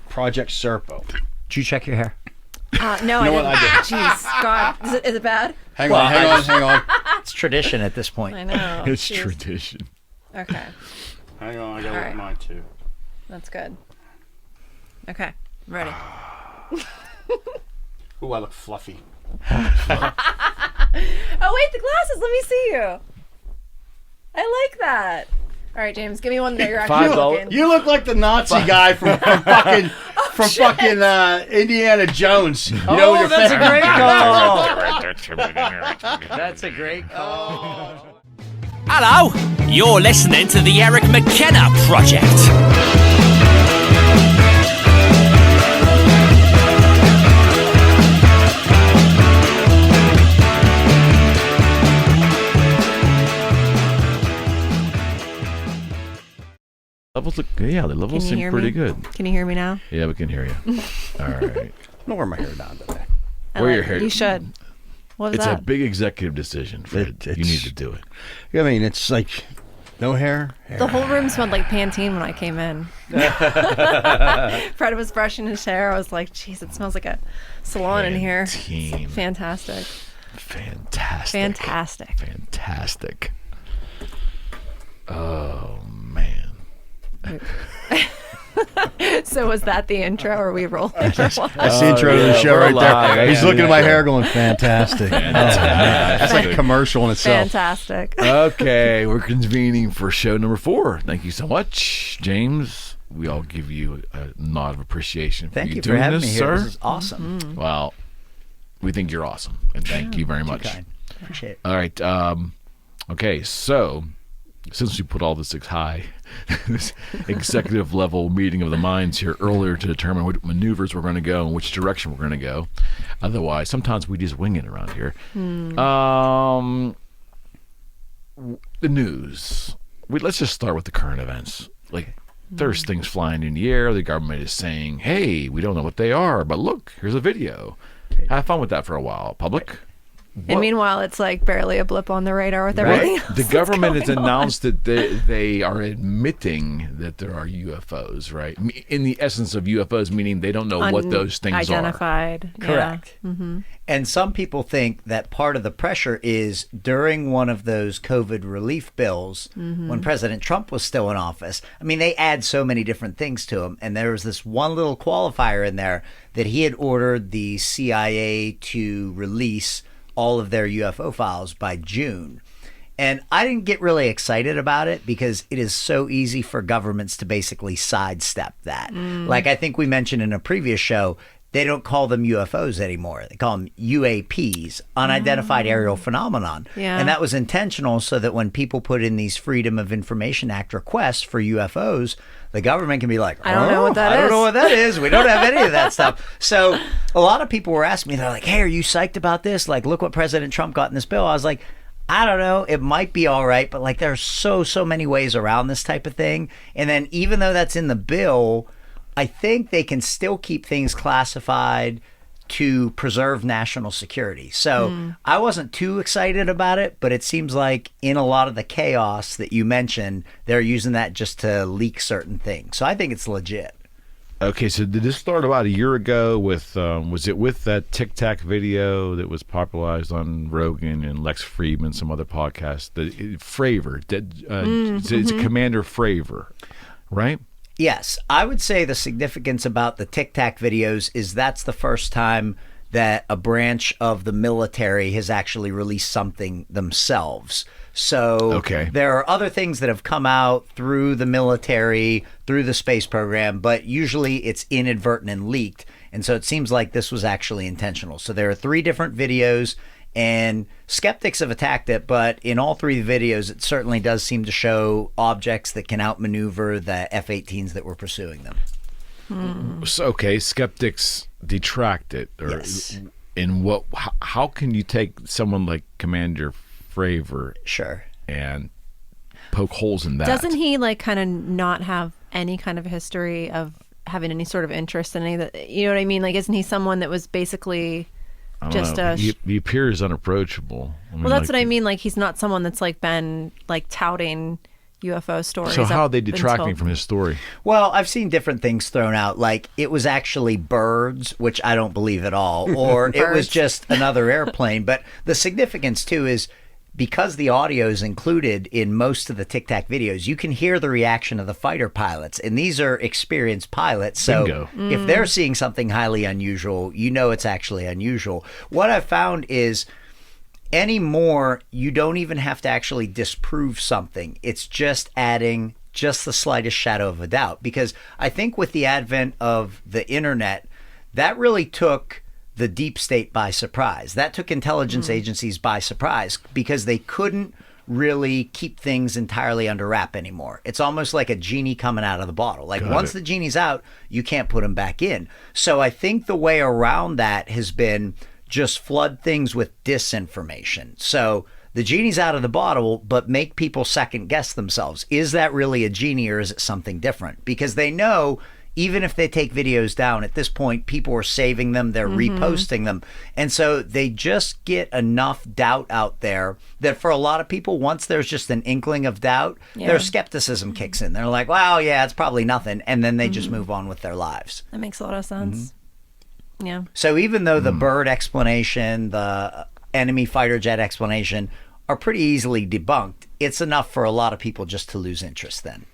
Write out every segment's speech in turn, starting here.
Project Serpo. Did you check your hair? No, You know what I I didn't. Jeez, God. Is it bad? Hang on. It's tradition at this point. I know. It's Jeez. tradition. Okay. Hang on, I gotta look at mine too. That's good. Okay, I'm ready. Ooh, I look fluffy. Oh, wait, the glasses. Let me see you. I like that. All right, James, give me one that you're actually looking. You look like the Nazi guy from fucking Indiana Jones. You know, with your that's face. a great call. That's a great call. Hello, you're listening to the Eric McKenna Project. Levels look, yeah, the levels Can you seem hear pretty me? good. Can you hear me now? Yeah, we can hear you. All right. I'm gonna wear my hair down today. Wear your hair. You should. What was It's that? a big exexecutive decision, Fred. You need to do it. I mean, it's like no hair. The whole room smelled like Pantene when I came in. Fred was brushing his hair. I was like, geez, it smells like a salon in here. Pantene. It's fantastic. Fantastic. Fantastic. Oh, man. So was that the intro, or we rolling? That's the intro to the show we're right alive. there. He's Yeah, looking at yeah. my hair going, fantastic. That's like a commercial in itself. Fantastic. Okay, we're convening for show number 4. Thank you so much, James. We all give you a nod of appreciation for Thank you for doing having this, me sir. here. This is awesome. Well, we think you're awesome, and thank you very much. Kind. Appreciate it. All right. Okay, so since we put all this this executive level meeting of the minds here earlier to determine what maneuvers we're going to go and which direction we're going to go, otherwise sometimes we just wing it around here. The news. Let's just start with the current events. Like, there's things flying in the air. The government is saying, "Hey, we don't know what they are, but look, here's a video." Have fun with that for a while, public. And meanwhile, it's like barely a blip on the radar with everything else. The government has that's going announced that they are admitting that there are UFOs, right? In the essence of UFOs, meaning they don't know what those things identified. are. Correct. And some people think that part of the pressure is during one of those COVID relief bills when President Trump was still in office. I mean, they add so many different things to them. And there was this one little qualifier in there that he had ordered the CIA to release all of their UFO files by June. And I didn't get really excited about it because it is so easy for governments to basically sidestep that. Like I think we mentioned in a previous show, they don't call them UFOs anymore. They call them UAPs, unidentified aerial phenomenon. Yeah. And that was intentional so that when people put in these Freedom of Information Act requests for UFOs, the government can be like, I don't know what that I don't is." know what that is. We don't have any of that stuff. So a lot of people were asking me, they're like, hey, are you psyched about this? Like, look what President Trump got in this bill. I was like, I don't know. It might be all right, but like there's so many ways around this type of thing. And then even though that's in the bill, I think they can still keep things classified to preserve national security. So I wasn't too excited about it, but it seems like in a lot of the chaos that you mentioned, they're using that just to leak certain things. So I think it's legit. Okay, so did this start about a year ago with, was it with that Tic Tac video that was popularized on Rogan and Lex Friedman, some other podcasts? Fravor, it's Commander Fravor, right? Yes, I would say the significance about the Tic Tac videos is that's the first time that a branch of the military has actually released something themselves. So there are other things that have come out through the military, through the space program, but usually it's inadvertent and leaked. And so it seems like this was actually intentional. So there are 3 different videos, and skeptics have attacked it, but in all 3 videos, it certainly does seem to show objects that can outmaneuver the F-18s that were pursuing them. So, okay, skeptics detract it. Yes. In how can you take someone like Commander Fravor and poke holes in that? Doesn't he like kind of not have any kind of history of having any sort of interest in any of the, you know what I mean? Like, isn't he someone that was basically just he appears unapproachable. Well, that's what I mean. Like, he's not someone that's like been like touting UFO stories. So how are they up detracting until- from his story? Well, I've seen different things thrown out, like it was actually birds, which I don't believe at all, or it was Birds. just another airplane. But the significance, too, is because the audio is included in most of the Tic Tac videos, you can hear the reaction of the fighter pilots. And these are experienced pilots. So Bingo. if they're seeing something highly unusual, you know it's actually unusual. What I've found is anymore, you don't even have to actually disprove something. It's just adding just the slightest shadow of a doubt. Because I think with the advent of the internet, that really took the deep state by surprise. That took intelligence agencies by surprise because they couldn't really keep things entirely under wrap anymore. It's almost like a genie coming out of the bottle. Like once the genie's out, you can't put him back in. So I think the way around that has been just flood things with disinformation. So the genie's out of the bottle, but make people second guess themselves. Is that really a genie or is it something different? Because they know even if they take videos down, at this point, people are saving them, they're reposting them. And so they just get enough doubt out there that for a lot of people, once there's just an inkling of doubt, their skepticism kicks in. They're like, well, yeah, it's probably nothing. And then they just move on with their lives. That makes a lot of sense. Yeah. So even though the bird explanation, the enemy fighter jet explanation are pretty easily debunked, it's enough for a lot of people just to lose interest then.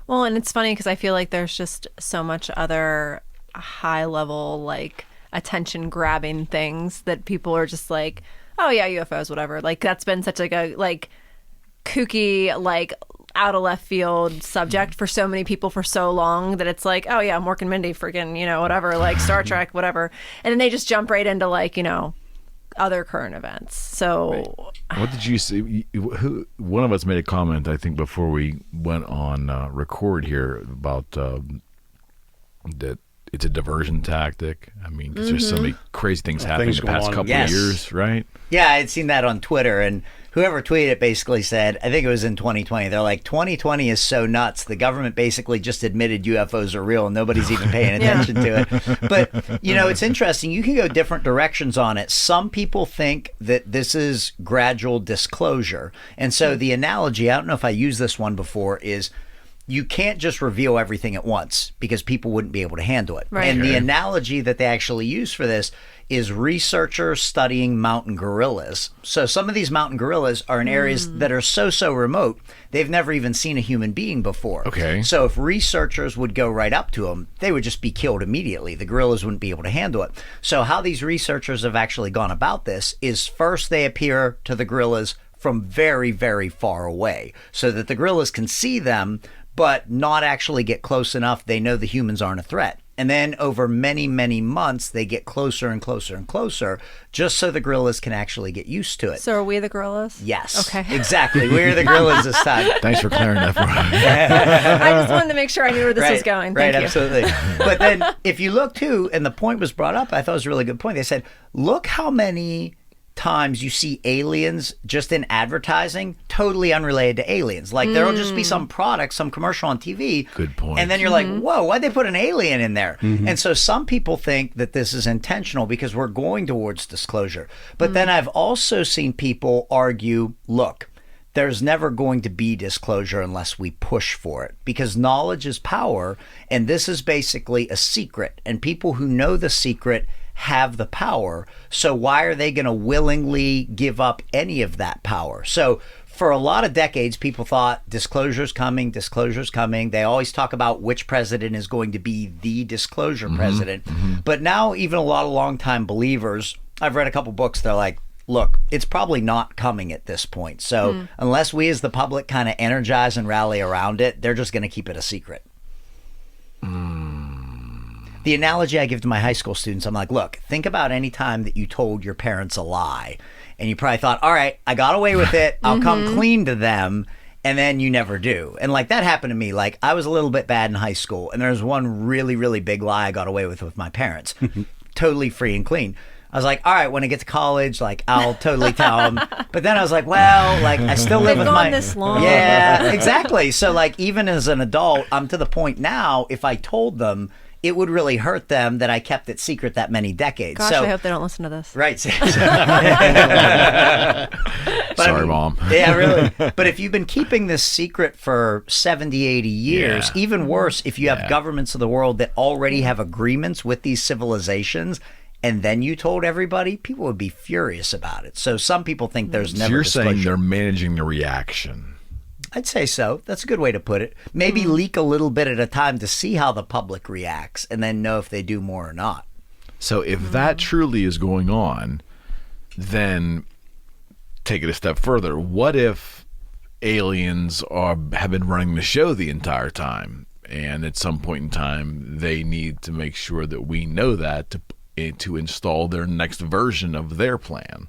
Well, and it's funny because I feel like there's just so much other high level, like attention grabbing things that people are just like, oh yeah, UFOs, whatever. Like that's been such like a like kooky, like out of left field subject for so many people for so long that it's like, oh yeah, Mork and Mindy, freaking, whatever, like Star Trek, whatever. And then they just jump right into like, other current events. So What did you see? One of us made a comment, I think, before we went on record here about that it's a diversion tactic. I mean, because there's so many crazy things happening things the past going on. couple of years, right? Yeah, I had seen that on Twitter, and whoever tweeted it basically said, I think it was in 2020, they're like, 2020 is so nuts. The government basically just admitted UFOs are real and nobody's even paying attention to it. But, it's interesting. You can go different directions on it. Some people think that this is gradual disclosure. And so the analogy, I don't know if I used this one before, is you can't just reveal everything at once because people wouldn't be able to handle it. Right. And the analogy that they actually use for this is researchers studying mountain gorillas. So some of these mountain gorillas are in areas that are so remote, they've never even seen a human being before. Okay. So if researchers would go right up to them, they would just be killed immediately. The gorillas wouldn't be able to handle it. So how these researchers have actually gone about this is first they appear to the gorillas from very, very far away so that the gorillas can see them, but not actually get close enough. They know the humans aren't a threat. And then over many, many months, they get closer and closer and closer just so the gorillas can actually get used to it. So are we the gorillas? Yes. Okay. Exactly. We're the gorillas this time. Thanks for clearing that for us. I just wanted to make sure I knew where this was going. Right, Thank you. absolutely. But then if you look too, and the point was brought up, I thought it was a really good point. They said, look how many times you see aliens just in advertising totally unrelated to aliens. Like there'll just be some product, some commercial on TV. Good point. And then you're like, whoa, why'd they put an alien in there? And so some people think that this is intentional because we're going towards disclosure. But then I've also seen people argue, look, there's never going to be disclosure unless we push for it because knowledge is power. And this is basically a secret. And people who know the secret have the power. So why are they going to willingly give up any of that power? So for a lot of decades, people thought disclosure's coming, disclosure's coming. They always talk about which president is going to be the disclosure president. But now even a lot of longtime believers, I've read a couple books, they're like, look, it's probably not coming at this point. So unless we as the public kind of energize and rally around it, they're just going to keep it a secret. The analogy I give to my high school students, I'm like, look, think about any time that you told your parents a lie and you probably thought, all right, I got away with it. I'll come clean to them. And then you never do. And like that happened to me. Like I was a little bit bad in high school and there's one really, really big lie I got away with my parents. Totally free and clean. I was like, all right, when I get to college, like I'll totally tell them. But then I was like, well, like I still live with my. This long. Yeah, exactly. So like even as an adult, I'm to the point now. If I told them, it would really hurt them that I kept it secret that many decades. Gosh, so, I hope they don't listen to this. Right. Sorry, Mom. Yeah, really. But if you've been keeping this secret for 70, 80 years, Yeah. even worse, if you have governments of the world that already have agreements with these civilizations, and then you told everybody, people would be furious about it. So some people think there's So never you're disclosure. saying they're managing the reaction. I'd say so. That's a good way to put it. Maybe leak a little bit at a time to see how the public reacts and then know if they do more or not. So if that truly is going on, then take it a step further. What if aliens have been running the show the entire time, and at some point in time they need to make sure that we know that to install their next version of their plan?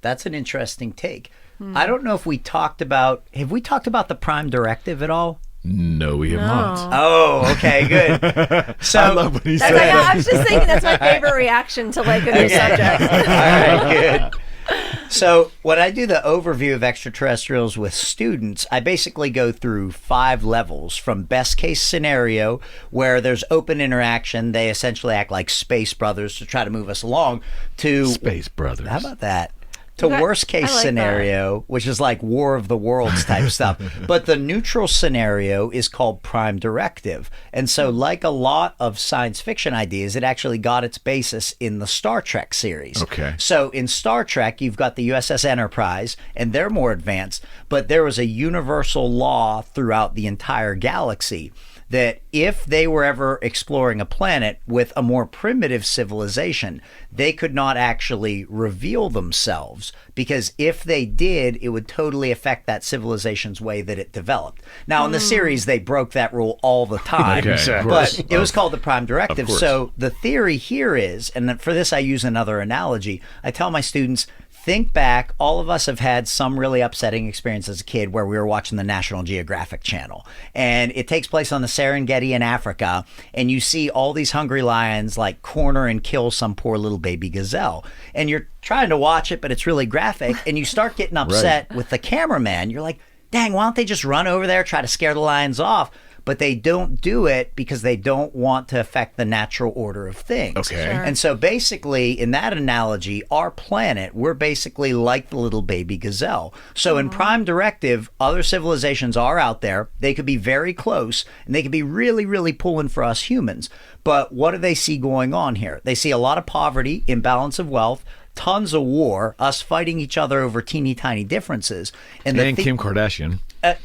That's an interesting take. I don't know if we talked about, have we talked about the Prime Directive at all? No, we have not. Oh, okay, good. So I love when he That's said like, that. I was just thinking that's my favorite reaction to like a new subject. All right, good. So when I do the overview of extraterrestrials with students, I basically go through 5 levels, from best case scenario, where there's open interaction. They essentially act like space brothers to try to move us along, to Space Brothers. how about that? To That- worst case I like scenario, which is like War of the Worlds type stuff. But the neutral scenario is called Prime Directive. And so, like a lot of science fiction ideas, it actually got its basis in the Star Trek series. Okay. So in Star Trek, you've got the USS Enterprise, and they're more advanced, but there was a universal law throughout the entire galaxy that if they were ever exploring a planet with a more primitive civilization, they could not actually reveal themselves, because if they did, it would totally affect that civilization's way that it developed. Now, in the series, they broke that rule all the time, Okay, of course. but it was called the Prime Directive. Of course. So the theory here is, and for this I use another analogy, I tell my students, think back, all of us have had some really upsetting experience as a kid where we were watching the National Geographic Channel. And it takes place on the Serengeti in Africa, and you see all these hungry lions like corner and kill some poor little baby gazelle. And you're trying to watch it, but it's really graphic, and you start getting upset with the cameraman. You're like, dang, why don't they just run over there, try to scare the lions off? But they don't do it because they don't want to affect the natural order of things. Okay. Sure. And so basically, in that analogy, our planet, we're basically like the little baby gazelle. So in Prime Directive, other civilizations are out there. They could be very close, and they could be really, really pulling for us humans. But what do they see going on here? They see a lot of poverty, imbalance of wealth, tons of war, us fighting each other over teeny tiny differences. And Kim Kardashian.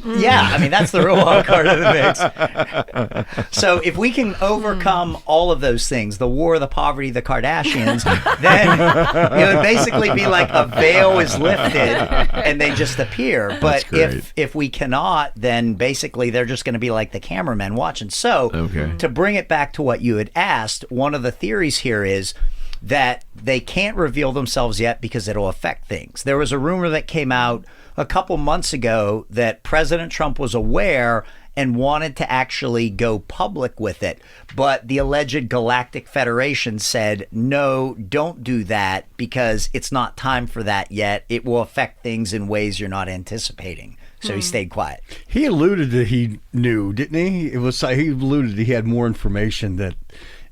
Yeah, I mean, that's the real wild card of the mix. So if we can overcome all of those things, the war, the poverty, the Kardashians, then it would basically be like a veil is lifted and they just appear. But if we cannot, then basically they're just going to be like the cameraman watching. So to bring it back to what you had asked, one of the theories here is that they can't reveal themselves yet because it'll affect things. There was a rumor that came out a couple months ago that President Trump was aware and wanted to actually go public with it. But the alleged Galactic Federation said, no, don't do that because it's not time for that yet. It will affect things in ways you're not anticipating. So he stayed quiet. He alluded that he knew, didn't he? He alluded that he had more information that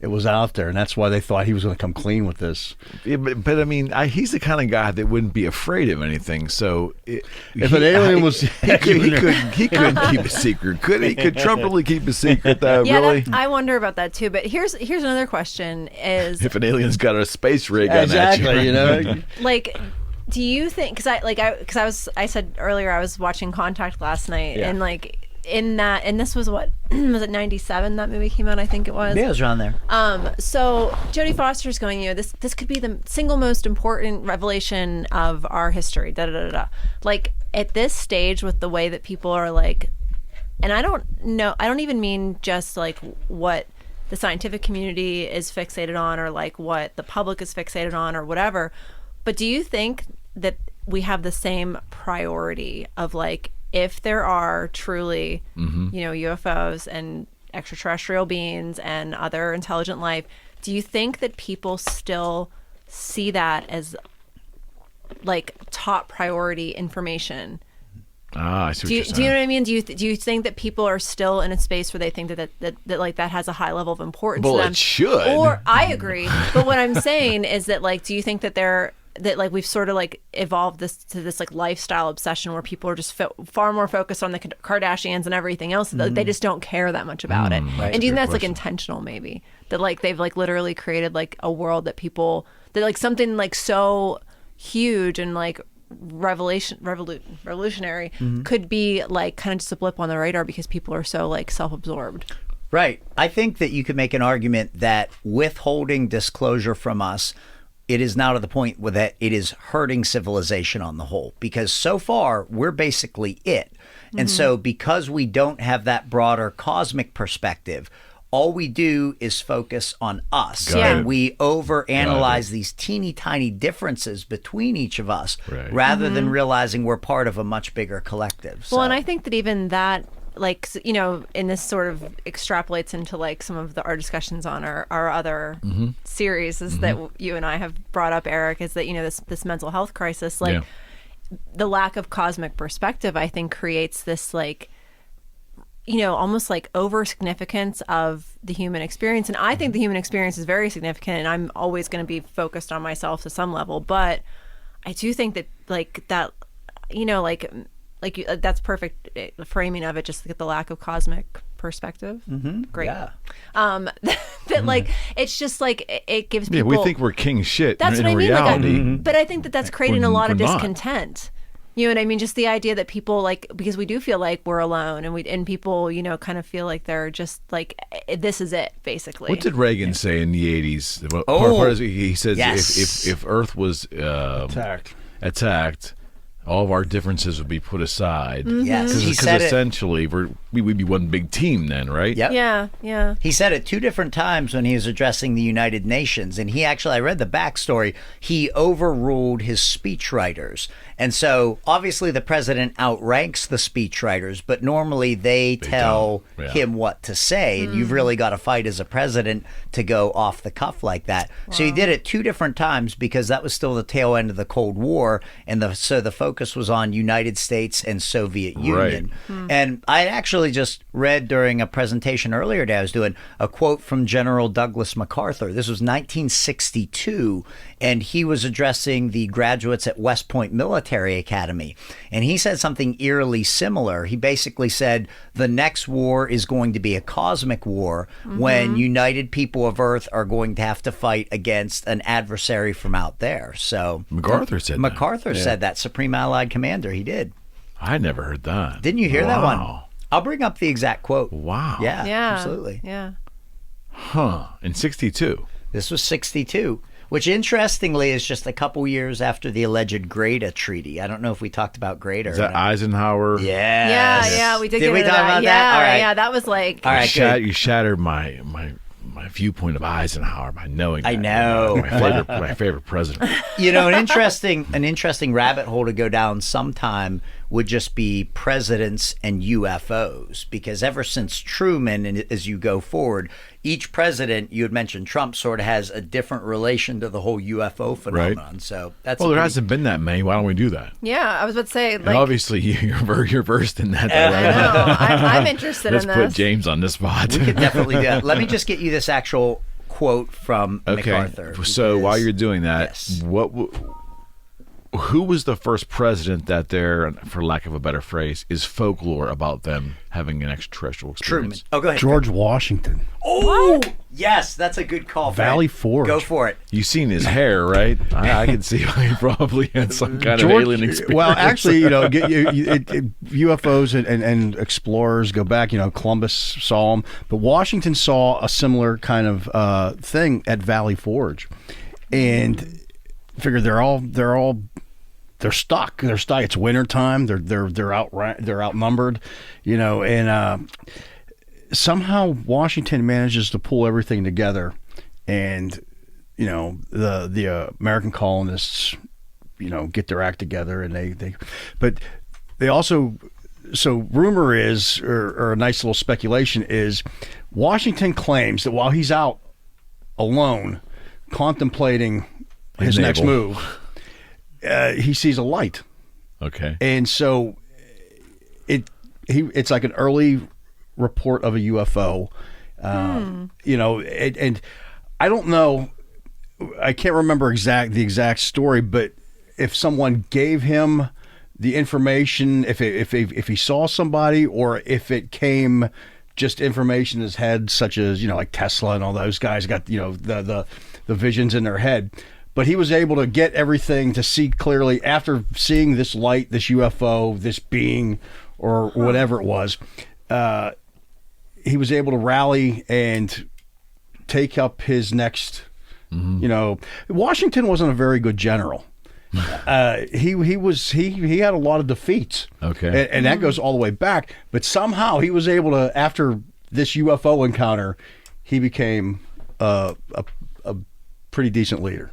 it was out there, and that's why they thought he was going to come clean with this. Yeah, but I mean, he's the kind of guy that wouldn't be afraid of anything. So if an alien was, he couldn't keep a secret, could he? Could Trump really keep a secret though? Yeah, really? I wonder about that too. But here's another question: is if an alien's got a space rig on exactly, you know, like, do you think? Because I said earlier I was watching Contact last night, and like. And this was what was it 97 that movie came out, I think it was. Yeah, it was around there. So Jodie Foster's going, this could be the single most important revelation of our history, like at this stage with the way that people are like, and I don't even mean just like what the scientific community is fixated on or like what the public is fixated on or whatever, but do you think that we have the same priority of like, if there are truly, UFOs and extraterrestrial beings and other intelligent life, do you think that people still see that as like top priority information I see what Do you're you saying. know what I mean? Do you think that people are still in a space where they think that like that has a high level of importance Well, to them? it should. Or I agree, but what I'm saying is that like, do you think that like we've sort of like evolved this to this like lifestyle obsession where people are just far more focused on the Kardashians and everything else that they just don't care that much about it? Right. And do you think that's like Question. intentional maybe? That like they've like literally created like a world that people that like something like so huge and like revolutionary could be like kind of just a blip on the radar because people are so like self-absorbed. Right. I think that you could make an argument that withholding disclosure from us, it is now to the point where that it is hurting civilization on the whole, because so far we're basically it. And so because we don't have that broader cosmic perspective, all we do is focus on us. Got And it. we overanalyze Got it. these teeny tiny differences between each of us Right. rather than realizing we're part of a much bigger collective. Well, So- and I think that even that, like, you know, and this sort of extrapolates into like some of our discussions on our other series is that you and I have brought up, Eric, is that, you know, this mental health crisis, like the lack of cosmic perspective, I think creates this like, you know, almost like over significance of the human experience. And I think the human experience is very significant, and I'm always going to be focused on myself to some level. But I do think that like that, you know, like that's perfect framing of it, just to get the lack of cosmic perspective. Great. Yeah. That like, it's just like, it gives Yeah, people. we think we're king shit. That's in what I mean. reality. But I think that that's creating a We're- lot of we're not. discontent. You know what I mean? Just the idea that people like, because we do feel like we're alone, and people, you know, kind of feel like they're just like, this is it, basically. What did Reagan say in the 80s? He says Yes. if Earth was attacked, all of our differences would be put aside. Yes. He Because said it. essentially we would be one big team then, right? Yep. Yeah. He said it 2 different times when he was addressing the United Nations. And he actually, I read the backstory, he overruled his speechwriters. And so obviously the president outranks the speechwriters, but normally they tell don't. Yeah. him what to say. And you've really got to fight as a president to go off the cuff like that. So he did it 2 different times because that was still the tail end of the Cold War. And so the focus was on United States and Soviet Union. And I actually just read during a presentation earlier today, I was doing a quote from General Douglas MacArthur. This was 1962, and he was addressing the graduates at West Point Military Academy. And he said something eerily similar. He basically said, the next war is going to be a cosmic war when united people of Earth are going to have to fight against an adversary from out there. So MacArthur said that. MacArthur said that, Supreme Allied Commander. He did. I never heard that. Didn't you hear that one? Wow. I'll bring up the exact quote. Wow. Yeah, Yeah. absolutely. Yeah. Huh. In 62. This was 62, which interestingly is just a couple years after the alleged Greta Treaty. I don't know if we talked about Greta. Is that Eisenhower? Yes. We did Did get we into talk that. about Yeah, that? All right. yeah, that was like. All right, good. You shattered my viewpoint of Eisenhower by knowing I that. know. My favorite president. You know, an interesting rabbit hole to go down sometime would just be presidents and UFOs, because ever since Truman and as you go forward, each president, you had mentioned Trump, sort of has a different relation to the whole UFO phenomenon. So that's Well, there hasn't been that many. Why don't we do that? Yeah, I was about to say, And like, obviously, you're versed in that. I know. I'm interested Let's in put this. James on this spot. We could definitely do that. Let me just get you this actual quote from MacArthur. So while because- you're doing that, Yes. who was the first president that there, for lack of a better phrase, is folklore about them having an extraterrestrial Truman. experience? Oh, go ahead. George Washington. Oh, yes, that's a good call. Fred. Valley Forge. Go for it. You've seen his hair, right? I can see why he probably had some kind of alien experience. Well, actually, you know, UFOs and explorers go back. You know, Columbus saw them, but Washington saw a similar kind of thing at Valley Forge, and figured they're stuck. They're stuck. It's wintertime. They're outnumbered, you know, and somehow Washington manages to pull everything together, and you know the American colonists, you know, get their act together, and they also. So rumor is, or a nice little speculation is, Washington claims that while he's out alone, contemplating his next navel. move, he sees a light. Okay. And so it's like an early report of a UFO. You know, and I don't know, I can't remember the exact story, but if someone gave him the information, if he saw somebody, or if it came just information in his head, such as, you know, like Tesla and all those guys got, you know, the visions in their head. But he was able to get everything to see clearly after seeing this light, this UFO, this being, or whatever it was. He was able to rally and take up his next, you know, Washington wasn't a very good general. He had a lot of defeats. Okay. And that goes all the way back. But somehow he was able to, after this UFO encounter, he became a pretty decent leader.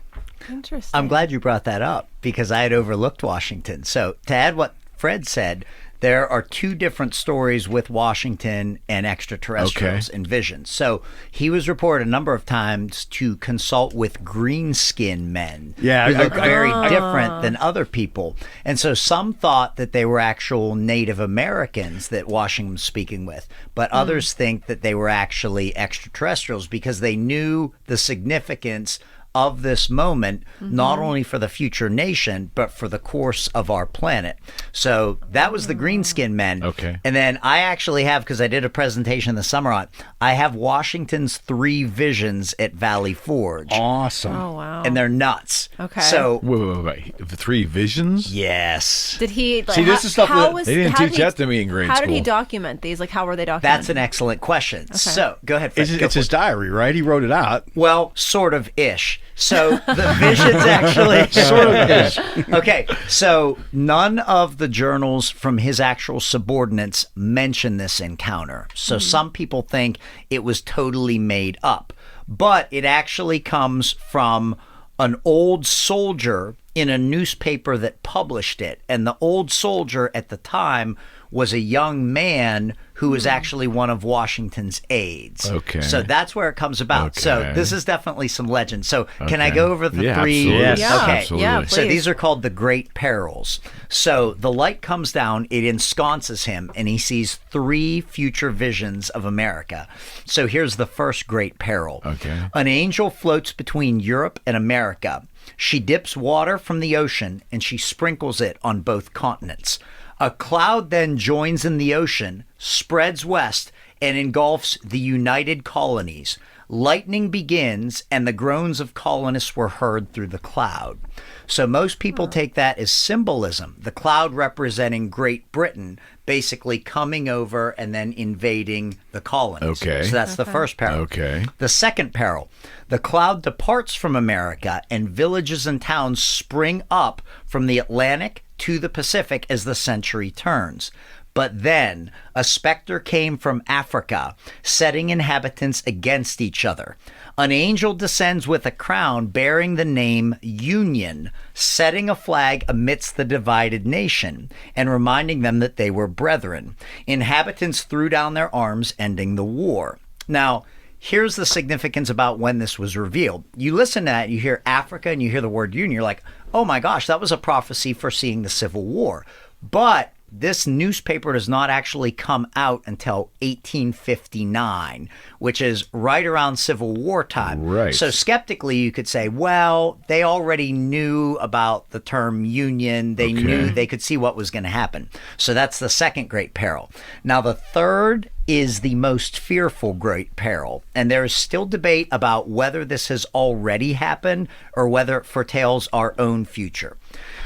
Interesting. I'm glad you brought that up because I had overlooked Washington. So to add what Fred said, there are two different stories with Washington and extraterrestrials and visions. So he was reported a number of times to consult with green-skinned men who look very different than other people. And so some thought that they were actual Native Americans that Washington was speaking with, but others think that they were actually extraterrestrials because they knew the significance of this moment, not only for the future nation, but for the course of our planet. So that was the green-skinned men. Okay. And then I actually have, because I did a presentation this summer on it, I have Washington's 3 visions at Valley Forge. Awesome. Oh, wow. And they're nuts. Okay. So, Wait. The 3 visions? yes. Did he, like, See, this is stuff that- They didn't teach that to me in grade How did he school. document these? Like, how were they documented? That's an excellent question. So, go ahead, Fred. It's his diary, right? He wrote it out. Well, sort of ish. So the visions actually Sort of is. Okay, so none of the journals from his actual subordinates mention this encounter. So some people think it was totally made up, but it actually comes from an old soldier in a newspaper that published it. And the old soldier at the time was a young man who was actually one of Washington's aides. Okay. So that's where it comes about. So Okay. this is definitely some legend. So can I Okay. go over the Yeah, 3? absolutely. Yes. Yeah. Okay. Absolutely. Yeah, So please. these are called the Great Perils. So the light comes down, it ensconces him, and he sees 3 future visions of America. So here's the first Great Peril. Okay. An angel floats between Europe and America. She dips water from the ocean and she sprinkles it on both continents. A cloud then joins in the ocean, spreads west, and engulfs the United Colonies. Lightning begins, and the groans of colonists were heard through the cloud. So most people take that as symbolism, the cloud representing Great Britain basically coming over and then invading the colonies. Okay. So that's the first peril. Okay. The second peril, the cloud departs from America and villages and towns spring up from the Atlantic to the Pacific as the century turns. But then a specter came from Africa, setting inhabitants against each other. An angel descends with a crown bearing the name Union, setting a flag amidst the divided nation and reminding them that they were brethren. Inhabitants threw down their arms, ending the war. Now, here's the significance about when this was revealed. You listen to that, you hear Africa and you hear the word Union, you're like, oh my gosh, that was a prophecy foreseeing the Civil War. But this newspaper does not actually come out until 1859, which is right around Civil War time. Right. So skeptically, you could say, well, they already knew about the term union. They knew, they could see what was going to happen. So that's the second great peril. Now, the third is the most fearful great peril. And there is still debate about whether this has already happened or whether it foretells our own future.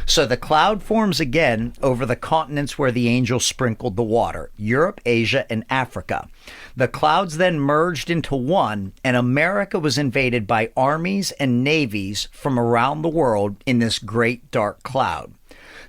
So the cloud forms again over the continents where the angel sprinkled the water, Europe, Asia, and Africa. The clouds then merged into one, and America was invaded by armies and navies from around the world in this great dark cloud.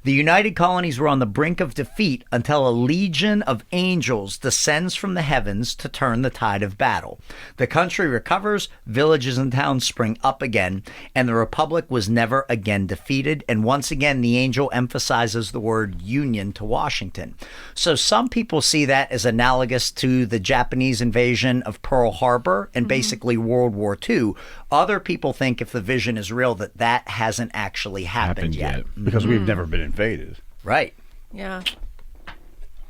The United Colonies were on the brink of defeat until a legion of angels descends from the heavens to turn the tide of battle. The country recovers, villages and towns spring up again, and the Republic was never again defeated. And once again, the angel emphasizes the word union to Washington. So some people see that as analogous to the Japanese invasion of Pearl Harbor and basically World War II. Other people think if the vision is real, that that hasn't actually happened yet. Because we've never been invaded. Right. Yeah.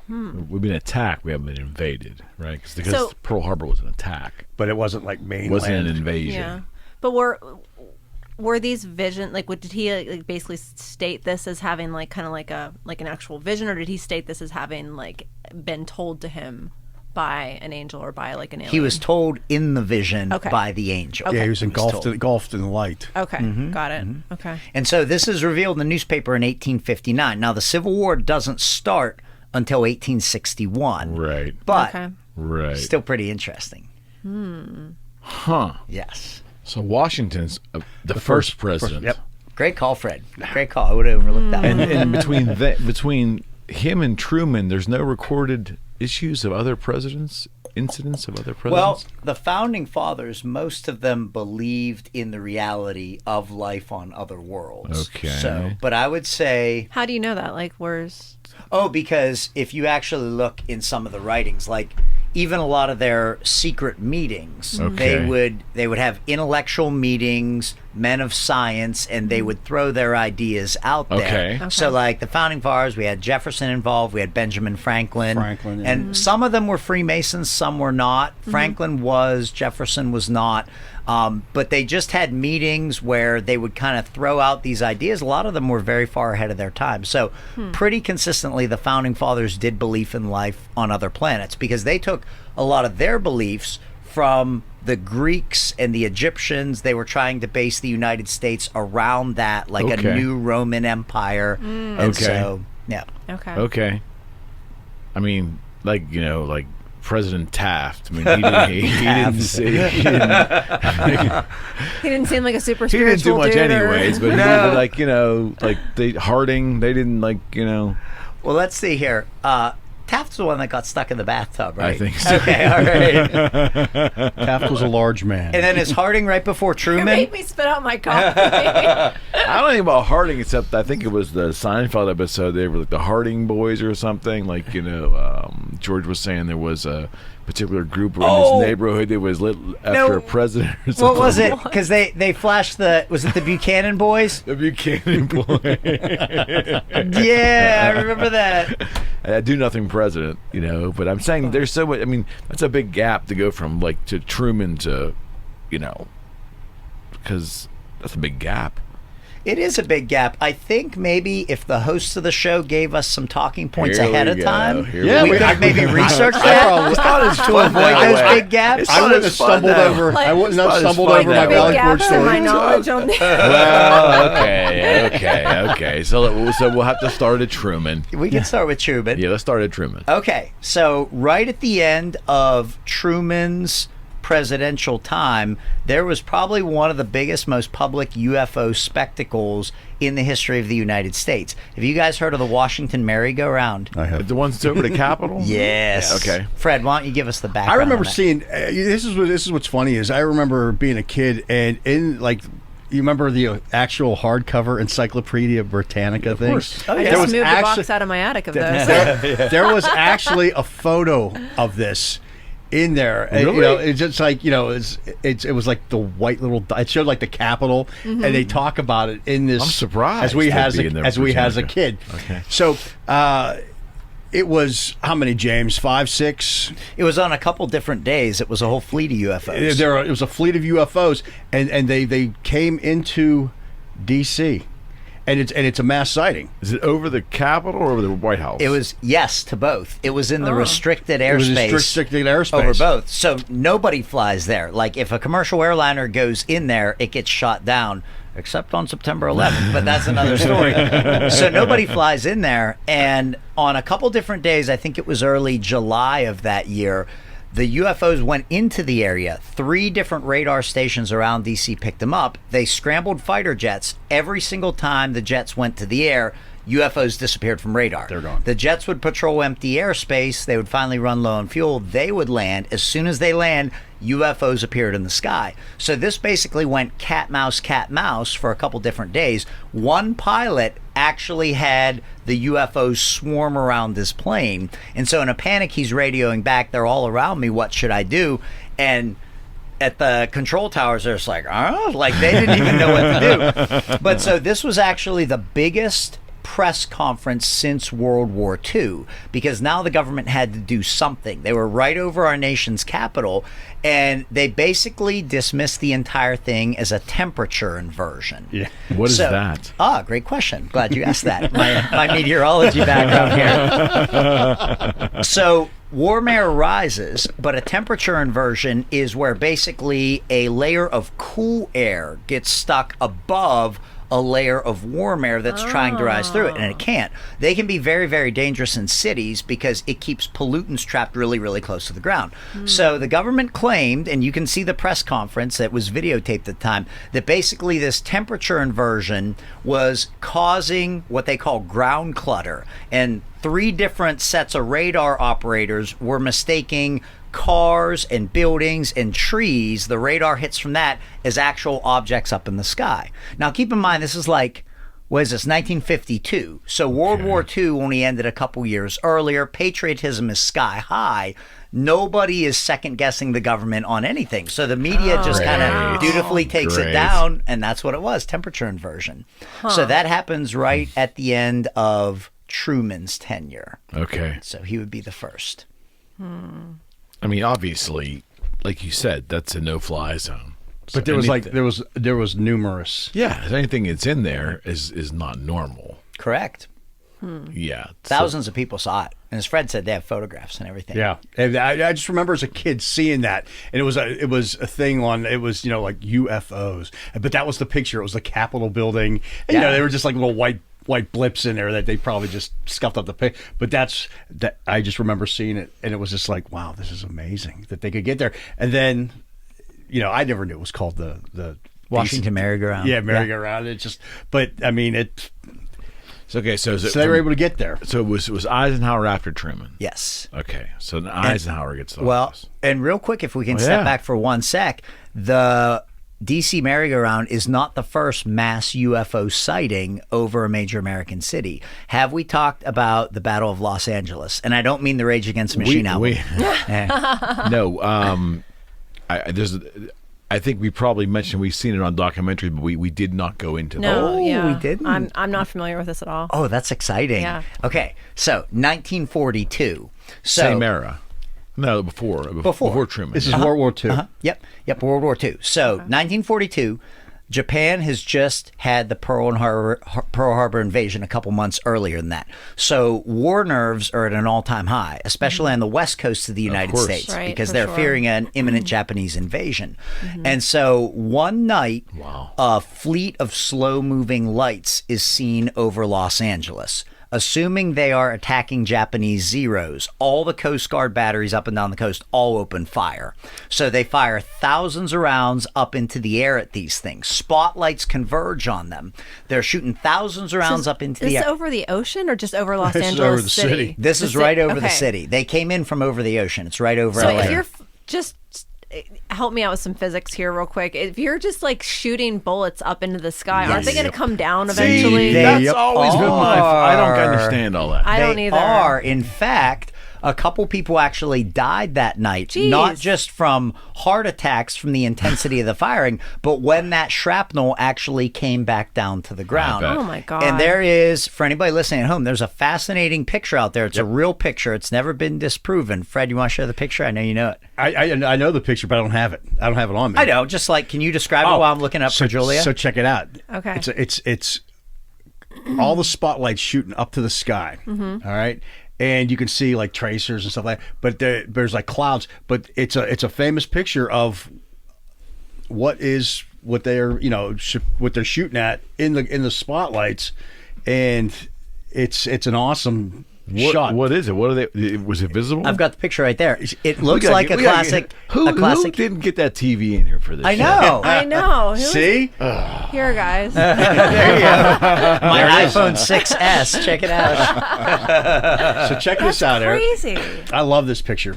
We've been attacked. We haven't been invaded, right? Because So- Pearl Harbor was an attack. But it wasn't like It mainland. wasn't an invasion. Yeah, but were these vision like? Did he like basically state this as having like kind of like an actual vision, or did he state this as having like been told to him by an angel or by like an alien? He was told in the vision Okay. by the angel. Yeah, he was engulfed told. in the light. Okay, got it. Okay. And so this is revealed in the newspaper in 1859. Now, the Civil War doesn't start until 1861. Right. But Okay. Right. still pretty interesting. Huh. Yes. So Washington's the first president. Yep. Great call, Fred. Great call. I would have overlooked that one. And between him and Truman, there's no recorded issues of other presidents, incidents of other Well, presidents. the founding fathers, most of them believed in the reality of life on other worlds. Okay. So, but I would say, How do you know that? Like, where's because if you actually look in some of the writings, like even a lot of their secret meetings, Okay. they would have intellectual meetings, men of science, and they would throw their ideas out there. Okay. So like the founding fathers, we had Jefferson involved, we had Benjamin Franklin, Franklin, yeah. and some of them were Freemasons, some were not. Franklin was, Jefferson was not. But they just had meetings where they would kind of throw out these ideas. A lot of them were very far ahead of their time. So pretty consistently, the founding fathers did believe in life on other planets because they took a lot of their beliefs from the Greeks and the Egyptians. They were trying to base the United States around that, like a Okay. new Roman Empire. And Okay. so, yeah. okay? Okay. I mean, like President Taft. I mean, he didn't say he didn't, He didn't seem like a super he didn't spiritual do much dude or- anyways. But, but like Harding, they didn't Well, let's see here. Taft's the one that got stuck in the bathtub, right? I think so. Okay, all right. Taft was a large man. And then is Harding right before It Truman? made me spit out my coffee. I don't think about Harding except I think it was the Seinfeld episode. They were like the Harding boys or something. Like George was saying there was a particular group in Oh! his neighborhood that was lit after a president or something. What was it? Because they flashed was it the Buchanan boys? The Buchanan boy. Yeah, I remember that. I do nothing president, but I'm saying there's so much. I mean, that's a big gap to go from to Truman to, because that's a big gap. It is a big gap. I think maybe if the hosts of the show gave us some talking points Here we ahead of go. time, Here we we could go. have maybe researched I that probably- to avoid those big gaps. I wouldn't have stumbled over. I wouldn't have stumbled over my Valley Valley Big Forge gap in my story. knowledge on the Well, okay. So we'll have to start at Truman. We can start with Truman. Yeah, let's start at Truman. Okay, so right at the end of Truman's presidential time, there was probably one of the biggest, most public UFO spectacles in the history of the United States. Have you guys heard of the Washington merry-go-round? I have. The ones over the Capitol? Yes. Yeah, okay. Fred, why don't you give us the background? I remember on that? seeing. This is what's funny is I remember being a kid and in like. You remember the actual hardcover Encyclopedia Britannica thing? Oh, I yeah. just moved the box out of my attic of those. There was actually a photo of this in there. And, Really? it's just like it was like the white little. It showed like the Capitol, and they talk about it in this. I'm surprised as we that'd has be in there as we has a Britannica. kid. Okay. So. It was how many, James? 5, 6? It was on a couple different days. It was a whole fleet of UFOs. It was a fleet of UFOs, and they came into D.C. and it's a mass sighting. Is it over the Capitol or over the White House? It was, yes, to both. It was in the restricted It was airspace. restricted airspace Over both. So nobody flies there. Like if a commercial airliner goes in there, it gets shot down, except on September 11th, but that's another story. So nobody flies in there. And on a couple different days, I think it was early July of that year, the UFOs went into the area. 3 different radar stations around DC picked them up. They scrambled fighter jets. Every single time the jets went to the air, UFOs disappeared from radar. They're gone. The jets would patrol empty airspace. They would finally run low on fuel. They would land. As soon as they land, UFOs appeared in the sky. So this basically went cat, mouse for a couple different days. One pilot actually had the UFOs swarm around this plane. And so in a panic, he's radioing back, they're all around me, what should I do? And at the control towers, they're just like, like they didn't even know what to do. But so this was actually the biggest press conference since World War II, because now the government had to do something. They were right over our nation's capital, and they basically dismissed the entire thing as a temperature inversion. Yeah. What is that? Great question. Glad you asked that. My meteorology background here. So warm air rises, but a temperature inversion is where basically a layer of cool air gets stuck above a layer of warm air that's trying to rise through it, and it can't. They can be very, very dangerous in cities because it keeps pollutants trapped really, really close to the ground. So the government claimed, and you can see the press conference that was videotaped at the time, that basically this temperature inversion was causing what they call ground clutter, and 3 different sets of radar operators were mistaking cars and buildings and trees, the radar hits from that, as actual objects up in the sky. Now keep in mind, this is like, what is this, 1952. So World War II only ended a couple years earlier. Patriotism is sky high. Nobody is second guessing the government on anything. So the media just kind of dutifully takes it down, and that's what it was, temperature inversion. So that happens right at the end of Truman's tenure. Okay. So he would be the first. I mean, obviously, like you said, that's a no-fly zone. But there was there was numerous. Yeah, anything that's in there is not normal. Correct. Yeah. Thousands of people saw it. And as Fred said, they have photographs and everything. Yeah, and I just remember as a kid seeing that, and it was a thing on, it was, like UFOs, but that was the picture. It was the Capitol building, and they were just like little white blips in there that they probably just scuffed up the pic. But that I just remember seeing it, and it was just like, wow, this is amazing that they could get there. And then, I never knew it was called the Washington merry-go-round. Yeah, merry-go-round. It just, but I mean it. Okay, so they were able to get there. So it was Eisenhower after Truman. Yes. Okay, so Eisenhower gets the office. And real quick, if we can step back for 1 sec, the DC merry-go-round is not the first mass UFO sighting over a major American city. Have we talked about the Battle of Los Angeles? And I don't mean the Rage Against the Machine album. No, I think we probably mentioned we've seen it on documentary, but we did not go into that. No, we didn't. I'm not familiar with this at all. Oh, that's exciting. Yeah. Okay, so 1942. Same era. No, before Truman. This is World War II. Yep, World War II. So 1942, Japan has just had the Pearl Harbor invasion a couple months earlier than that. So war nerves are at an all-time high, especially on the west coast of the United States, Right, because for they're sure. fearing an imminent Japanese invasion. And so one night, a fleet of slow-moving lights is seen over Los Angeles. Assuming they are attacking Japanese Zeros, all the Coast Guard batteries up and down the coast all open fire. So they fire thousands of rounds up into the air at these things. Spotlights converge on them. They're shooting thousands of rounds up into the air. Is this over the ocean or just over Los This is Angeles over the city. This is right over the Okay. city. They came in from over the ocean. It's right over So LA. if you're just help me out with some physics here real quick. If you're just like shooting bullets up into the sky, aren't they going to come down eventually? they That's always been I don't understand all that. I don't They either. are. In fact, a couple people actually died that night, Jeez. not just from heart attacks from the intensity of the firing, but when that shrapnel actually came back down to the ground. bet. Oh my God. And there is, for anybody listening at home, there's a fascinating picture out there. It's a real picture. It's never been disproven. Fred, you want to show the picture? I know you know it. I know the picture, but I don't have it. I don't have it on me. I know. Just like, can you describe it while I'm looking up for Julia? So check it out. Okay. It's all the spotlights shooting up to the sky. All right. And you can see like tracers and stuff like that, but there's like clouds. But it's a famous picture of what they're what they're shooting at in the spotlights, and it's an awesome shot. What is it? What are they? Was it visible? I've got the picture right there. It looks like a classic. Who didn't get that TV in here for this? I show? know. I know. See? Here, guys. There you go. My iPhone 6S. Check it out. So check this out, Eric. Crazy. I love this picture.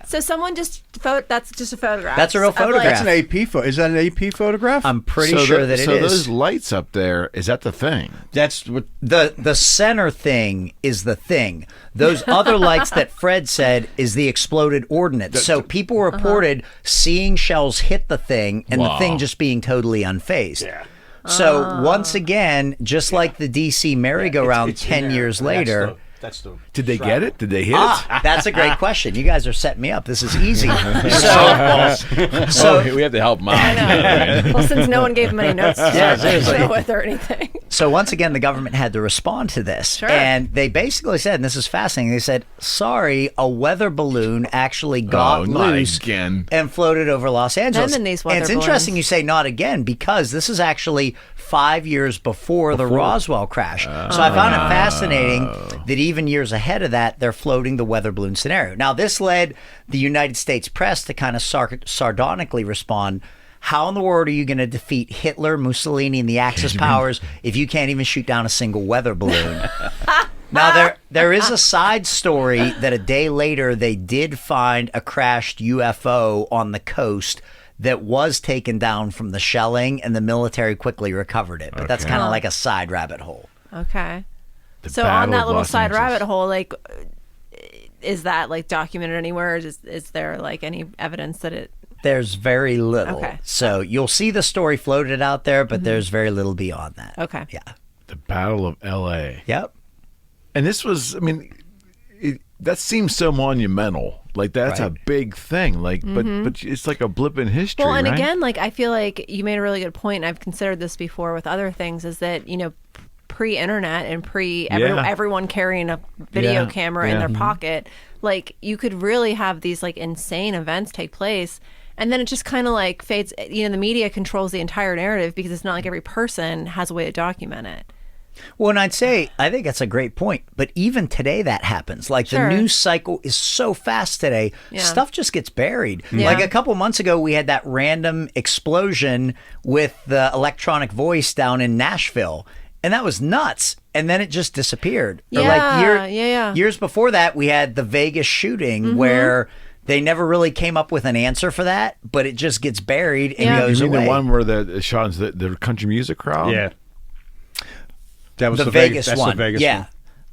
So someone just that's just a photograph. That's a real of, like- photograph. That's an AP photo. Is that an AP photograph? I'm pretty sure that it is. So those lights up there, is that the thing? That's what. The center thing is the thing. Those other lights that Fred said is the exploded ordnance. So people reported seeing shells hit the thing and the Wow. thing just being totally unfazed. Yeah. So once again, just like the DC merry-go-round It's in 10 there. years later. That's the. Did they get it? Did they hit it? That's a great question. You guys are setting me up. This is easy. So we have to help them out. Well, since no one gave him any notes to Yeah, start the seriously. show with or anything. So once again, the government had to respond to this. Sure. And they basically said, and this is fascinating, they said, sorry, a weather balloon actually got not loose again. and floated over Los Angeles. Them and these and weather it's interesting balloons. you say not again, because this is actually 5 years before the Roswell crash. So I found it fascinating that even years ahead of that, they're floating the weather balloon scenario. Now, this led the United States press to kind of sardonically respond, how in the world are you going to defeat Hitler, Mussolini, and the Axis powers if you can't even shoot down a single weather balloon? Now, there is a side story that a day later they did find a crashed UFO on the coast that was taken down from the shelling, and the military quickly recovered it. But that's Okay. kind of like a side rabbit hole. Okay. The So Battle on that of little Los side Angeles. rabbit hole, like, is that like documented anywhere? Is there like any evidence that it? There's very little. Okay. So you'll see the story floated out there, but there's very little beyond that. Okay. Yeah. The Battle of L.A. Yep. And this was, I mean, that seems so monumental. Like that's a Right. big thing. Like, but it's like a blip in history. Well, and right? again, like I feel like you made a really good point. And I've considered this before with other things. Is that pre-internet and everyone carrying a video Yeah. camera in their pocket, like you could really have these like insane events take place. And then it just kind of like fades. The media controls the entire narrative because it's not like every person has a way to document it. Well, and I think that's a great point. But even today, that happens. Like Sure. the news cycle is so fast today, Yeah. stuff just gets buried. Yeah. Like a couple months ago, we had that random explosion with the electronic voice down in Nashville. And that was nuts. And then it just disappeared. Or Yeah. years before that, we had the Vegas shooting where they never really came up with an answer for that, but it just gets buried and Yeah. goes You mean away. the one where the shot the country music crowd? Yeah. That was the Vegas Vegas one. The Vegas yeah. one.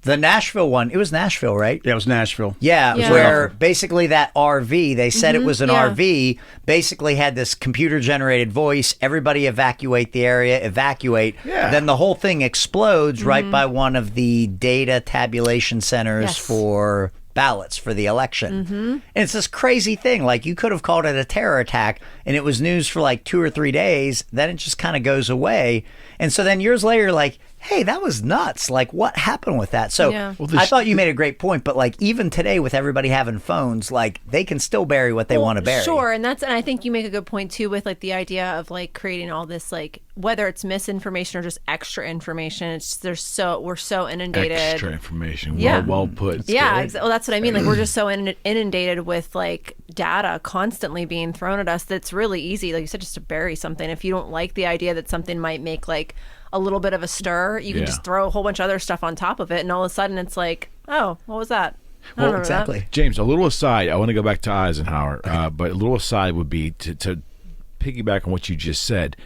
The Nashville one. It was Nashville, right? Yeah, it was Nashville. Yeah, Yeah. where basically that RV, they said it was an yeah. RV, basically had this computer generated voice, everybody evacuate the area, evacuate. Yeah. Then the whole thing explodes right by one of the data tabulation centers Yes. for ballots for the election. And it's this crazy thing. Like you could have called it a terror attack and it was news for like 2 or 3 days, then it just kind of goes away. And so then years later, like, hey, that was nuts. Like, what happened with that? So Yeah. Well, I thought you made a great point, but like even today with everybody having phones, like they can still bury what they want to bury. Sure, and I think you make a good point too with like the idea of like creating all this like whether it's misinformation or just extra information. We're so inundated. Extra information. Yeah. Well put. Yeah, well, that's what I mean. Like we're just so inundated with like data constantly being thrown at us that's really easy, like you said, just to bury something. If you don't like the idea that something might make like a little bit of a stir, you can Yeah. just throw a whole bunch of other stuff on top of it, and all of a sudden it's like, oh, what was that? I don't remember Exactly. that. James, a little aside, I want to go back to Eisenhower, but a little aside would be to piggyback on what you just said.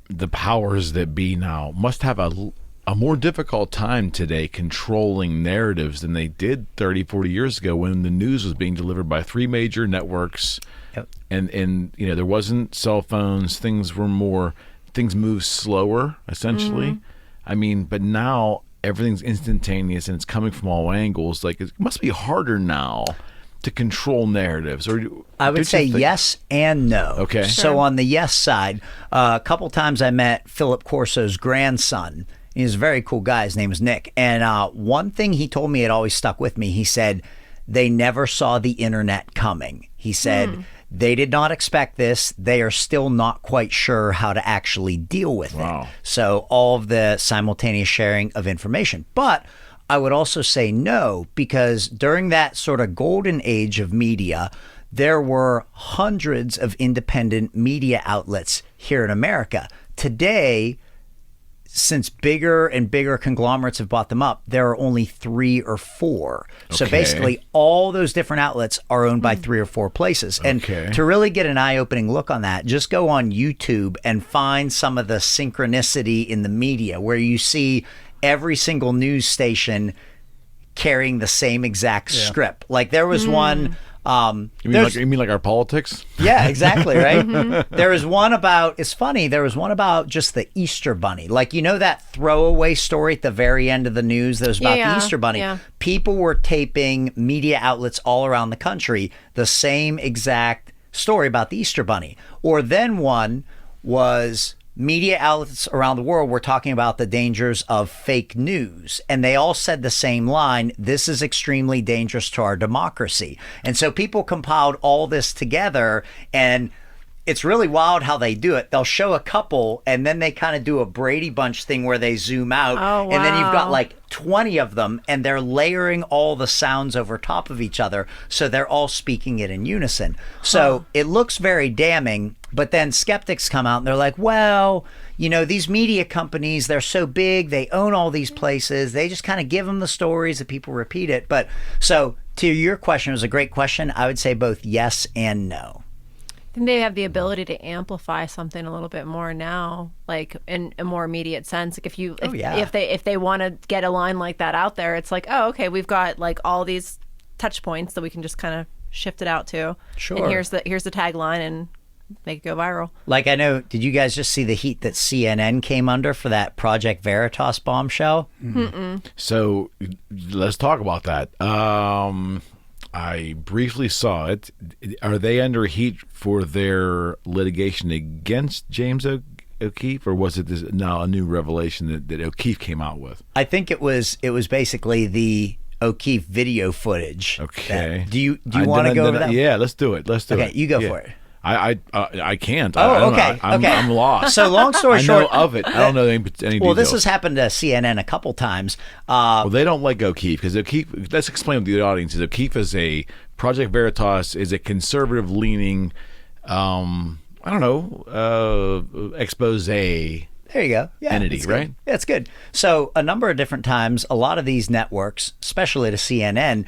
The powers that be now must have a more difficult time today controlling narratives than they did 30, 40 years ago when the news was being delivered by 3 major networks. Yep. And there wasn't cell phones. Things moved slower, essentially. I mean, but now everything's instantaneous and it's coming from all angles. Like it must be harder now to control narratives. Or I would say yes and no. Okay. So on the yes side, a couple times I met Philip Corso's grandson. He's a very cool guy. His name is Nick. And one thing he told me, it always stuck with me. He said they never saw the internet coming. He said they did not expect this. They are still not quite sure how to actually deal with Wow. it. So all of the simultaneous sharing of information. But I would also say no, because during that sort of golden age of media, there were hundreds of independent media outlets here in America. Today, since bigger and bigger conglomerates have bought them up, there are only 3 or 4. So Okay. basically, all those different outlets are owned by 3 or 4 places. And Okay. to really get an eye-opening look on that, just go on YouTube and find some of the synchronicity in the media where you see every single news station carrying the same exact script. Like there was one You mean like our politics? Yeah, exactly, right? There was one about, it's funny, there was one about just the Easter Bunny. Like, you know that throwaway story at the very end of the news that was about the Easter Bunny? Yeah. People were taping media outlets all around the country the same exact story about the Easter Bunny. Or then one was media outlets around the world were talking about the dangers of fake news. And they all said the same line, this is extremely dangerous to our democracy. And so people compiled all this together, and it's really wild how they do it. They'll show a couple, and then they kind of do a Brady Bunch thing where they zoom out. Oh, wow. And then you've got like 20 of them, and they're layering all the sounds over top of each other. So they're all speaking it in unison. So it looks very damning. But then skeptics come out and they're like, well, you know, these media companies, they're so big, they own all these places. They just kind of give them the stories that people repeat it. But so to your question, it was a great question. I would say both yes and no. I think they have the ability to amplify something a little bit more now, like in a more immediate sense. Like if they want to get a line like that out there, it's like, oh, okay, we've got like all these touch points that we can just kind of shift it out to. Sure. And here's the tagline and make it go viral. Like, I know, did you guys just see the heat that CNN came under for that Project Veritas bombshell? So let's talk about that. I briefly saw it. Are they under heat for their litigation against James O'Keefe, or was it this now a new revelation that O'Keefe came out with? I think it was basically the O'Keefe video footage. Okay. Do you want to go over that? Yeah, let's do it. Okay, you go for it. I can't. Oh, okay. I'm lost. So long story short, I know of it. I don't know any details. Well, this has happened to CNN a couple times. Well, they don't like O'Keefe because O'Keefe. Let's explain to the audience. O'Keefe is Project Veritas is a conservative leaning, expose. There you go. Yeah, entity, right? Yeah, it's good. So a number of different times, a lot of these networks, especially to CNN,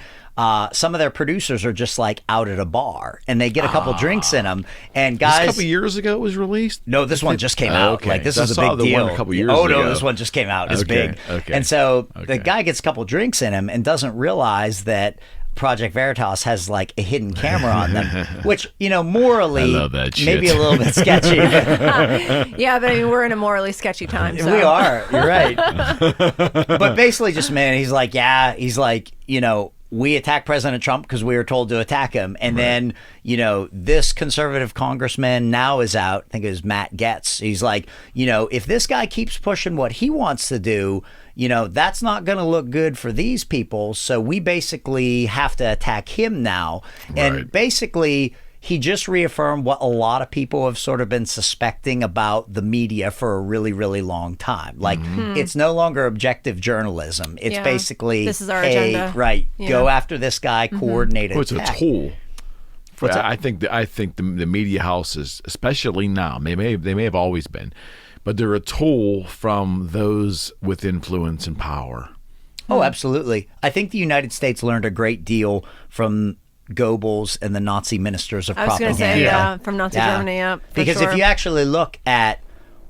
some of their producers are just like out at a bar and they get a couple drinks in them. And guys, a couple years ago it was released. No, this one just came out. Okay. Like this I is a saw big the deal. One a couple years oh ago. no, this one just came out. It's Okay, big. okay, And so okay. the guy gets a couple drinks in him and doesn't realize that Project Veritas has like a hidden camera on them, which, you know, morally, I love that shit. maybe a little bit sketchy. Yeah, but I mean, we're in a morally sketchy time. So. We are. You're right. But basically, just he's like, you know, we attacked President Trump because we were told to attack him. And then, you know, this conservative congressman now is out. I think it was Matt Gaetz. He's like, you know, if this guy keeps pushing what he wants to do, you know, that's not going to look good for these people. So we basically have to attack him now. And basically, he just reaffirmed what a lot of people have sort of been suspecting about the media for a really, really long time. Like, it's no longer objective journalism. It's basically, this is our agenda. Right. Yeah. Go after this guy, coordinate It's a attack. tool. What's that? I think the media houses, especially now, they may have always been, but they're a tool from those with influence and power. Oh, absolutely. I think the United States learned a great deal from Goebbels and the Nazi ministers of I was going propaganda. to say, yeah, from Nazi Germany, yeah. Because if you actually look at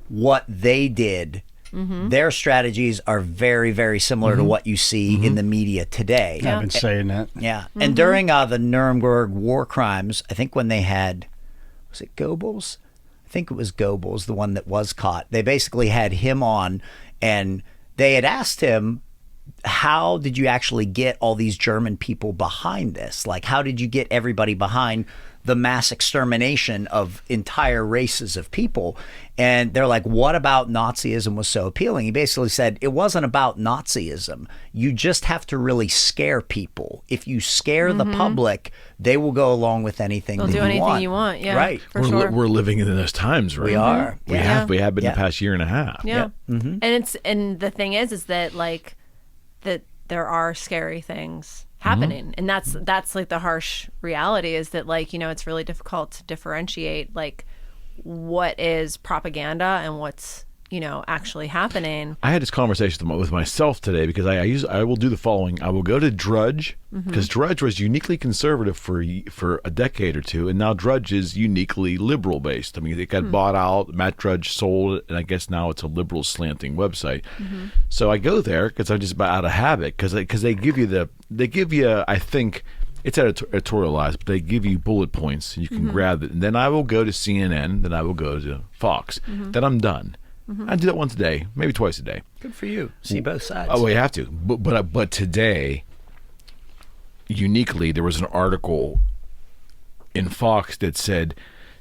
what they did, their strategies are very, very similar to what you see in the media today. I've been saying that. Yeah. And during the Nuremberg war crimes, I think when they had, was it Goebbels? I think it was Goebbels, the one that was caught. They basically had him on and they had asked him, how did you actually get all these German people behind this? Like, how did you get everybody behind the mass extermination of entire races of people? And they're like, what about Nazism was so appealing? He basically said, it wasn't about Nazism. You just have to really scare people. If you scare the public, they will go along with anything They'll that do you anything want. you want, yeah. Right. For sure. We're living in those times, right? We are. We Yeah. have been the past year and a half. Yeah. And the thing is that like that there are scary things happening, and that's like the harsh reality is that, like, you know, it's really difficult to differentiate like what is propaganda and what's, you know, actually happening. I had this conversation with myself today because I will do the following. I will go to Drudge because Drudge was uniquely conservative for a decade or two, and now Drudge is uniquely liberal based. I mean, it got bought out. Matt Drudge sold it, and I guess now it's a liberal slanting website. So I go there because I'm just out of habit because they give you I think it's editorialized, but they give you bullet points. And you can grab it. And then I will go to CNN. Then I will go to Fox. Then I'm done. I do that once a day, maybe twice a day. Good for you. See both sides. Oh, you have to. But today, uniquely, there was an article in Fox that said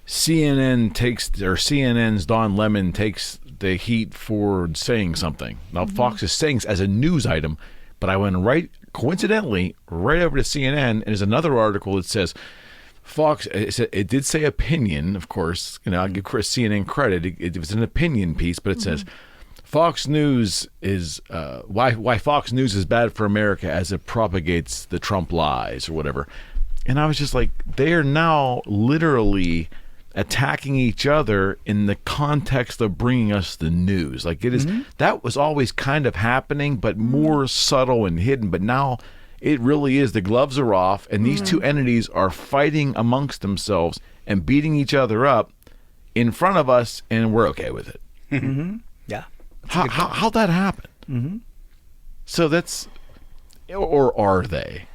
CNN's Don Lemon takes the heat for saying something. Now Fox is saying as a news item, but I went coincidentally right over to CNN, and there's another article that says Fox. It did say opinion, of course. I'll give CNN credit. It was an opinion piece, but it says Fox News is why Fox News is bad for America as it propagates the Trump lies or whatever. And I was just like, they are now literally attacking each other in the context of bringing us the news. Like it is, that was always kind of happening, but more subtle and hidden. But now it really is. The gloves are off, and these two entities are fighting amongst themselves and beating each other up in front of us, and we're okay with it. Yeah. How'd that happen? So that's, or are they?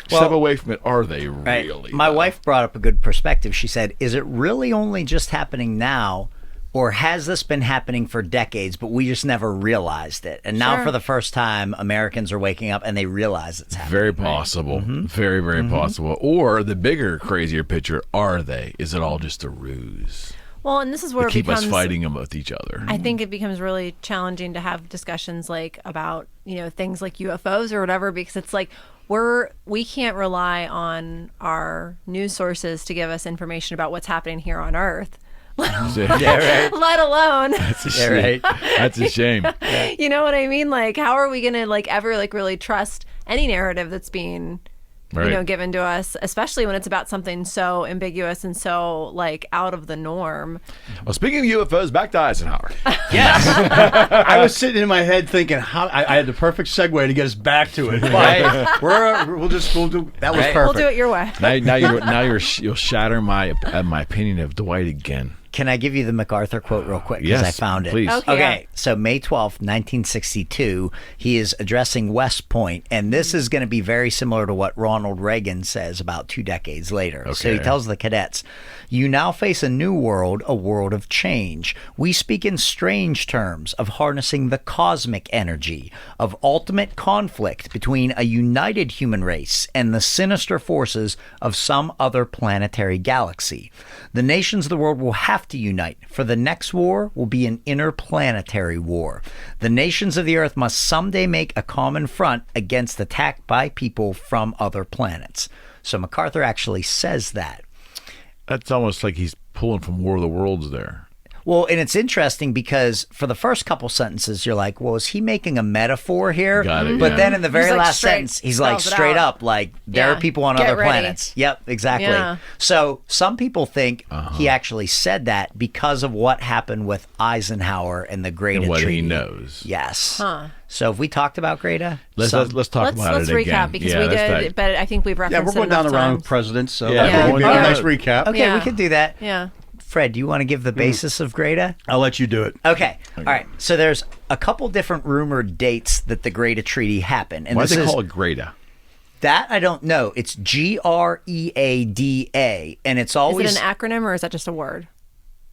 Step away from it. Are they really? My wife brought up a good perspective. She said, is it really only just happening now, or has this been happening for decades, but we just never realized it? And now for the first time, Americans are waking up and they realize it's happening. Very possible. Very, very possible. Or the bigger, crazier picture, are they? Is it all just a ruse? Well, and this is where to keep it becomes, us fighting with each other. I think it becomes really challenging to have discussions like about, things like UFOs or whatever, because it's like we can't rely on our news sources to give us information about what's happening here on Earth. Yeah, right. Let alone That's a shame. That's a shame. you know what I mean? Like, how are we gonna ever really trust any narrative that's being given to us, especially when it's about something so ambiguous and so out of the norm? Well, speaking of UFOs, back to Eisenhower. Yes. I was sitting in my head thinking, how I had the perfect segue to get us back to it. But we'll do that was perfect. We'll do it your way. You'll shatter my opinion of Dwight again. Can I give you the MacArthur quote real quick? Because I found it. Please. Okay. So May 12th, 1962, he is addressing West Point, and this is going to be very similar to what Ronald Reagan says about 2 decades later. Okay. So he tells the cadets, "You now face a new world, a world of change. We speak in strange terms of harnessing the cosmic energy, of ultimate conflict between a united human race and the sinister forces of some other planetary galaxy. The nations of the world will have to unite, for the next war will be an interplanetary war. The nations of the Earth must someday make a common front against attack by people from other planets." So MacArthur actually says that. That's almost like he's pulling from War of the Worlds there. Well, and it's interesting because for the first couple sentences, you're like, well, is he making a metaphor here? Got it, But then in the very last straight sentence, he's like spells it straight out. up, like, there are people on Get other ready. planets. Yep, exactly. Yeah. So some people think he actually said that because of what happened with Eisenhower and the Great And what Treaty. he knows. Yes. Huh. So if we talked about Greta, Let's talk about Let's it again. recap because we did, but I think we've referenced Yeah, we're going it down enough the round of times. presidents, so Yeah, we'll do a nice recap. okay, Yeah. we could do that. Yeah. Fred, do you want to give the basis of Greta? I'll let you do it. Okay. All right. So there's a couple different rumored dates that the Greta Treaty happened. And Why this do they is call it Greta? that I don't know. It's GREADA. And it's Is always it an acronym or is that just a word?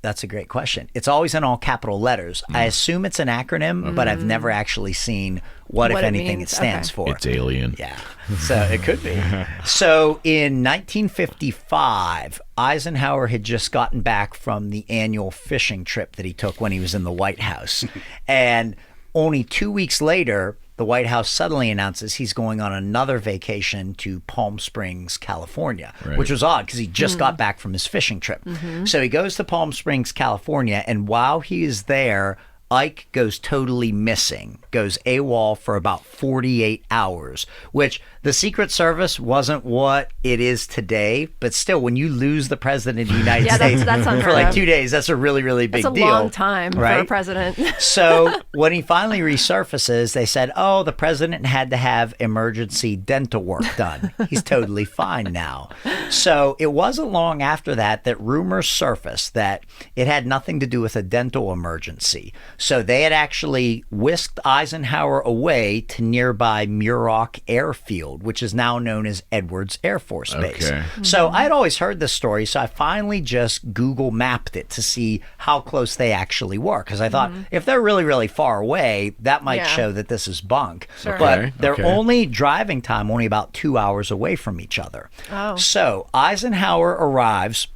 That's a great question. It's always in all capital letters. I assume it's an acronym, but I've never actually seen what if What it anything, means. it stands for. It's alien. Yeah. So it could be. So in 1955, Eisenhower had just gotten back from the annual fishing trip that he took when he was in the White House. And only 2 weeks later, the White House suddenly announces he's going on another vacation to Palm Springs, California, which was odd because he just got back from his fishing trip. So he goes to Palm Springs, California, and while he is there, Ike goes totally missing, goes AWOL for about 48 hours, which the Secret Service wasn't what it is today. But still, when you lose the president of the United States that's for unheard like of. 2 days, that's a really, really big It's a deal. long time for a right? president. So when he finally resurfaces, they said, oh, the president had to have emergency dental work done. He's totally fine now. So it wasn't long after that that rumors surfaced that it had nothing to do with a dental emergency. So they had actually whisked Eisenhower away to nearby Muroc Airfield, which is now known as Edwards Air Force Base. Okay. So I'd always heard this story, so I finally just Google mapped it to see how close they actually were, because I thought if they're really, really far away, that might show that this is bunk. Sure. But Okay, they're okay. only driving time only about 2 hours away from each other. Oh. So Eisenhower arrives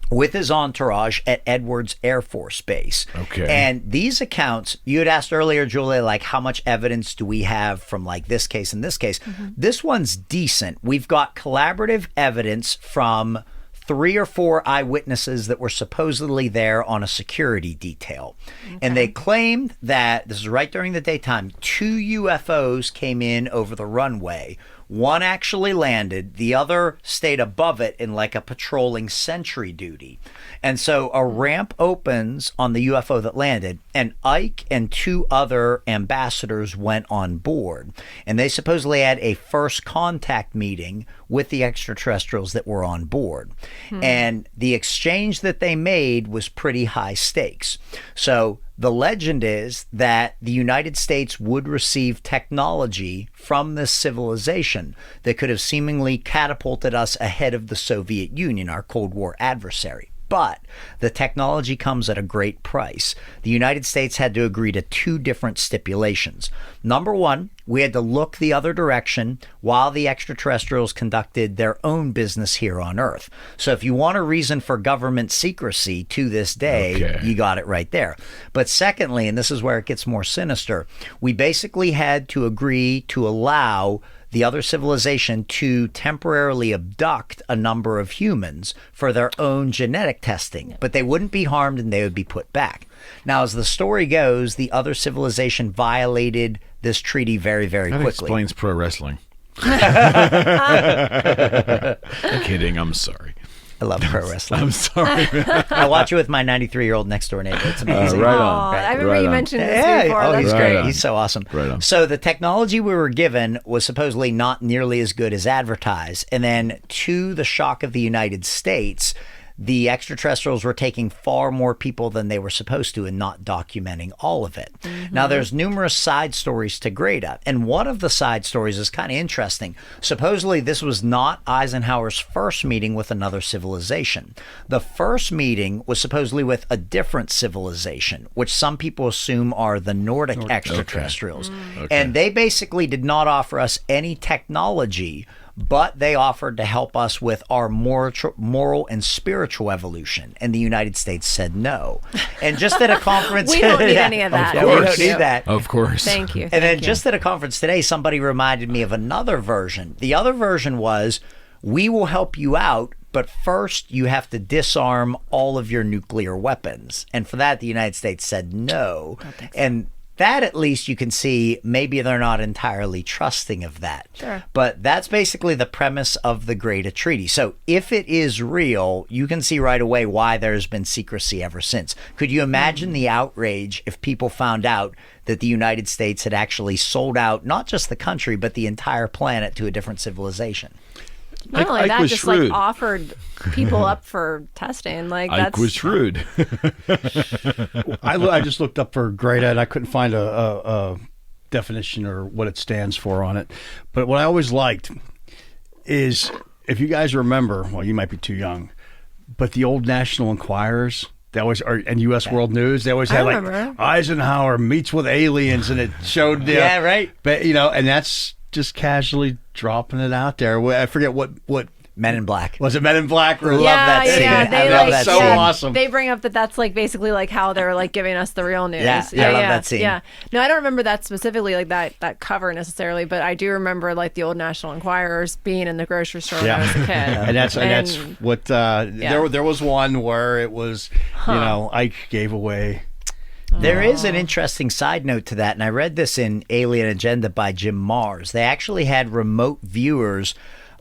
with his entourage at Edwards Air Force Base. Okay. And these accounts, you had asked earlier, Julia, like how much evidence do we have from like this case and this case? This one's decent. We've got collaborative evidence from 3 or 4 eyewitnesses that were supposedly there on a security detail. And they claimed that, this is right during the daytime, 2 UFOs came in over the runway. One actually landed, the other stayed above it in like a patrolling sentry duty. And so a ramp opens on the UFO that landed, and Ike and 2 other ambassadors went on board. And they supposedly had a first contact meeting with the extraterrestrials that were on board. And the exchange that they made was pretty high stakes. So the legend is that the United States would receive technology from this civilization that could have seemingly catapulted us ahead of the Soviet Union, our Cold War adversary. But the technology comes at a great price. The United States had to agree to 2 different stipulations. Number 1, we had to look the other direction while the extraterrestrials conducted their own business here on Earth. So if you want a reason for government secrecy to this day, you got it right there. But secondly, and this is where it gets more sinister, we basically had to agree to allow the other civilization to temporarily abduct a number of humans for their own genetic testing, but they wouldn't be harmed and they would be put back. Now, as the story goes, the other civilization violated this treaty very, very That quickly. explains pro wrestling. I'm kidding. I'm sorry. I love pro wrestling. I'm sorry. I watch it with my 93-year-old next door neighbor. It's amazing. Right Aw, on. I remember Right you on. mentioned this Yeah, before. oh, That's he's Right great. on. He's so awesome. Right on. So the technology we were given was supposedly not nearly as good as advertised. And then to the shock of the United States, the extraterrestrials were taking far more people than they were supposed to and not documenting all of it. Now, there's numerous side stories to Greta, and one of the side stories is kind of interesting. Supposedly, this was not Eisenhower's first meeting with another civilization. The first meeting was supposedly with a different civilization, which some people assume are the Nordic extraterrestrials. And they basically did not offer us any technology, but they offered to help us with our moral and spiritual evolution. And the United States said no. And just at a conference... We don't need any of that. Yeah, we don't Thank need you. that. Of course. Thank you. And then just at a conference today, somebody reminded me of another version. The other version was, we will help you out, but first you have to disarm all of your nuclear weapons. And for that, the United States said no. And that at least you can see maybe they're not entirely trusting of that. Sure. But that's basically the premise of the Great Treaty. So if it is real, you can see right away why there's been secrecy ever since. Could you imagine the outrage if people found out that the United States had actually sold out not just the country, but the entire planet to a different civilization? Not only Ike that, was just shrewd. like offered people up for testing. Like Ike that's was shrewd. I just looked up for Greta and I couldn't find a definition or what it stands for on it. But what I always liked is, if you guys remember, well, you might be too young, but the old National Enquirers, they always are, and U.S. World News, they always had like remember. Eisenhower meets with aliens, and it showed the, Yeah, right. But and that's just casually dropping it out there. I forget what Men in Black. was it. Men in Black? Or Love that scene. Yeah, I they love like that so scene. awesome. They bring up that that's like basically like how they're like giving us the real news. Yeah, I love that scene. Yeah. No, I don't remember that specifically, like that cover necessarily, but I do remember like the old National Enquirers being in the grocery store when I was a kid. and that's what there was one where it was Ike gave away. There is an interesting side note to that, and I read this in Alien Agenda by Jim Mars. They actually had remote viewers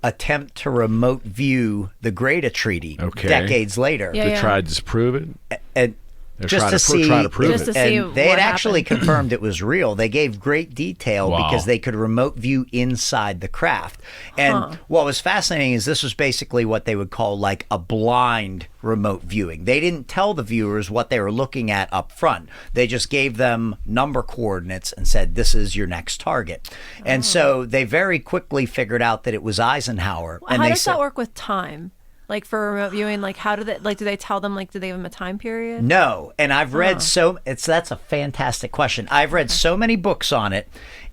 attempt to remote view the Great Treaty Okay. decades later. Yeah, They yeah. tried to disprove it. And They're just trying to see, try to prove just it. to see and they had what actually happened. confirmed it was real. They gave great detail Wow. because they could remote view inside the craft. And what was fascinating is this was basically what they would call like a blind remote viewing. They didn't tell the viewers what they were looking at up front. They just gave them number coordinates and said, this is your next target. And so they very quickly figured out that it was Eisenhower. And How they does said, that work with time? Like for remote viewing, like how do they do they tell them, like, do they give them a time period? No, and I've read that's a fantastic question. I've read so many books on it,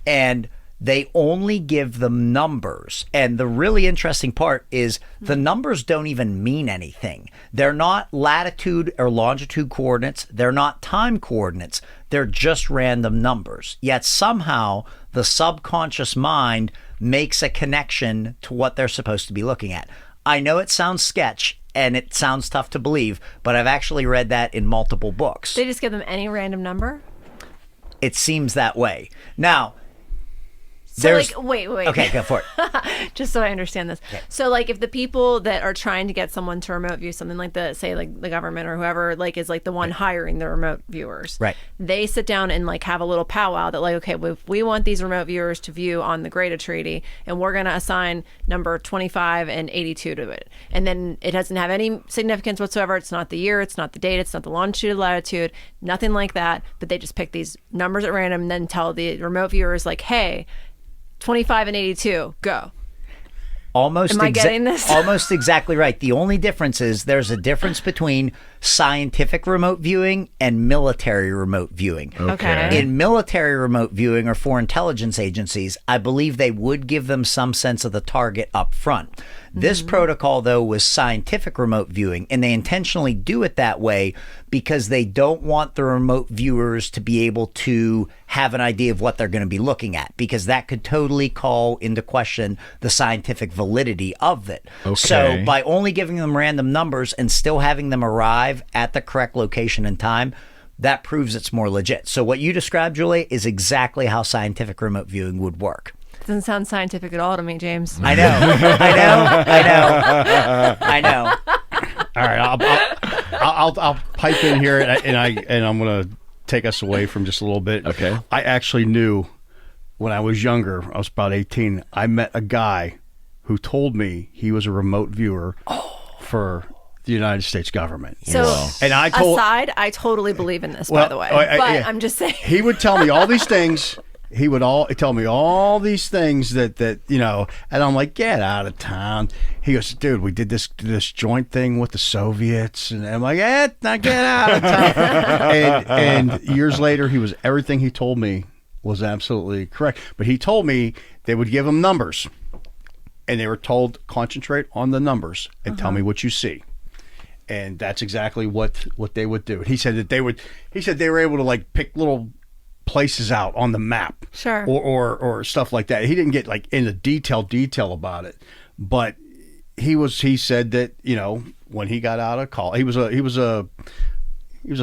and they only give them numbers. And the really interesting part is the numbers don't even mean anything. They're not latitude or longitude coordinates. They're not time coordinates. They're just random numbers. Yet somehow the subconscious mind makes a connection to what they're supposed to be looking at. I know it sounds sketch and it sounds tough to believe, but I've actually read that in multiple books. They just give them any random number? It seems that way. Now, So like, wait. Okay, go for it. Just so I understand this. So like if the people that are trying to get someone to remote view something, like say like the government or whoever like is like the one hiring the remote viewers. Right. They sit down and like have a little powwow that like, okay, well, if we want these remote viewers to view on the Great Treaty, and we're going to assign number 25 and 82 to it. And then it doesn't have any significance whatsoever. It's not the year, it's not the date, it's not the longitude, latitude, nothing like that. But they just pick these numbers at random and then tell the remote viewers like, hey, 25 and 82, go. Am I getting this? Almost exactly right. The only difference is there's a difference between scientific remote viewing and military remote viewing. Okay. In military remote viewing or for intelligence agencies, I believe they would give them some sense of the target up front. This protocol, though, was scientific remote viewing, and they intentionally do it that way because they don't want the remote viewers to be able to have an idea of what they're going to be looking at, because that could totally call into question the scientific validity of it. Okay. So by only giving them random numbers and still having them arrive at the correct location and time, that proves it's more legit. So what you described, Julie, is exactly how scientific remote viewing would work. Doesn't sound scientific at all to me, James. I know. All right, I'll pipe in here, and I'm going to take us away from just a little bit. Okay. I actually knew when I was younger. I was about 18. I met a guy who told me he was a remote viewer for the United States government. So, and I told aside, I totally believe in this, by the way. But I'm just saying. he would tell me all these things. He would tell me all these things that you know, and I'm like, get out of town. He goes, dude, we did this joint thing with the Soviets, and I'm like, now get out of town. and years later, everything he told me was absolutely correct. But he told me they would give him numbers, and they were told concentrate on the numbers and tell me what you see. And that's exactly what they would do. He said that they were able to like pick little places out on the map, Sure, or stuff like that. He didn't get like into detail about it, but he said that, you know, when he got out of college, he was a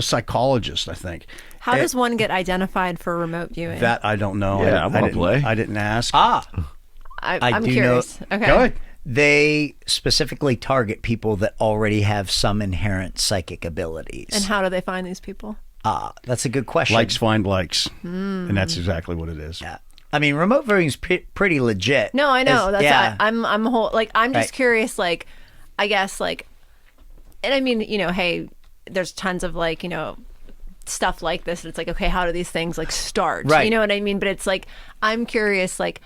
psychologist, I think. How does one get identified for remote viewing? That I don't know. Yeah, I wanna play. I didn't ask. I'm do curious. know. Okay. Go ahead. They specifically target people that already have some inherent psychic abilities. And how do they find these people? That's a good question. Likes find likes, and that's exactly what it is. Yeah. I mean, remote viewing is pretty legit. No, I know. I'm I'm just Right. curious, like, I guess, like, and I mean, you know, hey, there's tons of like, you know, stuff like this. And it's like, okay, how do these things like start? Right. You know what I mean? But it's like, I'm curious, like,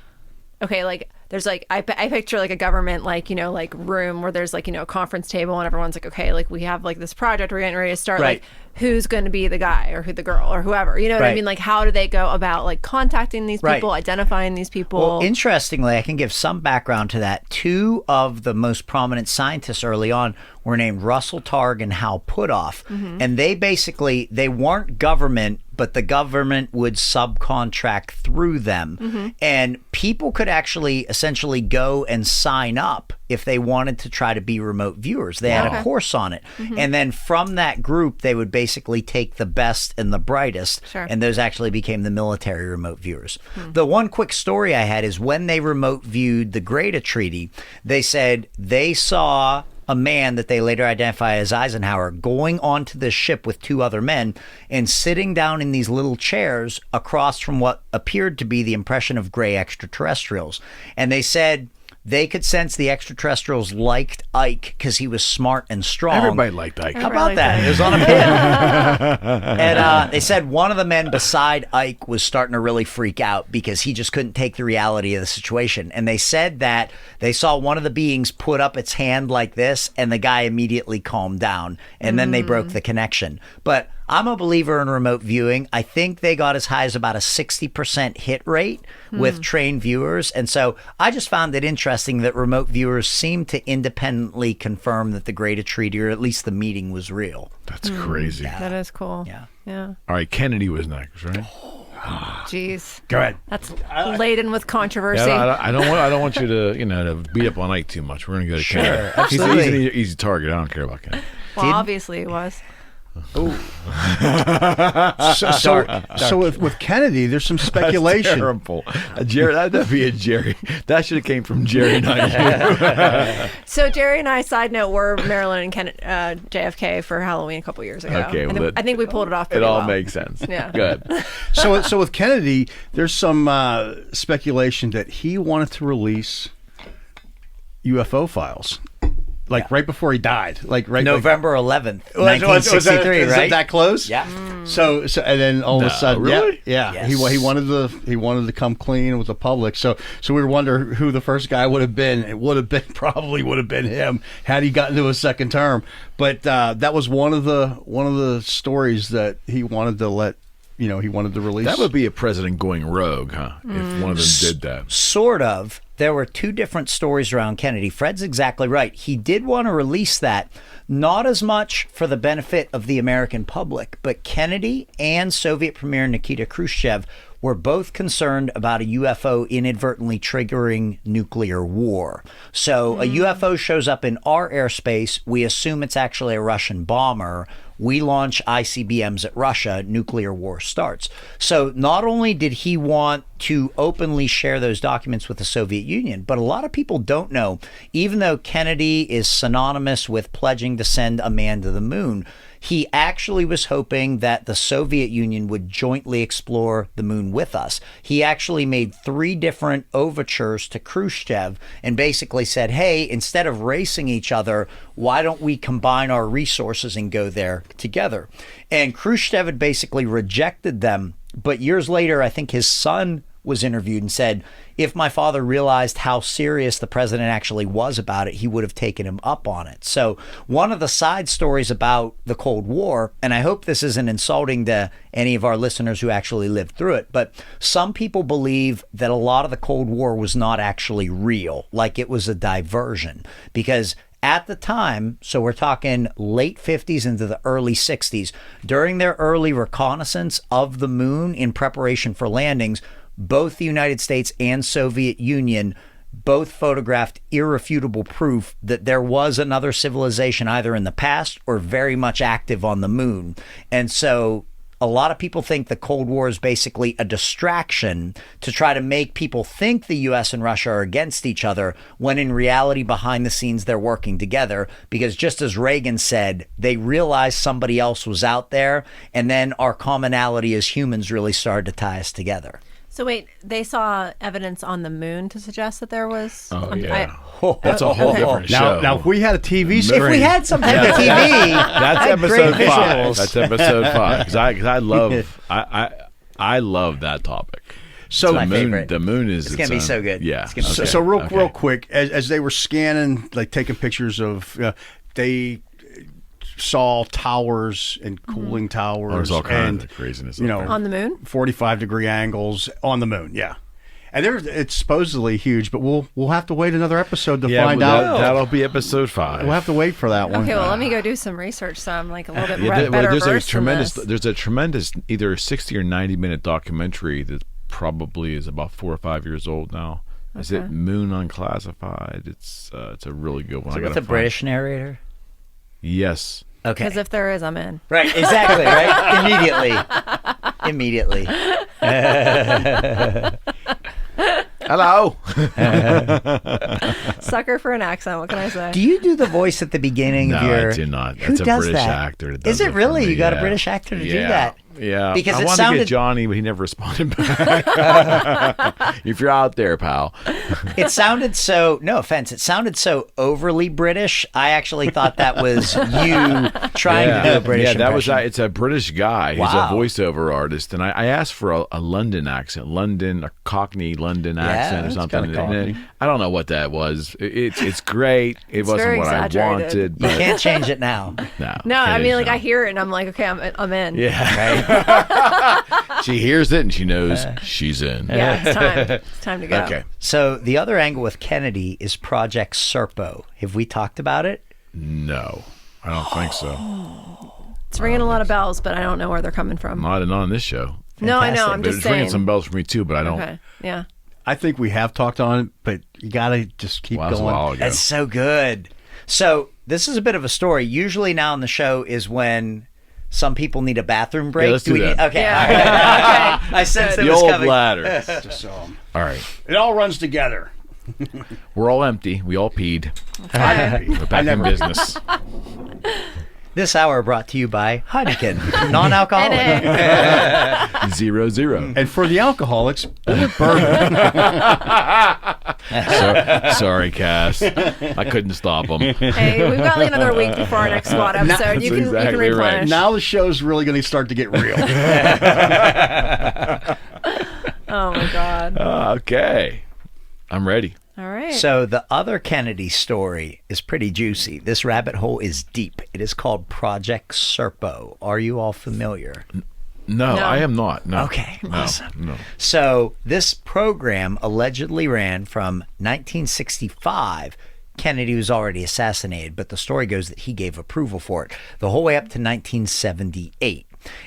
okay, like, there's like, I picture like a government, like, you know, like room where there's like, you know, a conference table and everyone's like, okay, like we have like this project we're getting ready to start. Right. Like, who's going to be the guy or who the girl or whoever, you know what I Right. mean? Like, how do they go about like contacting these people, Right. identifying these people? Well, interestingly, I can give some background to that. Two of the most prominent scientists early on were named Russell Targ and Hal Puthoff. And they weren't government, but the government would subcontract through them. And people could actually essentially go and sign up if they wanted to try to be remote viewers. They had a course on it. And then from that group, they would basically take the best and the brightest. Sure. And those actually became the military remote viewers. The one quick story I had is when they remote viewed the Great Treaty, they said they saw a man that they later identify as Eisenhower going onto this ship with 2 other men and sitting down in these little chairs across from what appeared to be the impression of gray extraterrestrials. And they said they could sense the extraterrestrials liked Ike because he was smart and strong. Everybody liked Ike. How about that? It was on a pin. And they said one of the men beside Ike was starting to really freak out because he just couldn't take the reality of the situation. And they said that they saw one of the beings put up its hand like this, and the guy immediately calmed down. And then they broke the connection. But I'm a believer in remote viewing. I think they got as high as about a 60% hit rate with trained viewers. And so I just found it interesting that remote viewers seem to independently confirm that the Great Treaty, or at least the meeting, was real. That's crazy. That is cool. Yeah. All right, Kennedy was next, right? Jeez. Go ahead. That's laden with controversy. Yeah, I don't want you to to beat up on Ike too much. We're gonna go to Kennedy. Absolutely. He's an easy target. I don't care about Kennedy. Well, obviously it was. So with Kennedy, there's some speculation. That's terrible. Jerry, that'd be a Jerry. That should have came from Jerry, not you. So Jerry and I, side note, were Maryland and JFK for Halloween a couple years ago. Okay, and well, I think we pulled it off It pretty all well. makes sense. Yeah. Good. So with Kennedy, there's some speculation that he wanted to release UFO files, like right before he died, November 11th, Was 1963, is right? it that close? Yeah. So and then all of a sudden, really? yeah. Yes. He wanted to come clean with the public. So we wonder who the first guy would have been. It would have been him had he gotten to a second term. But that was one of the stories that he wanted to let. He wanted to release. That would be a president going rogue, huh? If one of them did that. Sort of. There were 2 different stories around Kennedy. Fred's exactly right. He did want to release that, not as much for the benefit of the American public, but Kennedy and Soviet Premier Nikita Khrushchev were both concerned about a UFO inadvertently triggering nuclear war. So a UFO shows up in our airspace. We assume it's actually a Russian bomber. We launch ICBMs at Russia, nuclear war starts. So not only did he want to openly share those documents with the Soviet Union, but a lot of people don't know, even though Kennedy is synonymous with pledging to send a man to the moon, he actually was hoping that the Soviet Union would jointly explore the moon with us. He actually made 3 different overtures to Khrushchev and basically said, hey, instead of racing each other, why don't we combine our resources and go there together? And Khrushchev had basically rejected them. But years later, I think his son was interviewed and said, if my father realized how serious the president actually was about it, he would have taken him up on it. So one of the side stories about the Cold War, and I hope this isn't insulting to any of our listeners who actually lived through it, but some people believe that a lot of the Cold War was not actually real, like it was a diversion, because at the time, so we're talking late 50s into the early 60s, during their early reconnaissance of the moon in preparation for landings, both the United States and Soviet Union both photographed irrefutable proof that there was another civilization either in the past or very much active on the moon. And so a lot of people think the Cold War is basically a distraction to try to make people think the US and Russia are against each other, when in reality, behind the scenes, they're working together. Because just as Reagan said, they realized somebody else was out there, and then our commonality as humans really started to tie us together. So wait, they saw evidence on the moon to suggest that there was. Oh, yeah. That's a whole different show. Now, if we had a TV screen, If we had some type of TV, That's I'd episode great 5. visuals. That's episode 5. Because I love I love that topic. So my favorite. The moon is It's gonna be so good. Yeah. It's gonna be So, Okay. so real quick, as they were scanning, like taking pictures of, they saw towers and cooling towers. There's all and, kinds of craziness. you up know, there. On the moon? 45-degree angles on the moon. Yeah, and it's supposedly huge, but we'll have to wait another episode to find out. That'll be episode 5. We'll have to wait for that one. Okay, well, let me go do some research so I'm like a little bit Yeah, better there's versed in this. there's a tremendous either 60 or 90-minute documentary that probably is about 4 or 5 years old now. Is it Moon Unclassified? It's a really good one. With a British narrator? Yes. Okay. Because if there is, I'm in. Right, exactly, right? Immediately. Hello. Sucker for an accent. What can I say? Do you do the voice at the beginning of your... No, I do not. Who That's a does British that? actor. That Is does it for really? me, You got a yeah. British actor to do Yeah. that? Yeah. Because I it wanted to sounded... get Johnny, but he never responded back. If you're out there, pal. It sounded so, no offense, it sounded so overly British. I actually thought that was you trying to do a British impression. It's a British guy. He's Wow. a voiceover artist. And I asked for a London accent, a Cockney London accent or that's something. kinda Cockney. I don't know what that was. It's great. It wasn't very what I exaggerated. wanted. You But can't change it now. No, I it mean, is like, now. I hear it and I'm like, okay, I'm in. Yeah. Right? She hears it and she knows she's in. Yeah, it's time. It's time to go. Okay. So the other angle with Kennedy is Project Serpo. Have we talked about it? No, I don't think so. It's ringing a lot of bells, but I don't know where they're coming from. Not on this show. No, I know. Fantastic. I'm But just it's ringing saying. some bells for me too, but I don't. Okay. Yeah. I think we have talked on it, but you got to just keep Well, that was a while going. ago. That's so good. So this is a bit of a story. Usually now on the show is when some people need a bathroom break. Yeah, let's do we that. need? Okay. Yeah. All right. Okay. I sensed it The was old coming. ladder. Just, All right. it all runs together. We're all empty. We all peed. Okay. We're back in business. This hour brought to you by Heineken, non-alcoholic. And 0-0. And for the alcoholics, bourbon. Sorry, Cass. I couldn't stop them. hey, we've got like another week before our next SWAT episode. You can exactly right. replenish. Now the show's really going to start to get real. Oh my God. Okay. I'm ready. All right. So the other Kennedy story is pretty juicy. This rabbit hole is deep. It is called Project Serpo. Are you all familiar? No, No. I am not. No. Okay, No. awesome. No. So this program allegedly ran from 1965. Kennedy was already assassinated, but the story goes that he gave approval for it the whole way up to 1978.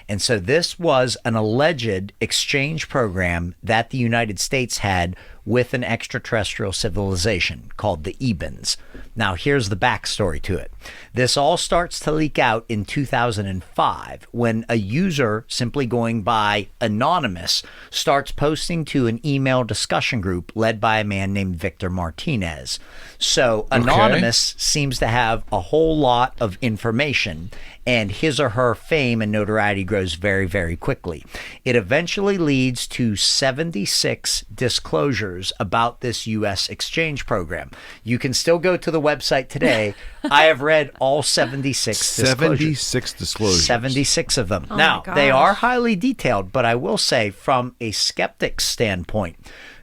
And so this was an alleged exchange program that the United States had with an extraterrestrial civilization called the Ebens. Now, here's the backstory to it. This all starts to leak out in 2005 when a user simply going by Anonymous starts posting to an email discussion group led by a man named Victor Martinez. So Anonymous seems to have a whole lot of information, and his or her fame and notoriety grows very, very quickly. It eventually leads to 76 disclosures about this U.S. exchange program. You can still go to the website today. I have read all 76 disclosures. 76 disclosures. 76 of them. Oh Now, my they gosh. are highly detailed, but I will say from a skeptic's standpoint,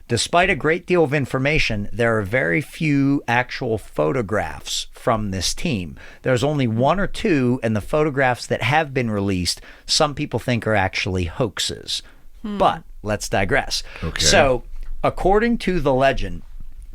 despite a great deal of information, there are very few actual photographs from this team. There's only one or two, and the photographs that have been released, some people think are actually hoaxes. But let's digress. Okay. So, according to the legend,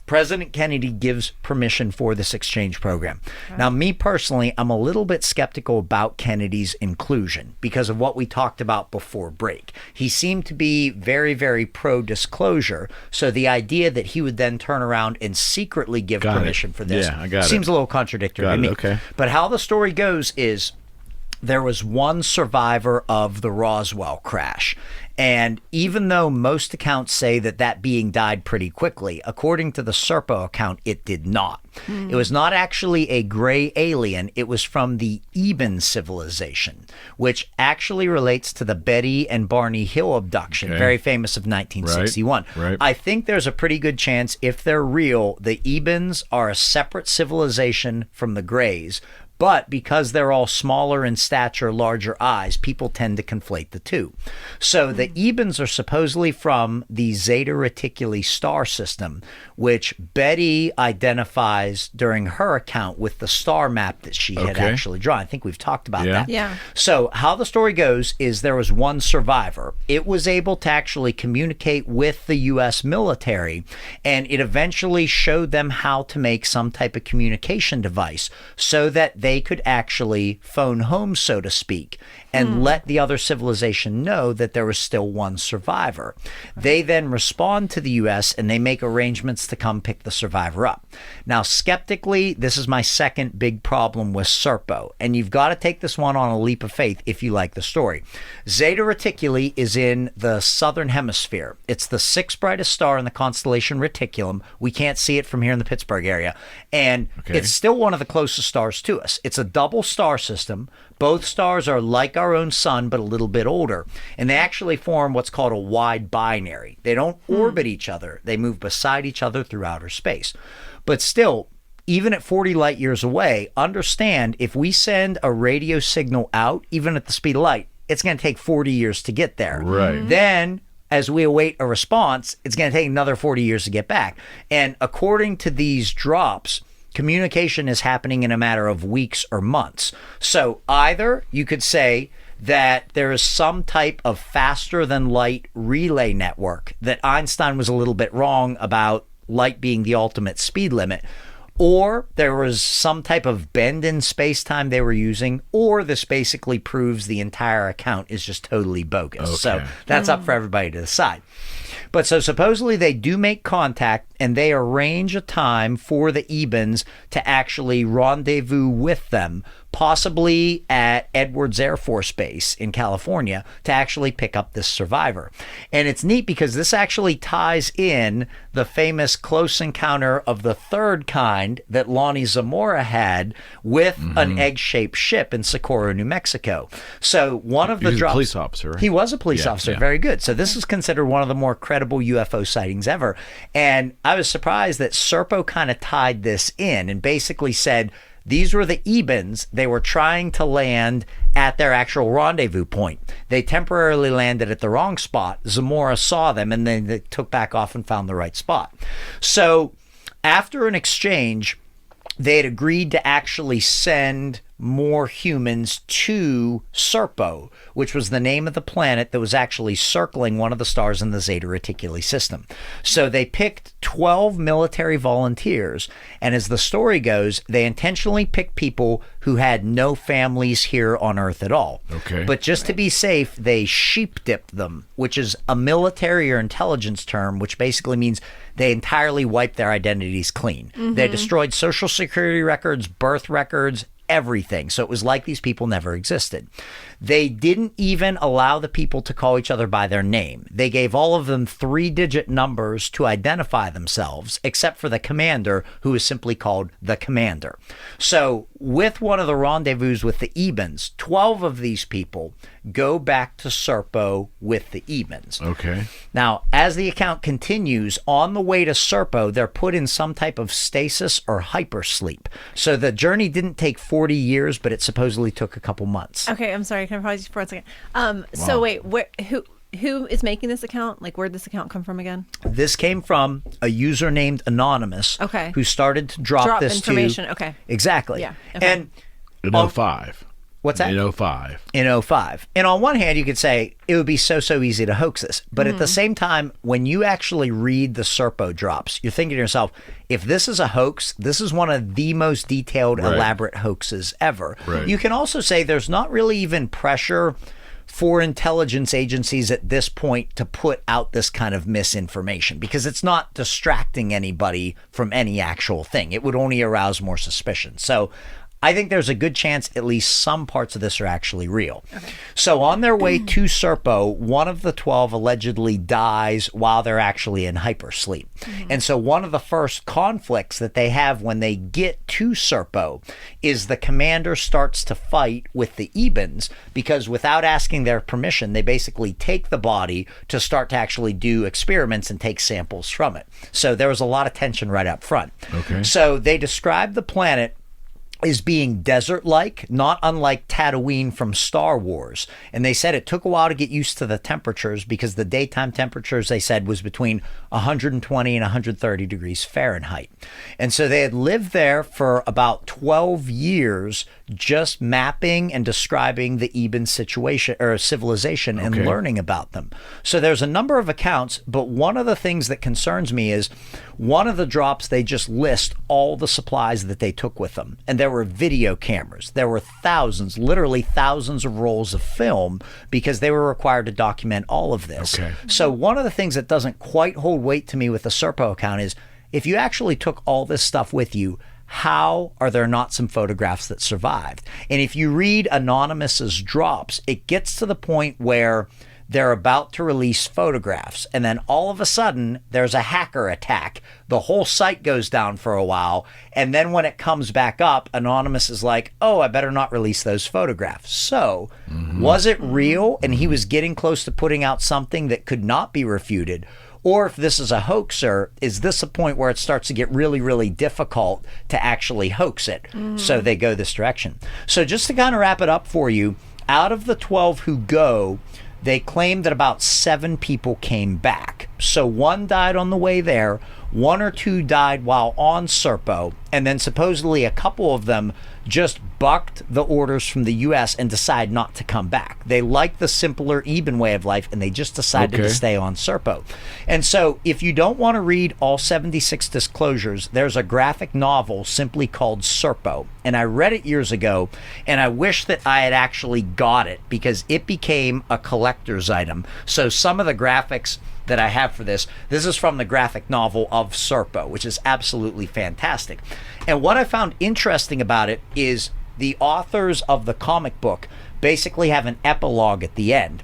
President Kennedy gives permission for this exchange program. Now, me personally, I'm a little bit skeptical about Kennedy's inclusion because of what we talked about before break. He seemed to be very, very pro-disclosure. So the idea that he would then turn around and secretly give Got it. permission for this Yeah, I got it. seems a little contradictory Got to it, me. okay. But how the story goes is there was one survivor of the Roswell crash. And even though most accounts say that that being died pretty quickly, according to the Serpo account, it did not. It was not actually a gray alien. It was from the Eben civilization, which actually relates to the Betty and Barney Hill abduction, Okay. very famous of 1961. Right. I think there's a pretty good chance, if they're real, the Ebens are a separate civilization from the Greys. But because they're all smaller in stature, larger eyes, people tend to conflate the two. So the Ebens are supposedly from the Zeta Reticuli star system, which Betty identifies during her account with the star map that she had Okay. actually drawn. I think we've talked about Yeah. that. Yeah. So how the story goes is there was one survivor. It was able to actually communicate with the U.S. military, and it eventually showed them how to make some type of communication device so that they could actually phone home, so to speak. and let the other civilization know that there was still one survivor. They then respond to the U.S. and they make arrangements to come pick the survivor up. Now, skeptically, this is my second big problem with Serpo, and you've got to take this one on a leap of faith if you like the story. Zeta Reticuli is in the southern hemisphere. It's the sixth brightest star in the constellation Reticulum. We can't see it from here in the Pittsburgh area, and it's still one of the closest stars to us. It's a double star system. Both stars are like our own sun, but a little bit older, and they actually form what's called a wide binary. They don't orbit each other. They move beside each other through outer space. But still, even at 40 light years away, understand if we send a radio signal out, even at the speed of light, it's going to take 40 years to get there. Right. Then, as we await a response, it's going to take another 40 years to get back. And according to these drops, communication is happening in a matter of weeks or months. So either you could say that there is some type of faster than light relay network, that Einstein was a little bit wrong about light being the ultimate speed limit, or there was some type of bend in space-time they were using, or this basically proves the entire account is just totally bogus. Okay. So that's up for everybody to decide. But so supposedly they do make contact and they arrange a time for the Ebens to actually rendezvous with them, possibly at Edwards Air Force Base in California, to actually pick up this survivor. And it's neat because this actually ties in the famous close encounter of the third kind that Lonnie Zamora had with an egg-shaped ship in Socorro, New Mexico. So one of the He was a drops... police officer, right? He was a police Yeah, officer. yeah. Very good. So this is considered one of the more credible UFO sightings ever. And I was surprised that Serpo kind of tied this in and basically said, these were the Ebens. They were trying to land at their actual rendezvous point. They temporarily landed at the wrong spot. Zamora saw them, and then they took back off and found the right spot. So after an exchange, they had agreed to actually send more humans to Serpo, which was the name of the planet that was actually circling one of the stars in the Zeta Reticuli system. So they picked 12 military volunteers, and as the story goes, they intentionally picked people who had no families here on Earth at all. Okay. But just to be safe, they sheep-dipped them, which is a military or intelligence term, which basically means they entirely wiped their identities clean. They destroyed social security records, birth records, everything. So it was like these people never existed. They didn't even allow the people to call each other by their name. They gave all of them 3-digit numbers to identify themselves, except for the commander, who is simply called the commander. So with one of the rendezvous with the Ebens, 12 of these people go back to Serpo with the Ebens. Okay. Now, as the account continues, on the way to Serpo, they're put in some type of stasis or hypersleep. So the journey didn't take 40 years, but it supposedly took a couple months. Okay, I'm sorry. Can I pause you for a second? So wait, who is making this account? Like, where'd this account come from again? This came from a user named Anonymous, Okay. who started to drop this information. to... Okay. Exactly. Yeah, okay. And In 05. What's that? In 05. in 05. And on one hand, you could say it would be so easy to hoax this. But at the same time, when you actually read the Serpo drops, you're thinking to yourself, if this is a hoax, this is one of the most detailed, Right. elaborate hoaxes ever. Right. You can also say there's not really even pressure for intelligence agencies at this point to put out this kind of misinformation, because it's not distracting anybody from any actual thing. It would only arouse more suspicion. So I think there's a good chance at least some parts of this are actually real. Okay. So on their way to Serpo, one of the 12 allegedly dies while they're actually in hypersleep. And so one of the first conflicts that they have when they get to Serpo is the commander starts to fight with the Ebens, because without asking their permission, they basically take the body to start to actually do experiments and take samples from it. So there was a lot of tension right up front. Okay. So they describe the planet is being desert-like, not unlike Tatooine from Star Wars. And they said it took a while to get used to the temperatures, because the daytime temperatures, they said, was between 120 and 130 degrees Fahrenheit. And so they had lived there for about 12 years just mapping and describing the Eben situation or civilization and learning about them. So there's a number of accounts, but one of the things that concerns me is one of the drops, they just list all the supplies that they took with them. And there were video cameras. There were thousands, literally thousands of rolls of film because they were required to document all of this. Okay. So one of the things that doesn't quite hold weight to me with the Serpo account is if you actually took all this stuff with you, how are there not some photographs that survived? And if you read Anonymous's drops, it gets to the point where they're about to release photographs, and then all of a sudden there's a hacker attack. The whole site goes down for a while, and then when it comes back up, Anonymous is like, oh, I better not release those photographs. So was it real and he was getting close to putting out something that could not be refuted? Or if this is a hoaxer, is this a point where it starts to get really, really difficult to actually hoax it? So they go this direction. So just to kind of wrap it up for you, out of the 12 who go, they claim that about 7 people came back. So 1 died on the way there, 1 or 2 died while on Serpo, and then supposedly a couple of them just bucked the orders from the U.S. and decide not to come back. They like the simpler, even way of life, and they just decided to stay on Serpo. And so if you don't want to read all 76 disclosures, there's a graphic novel simply called Serpo. And I read it years ago, and I wish that I had actually got it because it became a collector's item. So some of the graphics that I have for this is from the graphic novel of Serpo, which is absolutely fantastic. And what I found interesting about it is the authors of the comic book basically have an epilogue at the end.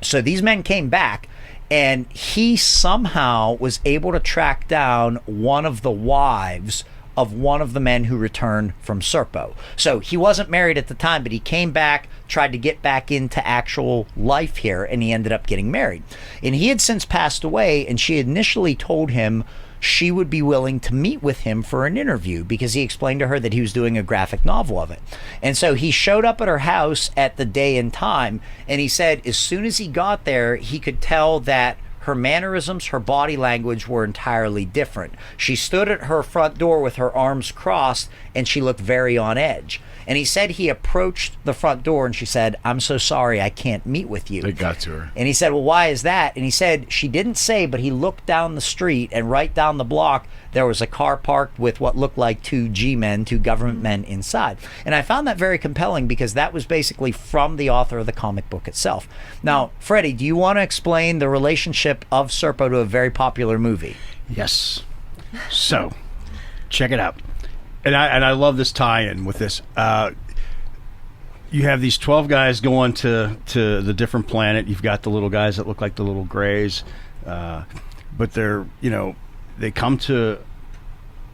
So these men came back, and he somehow was able to track down one of the wives of one of the men who returned from Serpo. So he wasn't married at the time, but he came back, tried to get back into actual life here, and he ended up getting married. And he had since passed away, and she initially told him she would be willing to meet with him for an interview because he explained to her that he was doing a graphic novel of it. And so he showed up at her house at the day and time, and he said as soon as he got there, he could tell that her mannerisms, her body language were entirely different. She stood at her front door with her arms crossed, and she looked very on edge. And he said he approached the front door, and she said, I'm so sorry, I can't meet with you. They got to her. And he said, well, why is that? And he said, she didn't say, but he looked down the street, and right down the block, there was a car parked with what looked like 2 G-men, 2 government men inside. And I found that very compelling because that was basically from the author of the comic book itself. Now, Freddie, do you want to explain the relationship of Serpo to a very popular movie? Yes. So, check it out. And I love this tie-in with this. You have these 12 guys going to the different planet. You've got the little guys that look like the little grays, but they're they come to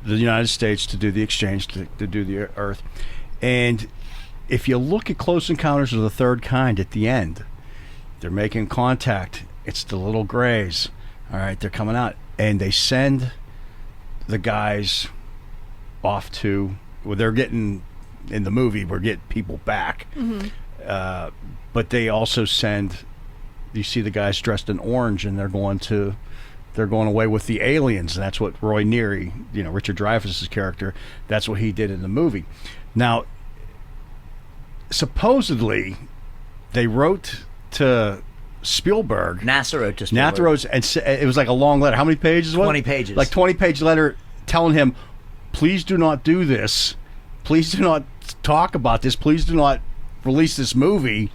the United States to do the exchange, to do the Earth. And if you look at Close Encounters of the Third Kind at the end, they're making contact. It's the little grays. All right, they're coming out, and they send the guys off to, well, they're getting, in the movie, we're getting people back. But they also send, you see the guys dressed in orange, and they're going away with the aliens, and that's what Roy Neary, Richard Dreyfuss's character, that's what he did in the movie. Now, supposedly, they wrote to Spielberg. NASA wrote to Spielberg. NASA wrote, and it was like a long letter. How many pages was it? 20 pages. Like 20-page letter telling him, please do not do this. Please do not talk about this. Please do not release this movie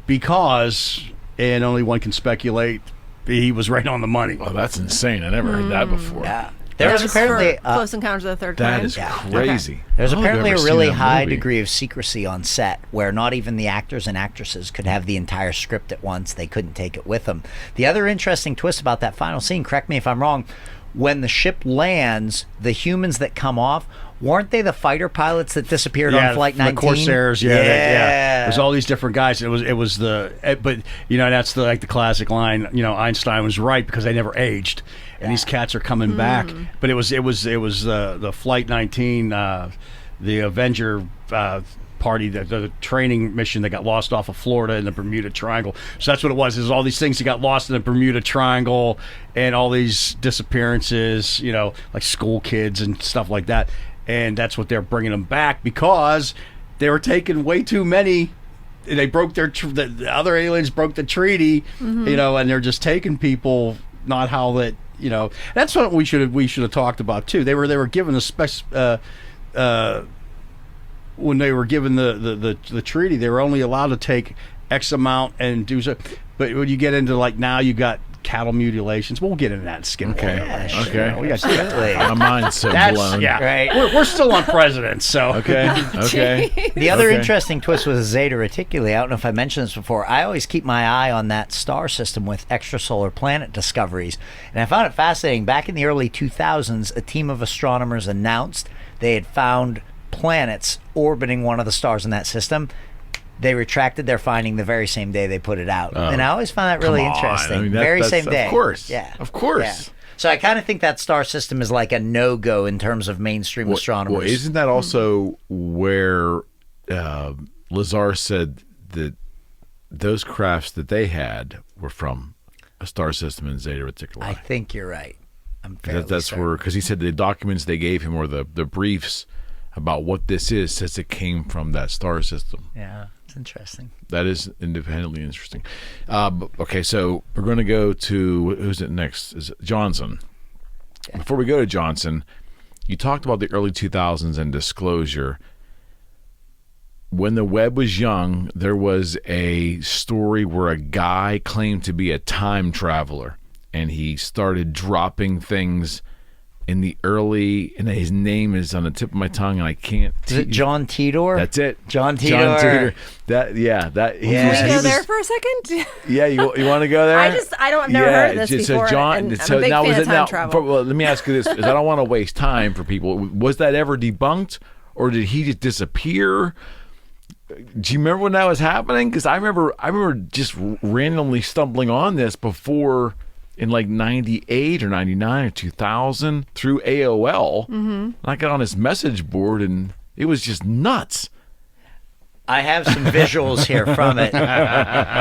because, and only one can speculate, he was right on the money. Oh, that's insane. I never heard that before. Yeah. There's apparently Close Encounters of the Third That Kind. is crazy. There's I've apparently never a seen really that high movie. degree of secrecy on set where not even the actors and actresses could have the entire script at once. They couldn't take it with them. The other interesting twist about that final scene, correct me if I'm wrong, when the ship lands, the humans that come off, weren't they the fighter pilots that disappeared on Flight 19? The Corsairs, yeah. It was all these different guys. But that's the classic line. Einstein was right because they never aged, and these cats are coming back. But it was the Flight 19, the Avenger party, the training mission that got lost off of Florida in the Bermuda Triangle. So that's what it was. There's all these things that got lost in the Bermuda Triangle, and all these disappearances. Like school kids and stuff like that. And that's what they're bringing them back because they were taking way too many. They broke the other aliens broke the treaty, you know, and they're just taking people, not how that, you know. That's what we should have talked about too. They were given the when they were given the treaty, they were only allowed to take X amount and do so. But when you get into like now, you got cattle mutilations. We'll get into that skin. Okay. Yeah, Okay. We got My mind's so blown. yeah. Right. We're still on presidents, so Okay. Okay. The other Okay. interesting twist was Zeta Reticuli. I don't know if I mentioned this before. I always keep my eye on that star system with extrasolar planet discoveries. And I found it fascinating. Back in the early 2000s, a team of astronomers announced they had found planets orbiting one of the stars in that system. They retracted their finding the very same day they put it out. And I always found that really Come on. interesting. I mean, very that's- same day. Of course. Yeah. Of course. Yeah. So I kind of think that star system is like a no-go in terms of mainstream astronomers. Well, isn't that also where Lazar said that those crafts that they had were from a star system in Zeta Reticuli? I think you're right. I'm fairly That's certain. where, because he said the documents they gave him or the briefs about what this is says it came from that star system. Yeah, it's interesting. That is independently interesting. Okay, so we're going to go to, who's it next? Is it Johnson? Yeah. Before we go to Johnson, you talked about the early 2000s and disclosure. When the web was young, there was a story where a guy claimed to be a time traveler, and he started dropping things in the early, and his name is on the tip of my tongue, and I can't. Is it John Titor? That's it. John Titor. John Titor. That, yeah, that. he Yeah. was- Can he we go was- there for a second? Yeah, you want to go there? I've never heard of this before, and I'm a big fan of time travel. Well, let me ask you this: is I don't want to waste time for people. Was that ever debunked, or did he just disappear? Do you remember when that was happening? Because I remember just randomly stumbling on this before in like 98 or 99 or 2000 through AOL. Mm-hmm. I got on this message board and it was just nuts. I have some visuals here from it.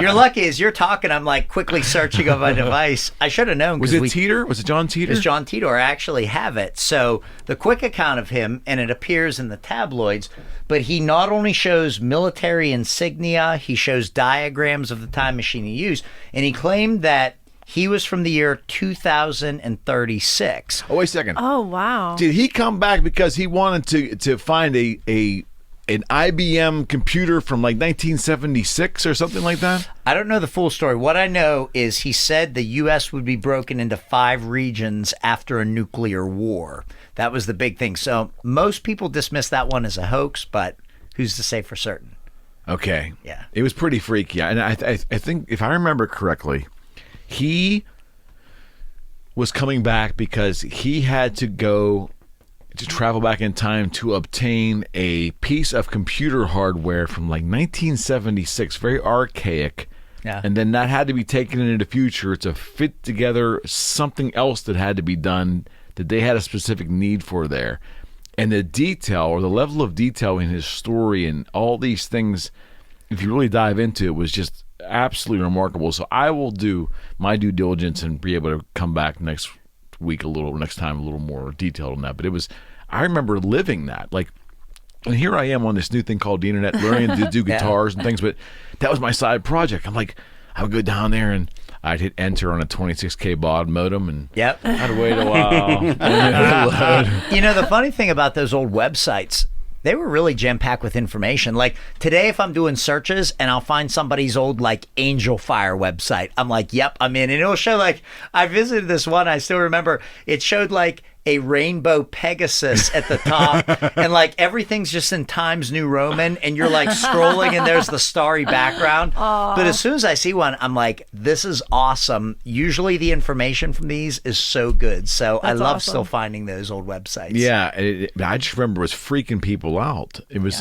You're lucky as you're talking, I'm like quickly searching on my device. I should have known. Was it Titor? Was it John Titor? It's John Titor. I actually have it. So the quick account of him, and it appears in the tabloids, but he not only shows military insignia, he shows diagrams of the time machine he used, and he claimed that he was from the year 2036. Oh, wait a second. Oh, wow. Did he come back because he wanted to find an IBM computer from like 1976 or something like that? I don't know the full story. What I know is he said the U.S. would be broken into 5 regions after a nuclear war. That was the big thing. So most people dismiss that one as a hoax, but who's to say for certain? Okay. Yeah. It was pretty freaky. And I think, if I remember correctly, he was coming back because he had to go to travel back in time to obtain a piece of computer hardware from like 1976, very archaic. Yeah. And then that had to be taken into the future to fit together something else that had to be done that they had a specific need for there. And the detail, or the level of detail in his story and all these things, if you really dive into it, was just absolutely remarkable. So I will do my due diligence and be able to come back next time a little more detailed on that. But I remember living that. Like, and here I am on this new thing called the internet, learning to do guitars and things, but that was my side project. I'm like, I would go down there and I'd hit enter on a 26K baud modem and Yep. I'd wait a while. You know, the funny thing about those old websites, they were really jam-packed with information. Like today, if I'm doing searches and I'll find somebody's old like Angel Fire website, I'm like, yep, I'm in. And it'll show like, I visited this one, I still remember, it showed like a rainbow Pegasus at the top and like everything's just in Times New Roman and you're like scrolling and there's the starry background. But as soon as I see one, I'm like, this is awesome. Usually the information from these is so good. So I That's love awesome. still finding those old websites. Yeah, I just remember it was freaking people out. It was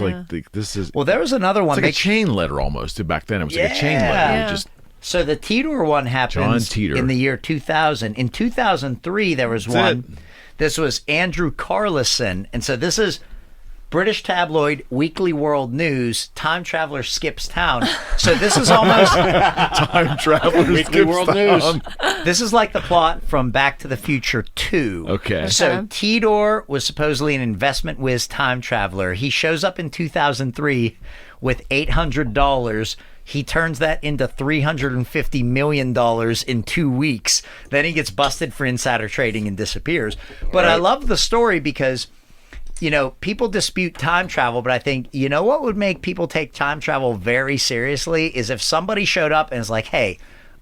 this is Well, there was another one. it's like a chain letter almost. Back then, it was like a chain letter. Yeah. It just So the Titor one happened John Titor. in the year 2000. In 2003, there was That's one. it. This was Andrew Carlison. And so this is British tabloid Weekly World News, time traveler skips town. So this is almost Time travelers. Weekly World News. this is like the plot from Back to the Future 2. Okay. So Titor was supposedly an investment whiz time traveler. He shows up in 2003 with $800. He turns that into $350 million in 2 weeks. Then he gets busted for insider trading and disappears. But I love the story because, you know, people dispute time travel, but I think, you know what would make people take time travel very seriously is if somebody showed up and is like, hey,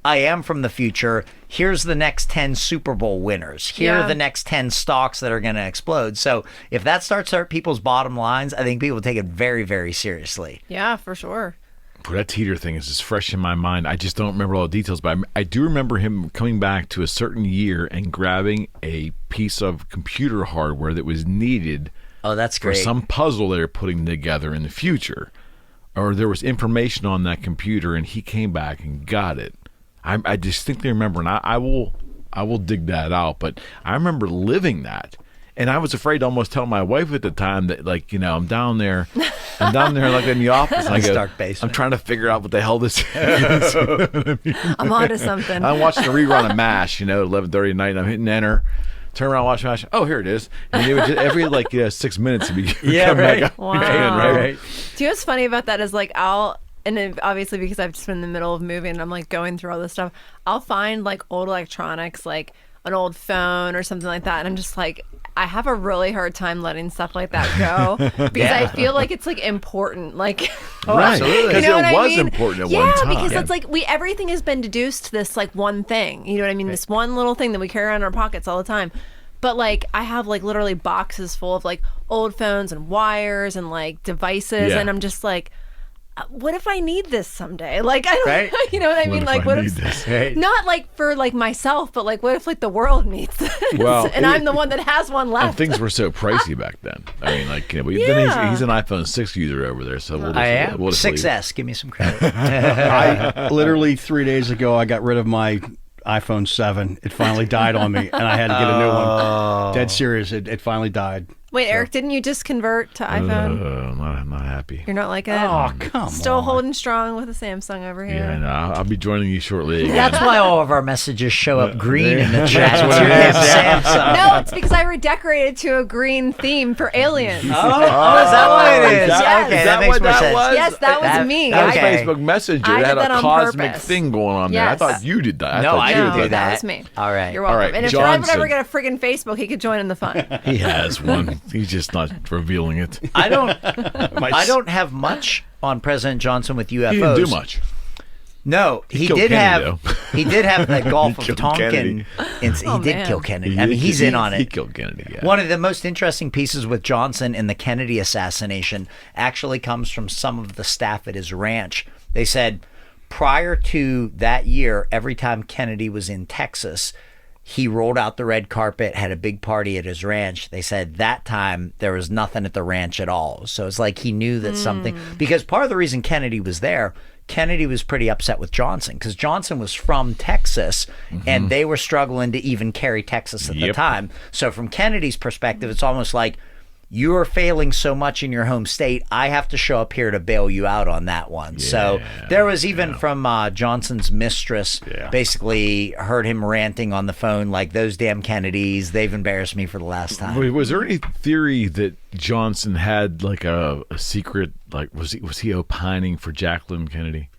I am from the future. Here's the next 10 Super Bowl winners. Here are the next 10 stocks that are going to explode. So if that starts to hurt people's bottom lines, I think people take it very, very seriously. Yeah, for sure. Boy, that Titor thing is just fresh in my mind. I just don't remember all the details, but I do remember him coming back to a certain year and grabbing a piece of computer hardware that was needed Oh, that's for great. some puzzle they're putting together in the future. Or there was information on that computer, and he came back and got it. I distinctly remember, and I will dig that out, but I remember living that. And I was afraid to almost tell my wife at the time that, like, you know, I'm down there like in the office. And I go, dark basement. I'm trying to figure out what the hell this is. You know what I mean? I'm onto something. I'm watching a rerun of MASH, you know, 11:30 at night, and I'm hitting enter. Turn around, watch MASH. Oh, here it is. And it would just, every 6 minutes it'd be come right. back up. Wow. Right. Do you know what's funny about that is like and then obviously because I've just been in the middle of moving and I'm like going through all this stuff, I'll find like old electronics, like an old phone or something like that, and I'm just like, I have a really hard time letting stuff like that go because I feel like it's like important, like Right. absolutely. Because You know what it I was mean? important at yeah, one time. because it's like everything has been deduced to this like one thing. You know what I mean? This one little thing that we carry around in our pockets all the time. But like I have like literally boxes full of like old phones and wires and like devices, Yeah. and I'm just like, what if I need this someday? Like I don't, Right. you know what I mean? Like I what need if this? Right. not like for like myself, but like what if like the world needs this, Well, and I'm the one that has one And left. things were so pricey back then. I mean, like, you know, but Yeah. then he's an iPhone 6 user over there, so we'll just, I am. we'll just leave it. 6S. Give me some credit. I literally 3 days ago I got rid of my iPhone 7. It finally died on me, and I had to get a new one. Dead serious. It finally died. Wait, Eric, didn't you just convert to iPhone? I'm not happy. You're not like it? Oh, come Still on. holding strong with a Samsung over here. Yeah, no, I'll be joining you shortly again. That's why all of our messages show up green in the That's chat. what to it is. Samsung. No, it's because I redecorated to a green theme for aliens. Oh, is that what it is? Yes. Okay, Is that that makes what more that sense. was? Yes, that was me. That was Okay. Facebook Messenger. I It had did that a on cosmic purpose. thing going on there. I Yes. thought you did that. No, thought I you didn't No, do did that. that was me. All right. You're welcome. All right, And if Brad would Johnson. ever get a friggin' Facebook, he could join in the fun. He has one. He's just not revealing it. I don't have much on President Johnson with UFOs. He didn't do much. No, he killed did Kennedy, have though. he did have the Gulf of killed Tonkin. Kennedy. He did man. kill Kennedy. I mean, he's in on He it. killed Kennedy, yeah. One of the most interesting pieces with Johnson in the Kennedy assassination actually comes from some of the staff at his ranch. They said prior to that year, every time Kennedy was in Texas, he rolled out the red carpet, had a big party at his ranch. They said that time there was nothing at the ranch at all. So it's like he knew that something, because part of the reason Kennedy was there, Kennedy was pretty upset with Johnson because Johnson was from Texas and they were struggling to even carry Texas at the Yep. time. So from Kennedy's perspective, it's almost like you're failing so much in your home state, I have to show up here to bail you out on that one. So there was even from Johnson's mistress basically heard him ranting on the phone like, those damn Kennedys, they've embarrassed me for the last time. Wait, was there any theory that Johnson had like a secret, like was he opining for Jacqueline Kennedy?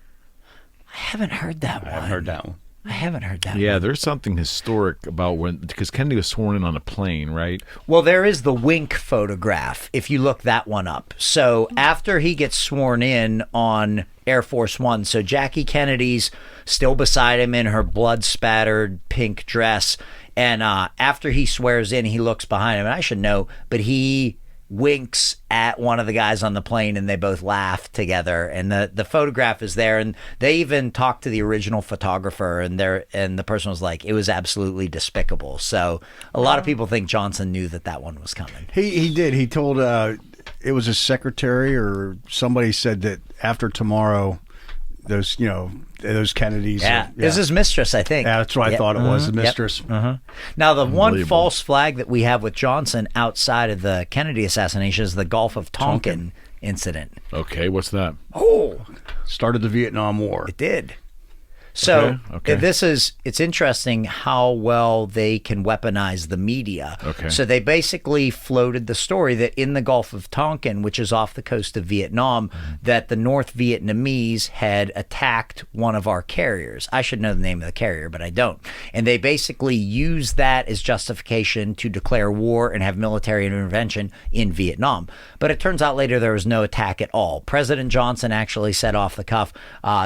I haven't heard that one. I've heard that one. I haven't heard that Yeah, one. there's something historic about when, because Kennedy was sworn in on a plane, right? Well, there is the wink photograph, if you look that one up. So after he gets sworn in on Air Force One, so Jackie Kennedy's still beside him in her blood-spattered pink dress, and after he swears in, he looks behind him, and I should know, but he winks at one of the guys on the plane and they both laugh together, and the photograph is there, and they even talked to the original photographer, and the person was like, it was absolutely despicable. So a lot of people think Johnson knew that one was coming. He did. He told it was his secretary or somebody said that after tomorrow those Kennedys. Yeah, it was his mistress, I think. Yeah, that's what I thought it was, the mistress. Now, the one false flag that we have with Johnson outside of the Kennedy assassination is the Gulf of Tonkin incident. Okay, what's that? Oh, Started the Vietnam War. it did. So Okay. it's interesting how well they can weaponize the media. Okay. So they basically floated the story that in the Gulf of Tonkin, which is off the coast of Vietnam, that the North Vietnamese had attacked one of our carriers. I should know the name of the carrier, but I don't. And they basically used that as justification to declare war and have military intervention in Vietnam. But it turns out later there was no attack at all. President Johnson actually said off the cuff,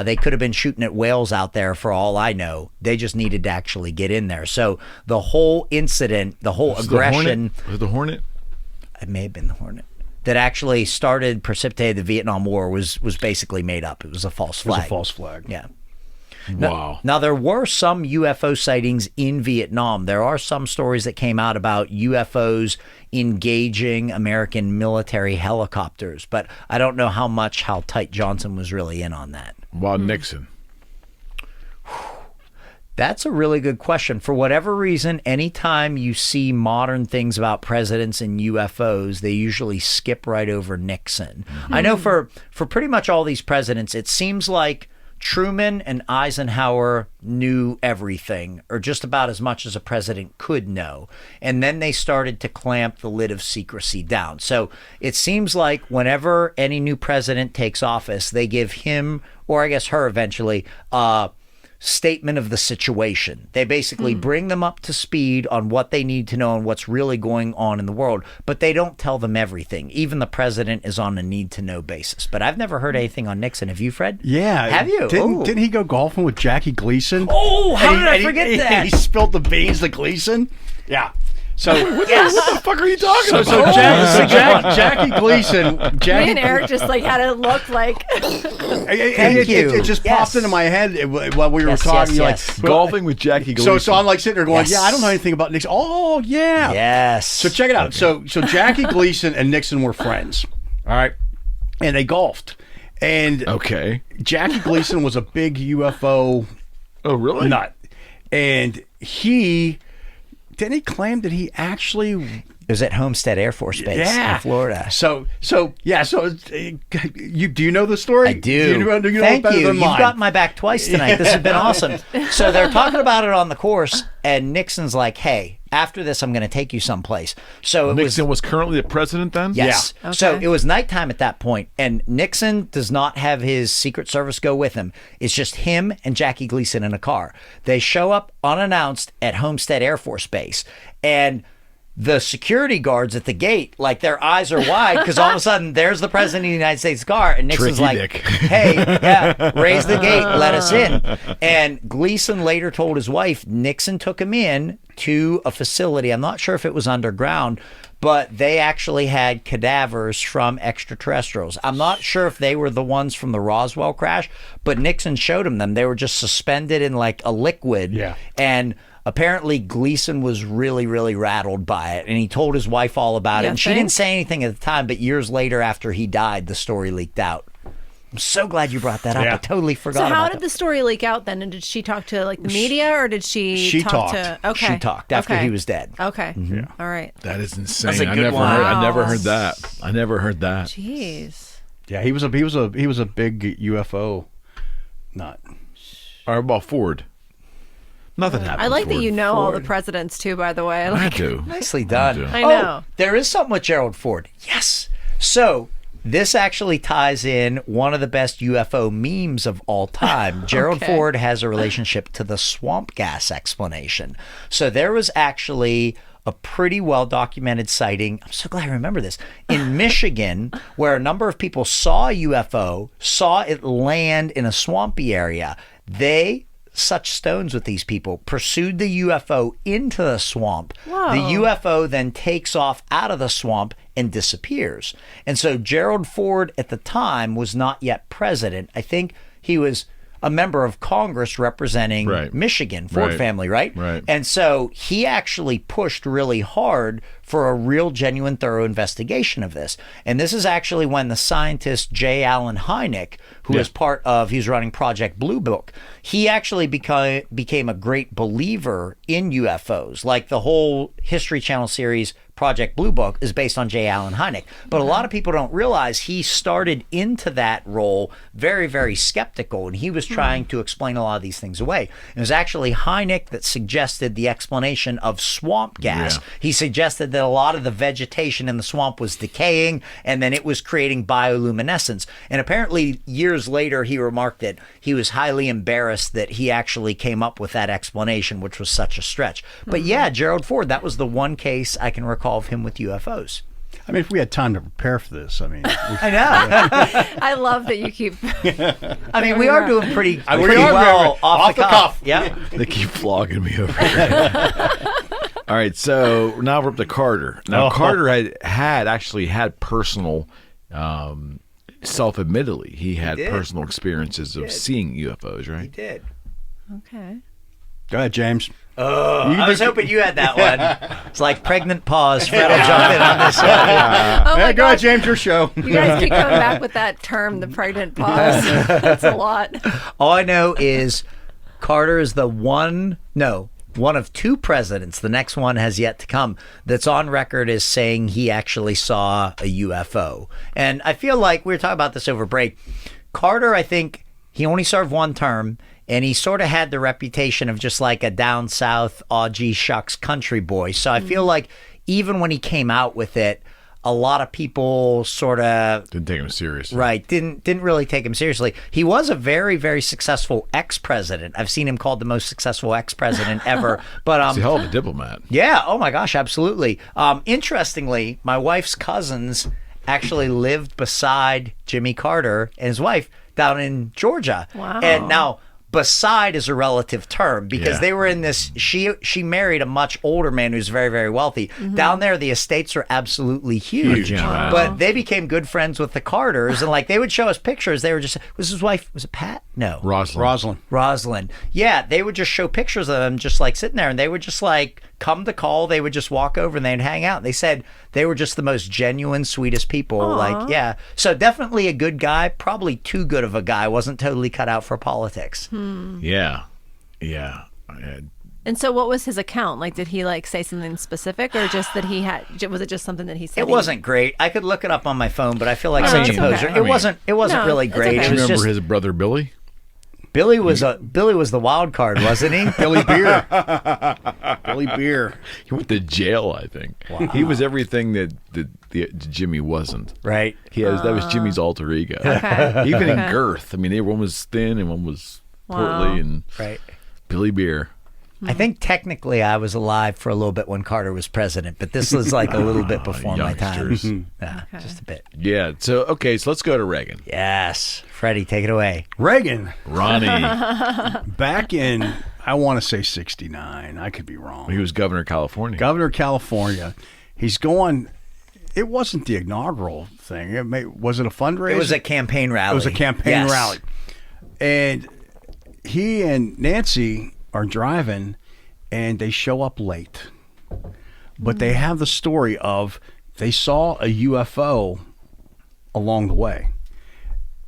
they could have been shooting at whales out there for all I know. They just needed to actually get in there. So the whole incident, the whole aggression. Was it the Hornet? It may have been the Hornet. That actually precipitated the Vietnam War was basically made up. It was a false flag. It was a false flag. Yeah. Wow. Now, there were some UFO sightings in Vietnam. There are some stories that came out about UFOs engaging American military helicopters, but I don't know how tight Johnson was really in on that. Wow, Nixon. That's a really good question. For whatever reason, anytime you see modern things about presidents and UFOs, they usually skip right over Nixon. I know for pretty much all these presidents, it seems like Truman and Eisenhower knew everything, or just about as much as a president could know. And then they started to clamp the lid of secrecy down. So it seems like whenever any new president takes office, they give him, or I guess her eventually, statement of the situation. They basically bring them up to speed on what they need to know and what's really going on in the world, but they don't tell them everything. Even the president is on a need-to-know basis. But I've never heard anything on Nixon. Have you, Fred? Yeah. Have you? Didn't he go golfing with Jackie Gleason? Oh, how did I forget he, that? He spilled the beans to Gleason? Yeah. So What the fuck are you talking about? Jackie Gleason. Me and Eric just like had it look like. Thank you. It just Yes. popped into my head while we were Yes, talking. yes, You're yes. like Golfing with Jackie Gleason. So I'm like sitting there going, Yes. yeah, I don't know anything about Nixon. Oh yeah. Yes. So check it out. So Jackie Gleason and Nixon were friends. All right. And they golfed. And Okay. Jackie Gleason was a big UFO Oh, really? nut. And he claim that he actually It was at Homestead Air Force Base in Florida. So do you know the story? I do. Do you know Thank it better you. than You've mine? got my back twice tonight. This has been awesome. So they're talking about it on the course, and Nixon's like, hey, after this, I'm going to take you someplace. So Nixon was currently the president then? Yes. Yeah. So Okay. it was nighttime at that point, and Nixon does not have his Secret Service go with him. It's just him and Jackie Gleason in a car. They show up unannounced at Homestead Air Force Base, and the security guards at the gate, like their eyes are wide because all of a sudden there's the president of the United States car, and Nixon's Tricky like, dick. hey, yeah, raise the gate, let us in. And Gleason later told his wife Nixon took him in to a facility. I'm not sure if it was underground, but they actually had cadavers from extraterrestrials. I'm not sure if they were the ones from the Roswell crash, but Nixon showed him them. They were just suspended in like a liquid. Yeah. And apparently Gleason was really, really rattled by it, and he told his wife all about it. Yeah, And she didn't say anything at the time, but years later after he died, the story leaked out. I'm so glad you brought that up. Yeah. I totally forgot So how about did that. the story leak out then? And did she talk to like the media, or did she talk talked. to? Okay, She talked after Okay. he was dead. Okay, all right. That is insane. That's a I good never one. heard. I Wow. never heard that. I never heard that. Jeez. Yeah, he was a big UFO nut. Or about Ford. Nothing happened. I like with that you Ford. know all the presidents too. By the way, I like, do. Nicely done. I I know. There is something with Gerald Ford. Yes. So this actually ties in one of the best UFO memes of all time. Gerald Okay. Ford has a relationship to the swamp gas explanation. So there was actually a pretty well documented sighting. I'm so glad I remember this. In Michigan, where a number of people saw a UFO, saw it land in a swampy area. They such stones with these people, pursued the UFO into the swamp. Whoa. The UFO then takes off out of the swamp and disappears. And so Gerald Ford at the time was not yet president. I think he was, a member of Congress representing Michigan, Ford family, right? Right. And so he actually pushed really hard for a real, genuine, thorough investigation of this. And this is actually when the scientist J. Allen Hynek, who is part of, he was running Project Blue Book, he actually became a great believer in UFOs. Like the whole History Channel series Project Blue Book is based on J. Allen Hynek. But a lot of people don't realize he started into that role very, very skeptical, and he was trying to explain a lot of these things away. It was actually Hynek that suggested the explanation of swamp gas. He suggested that a lot of the vegetation in the swamp was decaying, and then it was creating bioluminescence. And apparently, years later, he remarked that he was highly embarrassed that he actually came up with that explanation, which was such a stretch. But yeah, Gerald Ford, that was the one case I can recall of him with UFOs. I mean, if we had time to prepare for this, I mean, I know. I love that you keep. I mean, we are doing pretty well off the cuff. Yeah. They keep flogging me over here. All right, so now we're up to Carter. Now, Carter had actually had personal, self-admittedly, he had personal experiences of seeing UFOs, right? He did. Okay. Go ahead, James. I was hoping you had that one. It's like pregnant pause. Fred will jump in on this one. Oh my Go ahead, James, your show. You guys keep coming back with that term, the pregnant pause. That's a lot. All I know is Carter is one of two presidents, the next one has yet to come, that's on record as saying he actually saw a UFO. And I feel like we were talking about this over break. Carter, I think he only served one term, and he sort of had the reputation of just like a down south, aw gee shucks country boy. So I feel like even when he came out with it, a lot of people sort of didn't take him seriously. Right. Didn't really take him seriously. He was a very, very successful ex-president. I've seen him called the most successful ex-president ever. But he's a hell of a diplomat. Yeah. Oh my gosh, absolutely. Interestingly, my wife's cousins actually lived beside Jimmy Carter and his wife down in Georgia. Wow. And now beside is a relative term because they were in this, she married a much older man who's very, very wealthy. Down there, the estates are absolutely huge. Wow. But they became good friends with the Carters, and like they would show us pictures. They were just, was his wife, was it Pat? No. Rosalind. Yeah, they would just show pictures of them just like sitting there, and they would just like come to call. They would just walk over and they'd hang out. They said they were just the most genuine, sweetest people. Aww. Like, yeah. So definitely a good guy, probably too good of a guy. Wasn't totally cut out for politics. Yeah. And so what was his account? Like, did he like say something specific, or just that he had, was it just something that he said? It wasn't great. I could look it up on my phone, but I feel like Oh, such a it's poser. okay. It wasn't No, really it's great. okay. It was Remember just his brother Billy? Billy was the wild card, wasn't he? Billy Beer. Billy Beer. He went to jail, I think. Wow. He was everything that Jimmy wasn't. Right. That was Jimmy's alter ego. Okay. Even in Okay. girth. I mean, one was thin and one was Wow. portly. And Right. Billy Beer. I think technically I was alive for a little bit when Carter was president, but this was like a little bit before my time. youngsters. Yeah, just a bit. Yeah. So let's go to Reagan. Yes. Freddie, take it away. Reagan, Ronnie. back in, I want to say 69. I could be wrong. He was governor of California. Governor of California. He's going, it wasn't the inaugural thing. Was it a fundraiser? It was a campaign rally. It was a campaign Yes. rally. And he and Nancy are driving, and they show up late. But they have the story of they saw a UFO along the way.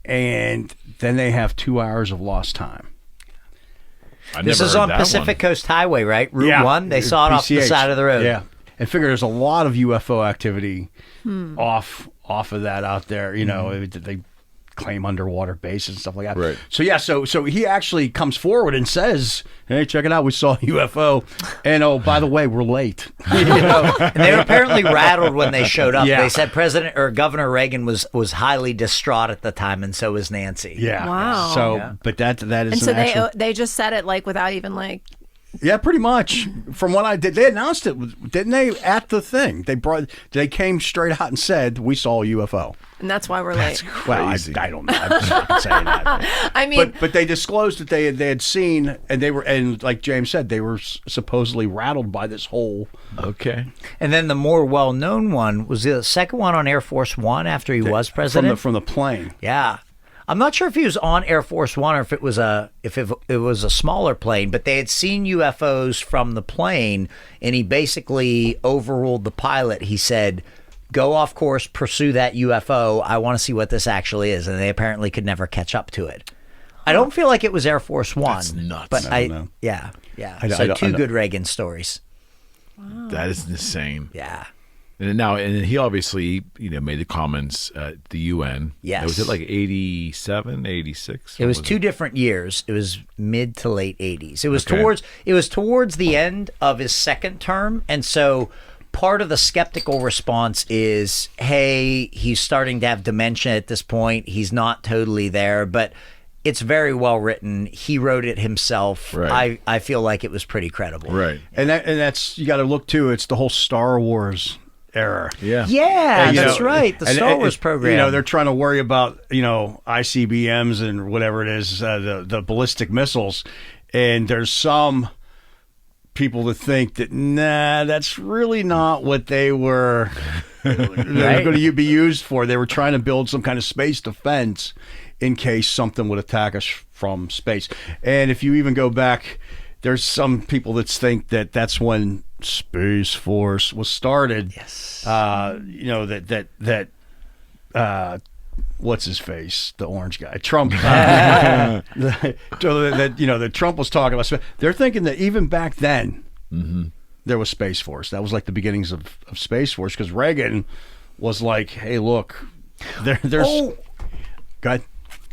And then they have 2 hours of lost time. This is on Pacific Coast Highway, right? Route 1. They saw it off the PCH. side of the road. Yeah. And figure there's a lot of UFO activity off of that out there. You know, they claim underwater bases and stuff like that. Right. So yeah, so he actually comes forward and says, "Hey, check it out. We saw a UFO, and oh, by the way, we're late." You know? And they were apparently rattled when they showed up. Yeah. They said Governor Reagan was highly distraught at the time, and so was Nancy. Yeah. Wow. So, Yeah. but that is And an so actual, they just said it like without even like. yeah, pretty much. From what I did, they announced it, didn't they? At the thing, they came straight out and said, "We saw a UFO." And that's why we're late. Well, I don't know. I'm just not saying that. I mean, But they disclosed that they had seen, and like James said, they were supposedly rattled by this whole. Okay. And then the more well-known one was the second one on Air Force One after he was president. from the plane. Yeah. I'm not sure if he was on Air Force One or if it was a smaller plane, but they had seen UFOs from the plane, and he basically overruled the pilot. He said, "Go off course, pursue that UFO. I want to see what this actually is," and they apparently could never catch up to it. I don't feel like it was Air Force One. That's nuts. But I don't know. yeah. I Two don't- good Reagan stories. That is insane. Yeah. And he obviously, made the comments at the UN. Yes. Was it like 87, 86? It was What two different years. It was mid to late 80s. It was Okay. towards the end of his second term, and so part of the skeptical response is, hey, he's starting to have dementia at this point. He's not totally there, but it's very well written. He wrote it himself. Right. I feel like it was pretty credible. Right. And that's, you got to look too. It's the whole Star Wars era. Yeah. Yeah, And, you that's know, right. The and Star Wars program. They're trying to worry about, ICBMs and whatever it is, the ballistic missiles. And there's some people that think that, nah, that's really not what they were they're going to be used for. They were trying to build some kind of space defense in case something would attack us from space. And if you even go back, there's some people that think that that's when Space Force was started. Yes. What's his face? The orange guy, Trump. That Trump was talking about. They're thinking that even back then, there was Space Force. That was like the beginnings of Space Force, because Reagan was like, "Hey, look, there's." Oh. Go ahead.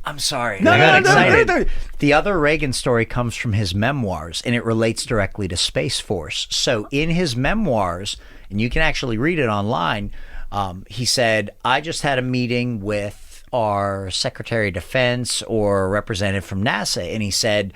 I'm sorry. No, I got no, excited. no. The other Reagan story comes from his memoirs, and it relates directly to Space Force. So in his memoirs, and you can actually read it online, he said, I just had a meeting with our Secretary of Defense or a representative from NASA, and he said,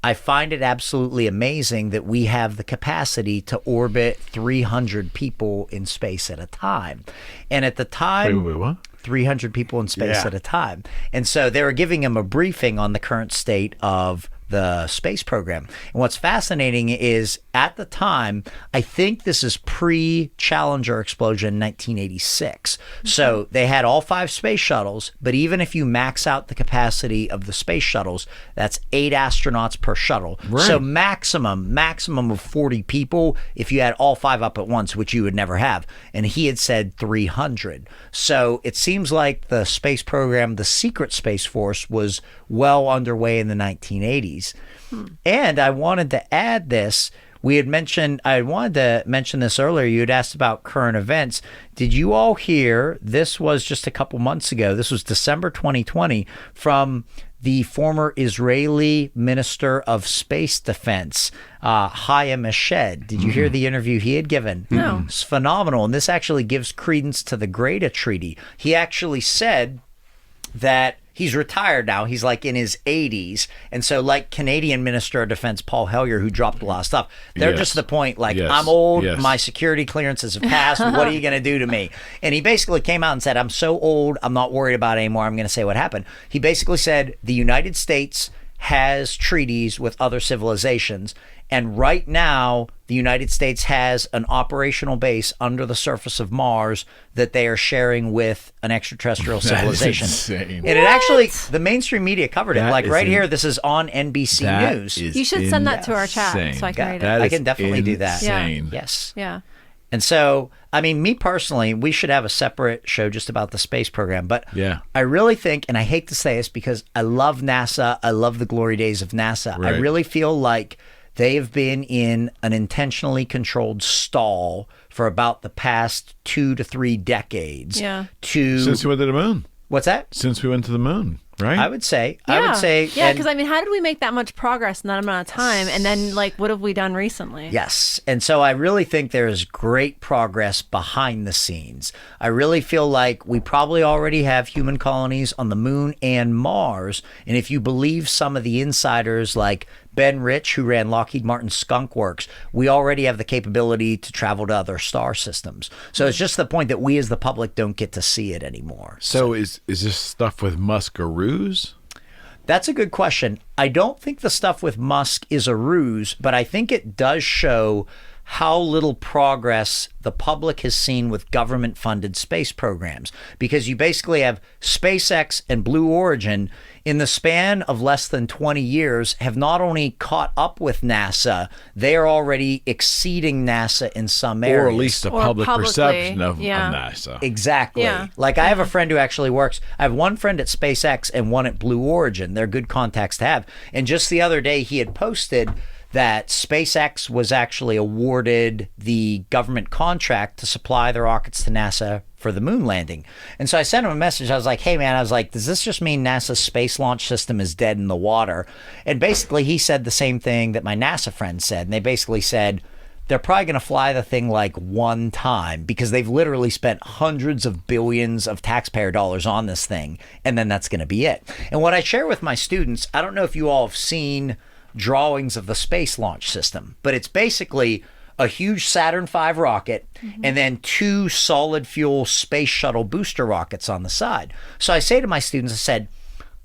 I find it absolutely amazing that we have the capacity to orbit 300 people in space at a time. And at the time... Wait, what? 300 people in space Yeah. at a time. And so they were giving him a briefing on the current state of the space program. And what's fascinating is at the time, I think this is pre-Challenger explosion in 1986. So they had all 5 space shuttles, but even if you max out the capacity of the space shuttles, that's 8 astronauts per shuttle. Right. So maximum of 40 people if you had all 5 up at once, which you would never have. And he had said 300. So it seems like the space program, the secret Space Force, was well underway in the 1980s. And I wanted to add this. I wanted to mention this earlier. You had asked about current events. Did you all hear, this was just a couple months ago, this was December 2020, from the former Israeli Minister of Space Defense, Chaim Eshed. Did you hear the interview he had given? No. It's phenomenal. And this actually gives credence to the Great Treaty. He actually said that he's retired now. He's like in his 80s. And so like Canadian Minister of Defense Paul Hellyer, who dropped a lot of stuff, they're Yes. just to the point, like, Yes. I'm old, Yes. my security clearances have passed, what are you going to do to me? And he basically came out and said, I'm so old, I'm not worried about it anymore, I'm going to say what happened. He basically said the United States has treaties with other civilizations, and right now the United States has an operational base under the surface of Mars that they are sharing with an extraterrestrial civilization. insane. And it actually, the mainstream media covered it. That Like is right here, this is on NBC That News. is You should send that to our chat insane. so I can Yeah, read it. That I is can definitely do that. insane. Yes. Yeah. And so, I mean, me personally, we should have a separate show just about the space program. But Yeah. I really think, and I hate to say this because I love NASA, I love the glory days of NASA. I Right. really feel like they have been in an intentionally controlled stall for about the past 2 to 3 decades. Yeah. Since we went to the moon. What's that? Since we went to the moon, right? I would say. Yeah, and- because I mean, how did we make that much progress in that amount of time? And then, like, what have we done recently? Yes. And so I really think there's great progress behind the scenes. I really feel like we probably already have human colonies on the moon and Mars. And if you believe some of the insiders like Ben Rich, who ran Lockheed Martin Skunk Works, we already have the capability to travel to other star systems. So it's just the point that we as the public don't get to see it anymore. So is this stuff with Musk a ruse? That's a good question. I don't think the stuff with Musk is a ruse, but I think it does show how little progress the public has seen with government-funded space programs, because you basically have SpaceX and Blue Origin in the span of less than 20 years have not only caught up with NASA, they are already exceeding NASA in some areas. Or at least the Or public publicly, perception of yeah. NASA. Exactly. Yeah. Like I have a friend who actually works. I have one friend at SpaceX and one at Blue Origin. They're good contacts to have. And just the other day, he had posted that SpaceX was actually awarded the government contract to supply the rockets to NASA for the moon landing. And so I sent him a message. I was like, hey, man, I was like, does this just mean NASA's space launch system is dead in the water? And basically, he said the same thing that my NASA friend said. And they basically said, they're probably going to fly the thing like one time because they've literally spent hundreds of billions of taxpayer dollars on this thing. And then that's going to be it. And what I share with my students, I don't know if you all have seen drawings of the space launch system, but it's basically a huge Saturn V rocket and then 2 solid fuel space shuttle booster rockets on the side. So I say to my students, I said,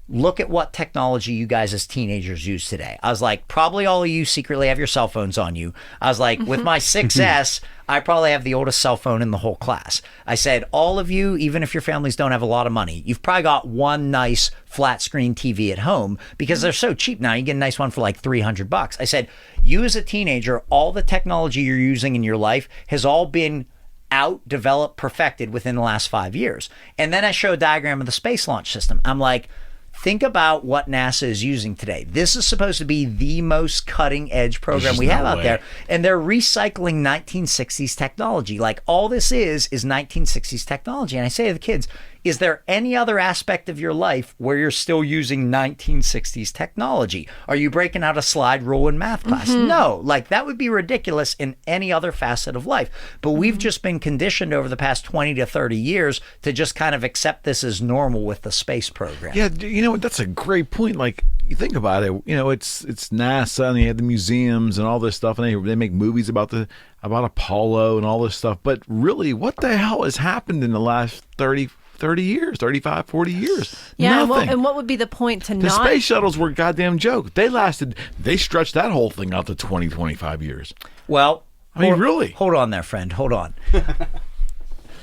look at what technology you guys as teenagers use today. I was like, probably all of you secretly have your cell phones on you. I was like, with my 6S, I probably have the oldest cell phone in the whole class. I said, all of you, even if your families don't have a lot of money, you've probably got one nice flat screen TV at home because they're so cheap now. You get a nice one for like $300. I said, you as a teenager, all the technology you're using in your life has all been out, developed, perfected within the last 5 years. And then I show a diagram of the space launch system. I'm like, think about what NASA is using today. This is supposed to be the most cutting edge program we have out there. And they're recycling 1960s technology. Like all this is 1960s technology. And I say to the kids, is there any other aspect of your life where you're still using 1960s technology? Are you breaking out a slide rule in math class? No, like that would be ridiculous in any other facet of life. But we've just been conditioned over the past 20 to 30 years to just kind of accept this as normal with the space program. Yeah, you know, that's a great point. Like, you think about it, you know, it's NASA and they have the museums and all this stuff, and they make movies about Apollo and all this stuff. But really, what the hell has happened in the last 30 years, 35, 40 years? Yeah, Nothing. and what would be the point to The not... space shuttles were a goddamn joke. They stretched that whole thing out to 20, 25 years. Well, I mean, really? Hold on there, friend. Hold on.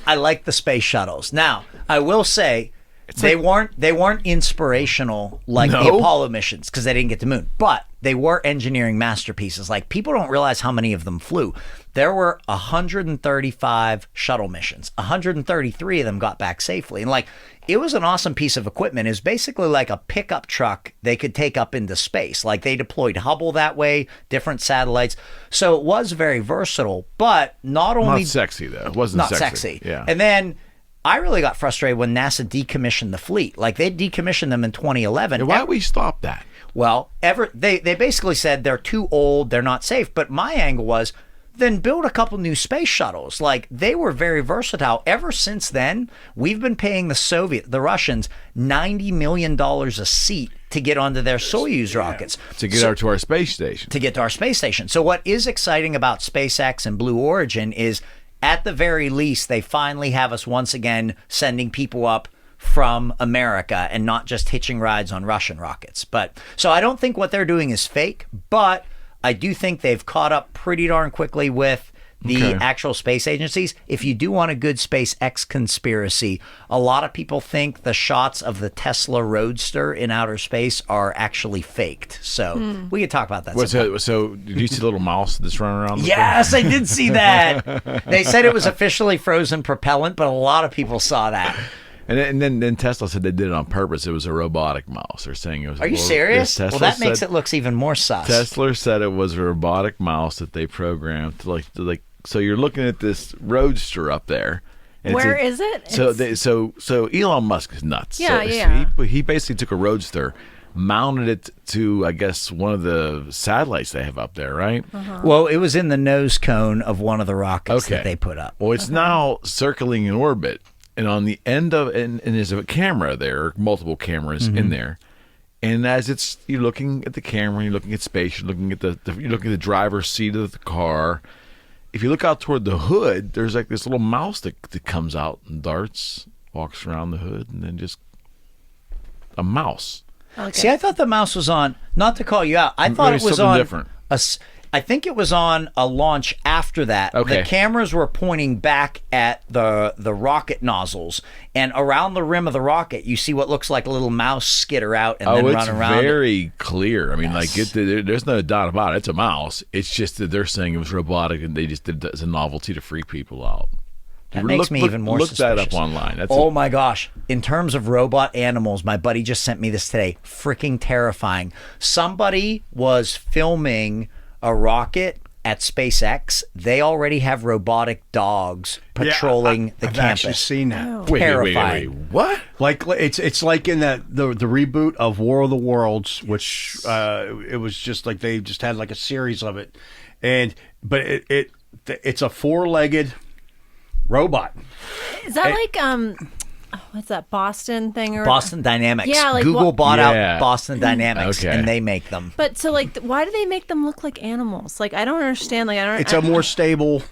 I like the space shuttles. Now, I will say they weren't inspirational like the Apollo missions because they didn't get to the moon, but they were engineering masterpieces. Like, people don't realize how many of them flew. There were 135 shuttle missions. 133 of them got back safely. And like, it was an awesome piece of equipment. It was basically like a pickup truck they could take up into space. Like, they deployed Hubble that way, different satellites. So it was very versatile, but not only... Not sexy, though. It wasn't not sexy. sexy. Yeah. And then I really got frustrated when NASA decommissioned the fleet. Like, they decommissioned them in 2011. Why did we stop that? Well, they basically said they're too old, they're not safe. But my angle was, then build a couple new space shuttles. Like, they were very versatile. Ever since then, we've been paying the Russians $90 million a seat to get onto their Soyuz rockets. To get to our space station. To get to our space station. So what is exciting about SpaceX and Blue Origin is, at the very least, they finally have us once again sending people up from America and not just hitching rides on Russian rockets. But so I don't think what they're doing is fake, but I do think they've caught up pretty darn quickly with the actual space agencies. If you do want a good SpaceX conspiracy, a lot of people think the shots of the Tesla Roadster in outer space are actually faked. So we could talk about that. So did you see the little mouse that's running around? Yes, I did see that. They said it was officially frozen propellant, but a lot of people saw that. And then Tesla said they did it on purpose. It was a robotic mouse. They're saying it was. Are you serious? Yes, well, that makes it look even more sus. Tesla said it was a robotic mouse that they programmed to like. So you're looking at this Roadster up there. Where is it? So Elon Musk is nuts. Yeah, So he basically took a Roadster, mounted it to, I guess, one of the satellites they have up there, right? Well, it was in the nose cone of one of the rockets that they put up. Well, it's now circling in orbit. And on the end of and there's a camera there, multiple cameras in there. And as you're looking at the camera, you're looking at space, you're looking at the driver's seat of the car. If you look out toward the hood, there's like this little mouse that comes out and darts, walks around the hood, and then just a mouse. Okay. See, I thought the mouse was on. Not to call you out, I thought it was on different. I think it was on a launch after that. Okay. The cameras were pointing back at the rocket nozzles, and around the rim of the rocket, you see what looks like a little mouse skitter out and then run around. It's very clear. I mean, there's no doubt about it. It's a mouse. It's just that they're saying it was robotic, and they just did it as a novelty to freak people out. That makes me even more Look suspicious. that up online. My gosh. In terms of robot animals, my buddy just sent me this today. Freaking terrifying. Somebody was filming a rocket at SpaceX. They already have robotic dogs patrolling the I've campus. actually seen that. Terrifying. Wait. What? Like it's like in the reboot of War of the Worlds, which it was just like they just had like a series of it, but it's a 4-legged robot. Is that what's that Boston thing or Boston Dynamics. Yeah, like Google bought Yeah. out Boston Dynamics, Okay. and they make them. But so like, why do they make them look like animals? Like, I don't understand. Like, I don't. It's a more stable.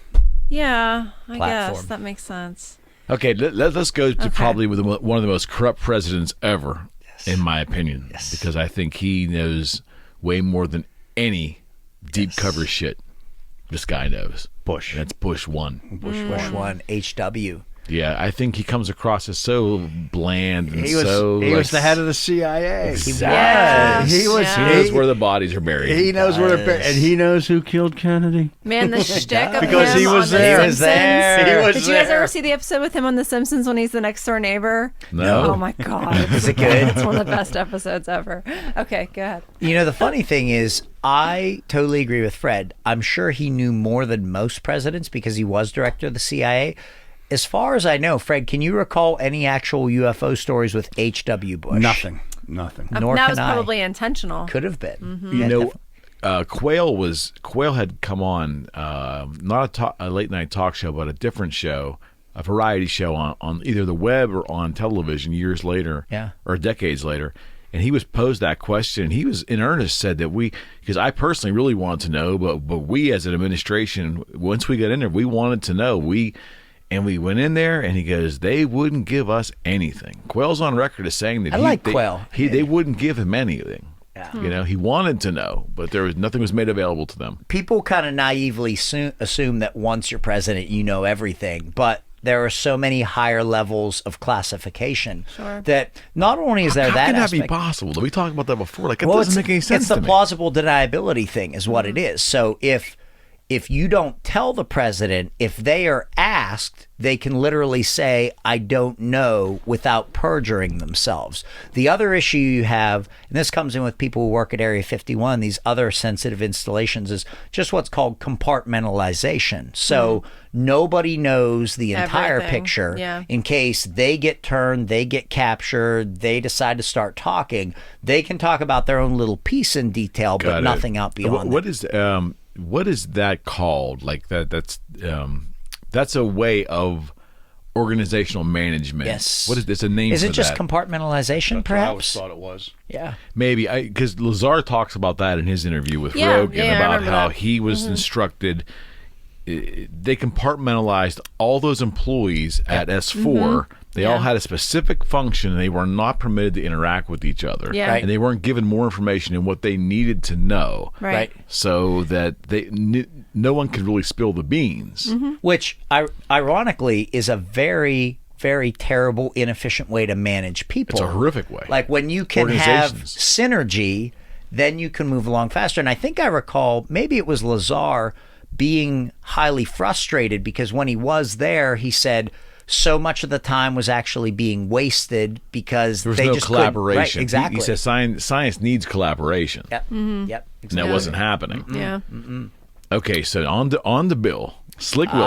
Yeah, I platform. guess that makes sense. Okay, let's go to probably one of the most corrupt presidents ever, in my opinion. Yes. Because I think he knows way more than any deep cover shit this guy knows. Bush. And that's Bush 1. Bush 1, HW. Yeah, I think he comes across as so bland and He was the head of the CIA. Exactly. He was. He knows where the bodies are buried. He knows where they're, and he knows who killed Kennedy. Man, the shtick of Because him he was on there. The He was Simpsons. there. He was Did you guys there. ever see the episode with him on The Simpsons when he's the next door neighbor? No. Oh my God. Is it good? It's one of the best episodes ever. Okay, go ahead. You know, the funny thing is, I totally agree with Fred. I'm sure he knew more than most presidents because he was director of the CIA. As far as I know, Fred, can you recall any actual UFO stories with H.W. Bush? Nothing. Nor that was can I. probably intentional. Could have been. Mm-hmm. You know, Quayle had come on not a late night talk show, but a different show, a variety show on either the web or on television years later, or decades later. And he was posed that question. He was in earnest, said that because I personally really wanted to know, but we as an administration, once we got in there, we wanted to know. And we went in there, and he goes, they wouldn't give us anything. Quayle's on record as saying that Quayle. They wouldn't give him anything. Yeah. You know, he wanted to know, but nothing was made available to them. People kind of naively assume that once you're president, you know everything. But there are so many higher levels of classification that not only is there How that can that aspect, be possible? We talked about that before. Like, it doesn't make any sense It's to the me. plausible deniability thing is what it is. So if you don't tell the president, if they are asked, they can literally say, I don't know, without perjuring themselves. The other issue you have, and this comes in with people who work at Area 51, these other sensitive installations, is just what's called compartmentalization. So nobody knows the entire Everything. picture. In case they get turned, they get captured, they decide to start talking, they can talk about their own little piece in detail, but nothing out beyond that. What is that called? Like that's a way of organizational management. Yes. What is this? A name? Is for it just that? compartmentalization, I always perhaps? thought it was. Yeah. Maybe because Lazar talks about that in his interview with Yeah, Rogan I about remember how that. he was instructed. They compartmentalized all those employees at S4. They all had a specific function, and they were not permitted to interact with each other. Yeah. Right. And they weren't given more information than what they needed to know. Right. So that no one could really spill the beans. Which, ironically, is a very, very terrible, inefficient way to manage people. It's a horrific way. Like when you can have Organizations. synergy, then you can move along faster. And I think I recall, maybe it was Lazar being highly frustrated because when he was there, he said so much of the time was actually being wasted because There was they no just couldn't- collaboration. Right, exactly. He says science needs collaboration. Yep. Yep. And that Exactly. wasn't happening. Yeah. Okay, so on the bill. Slick Willie.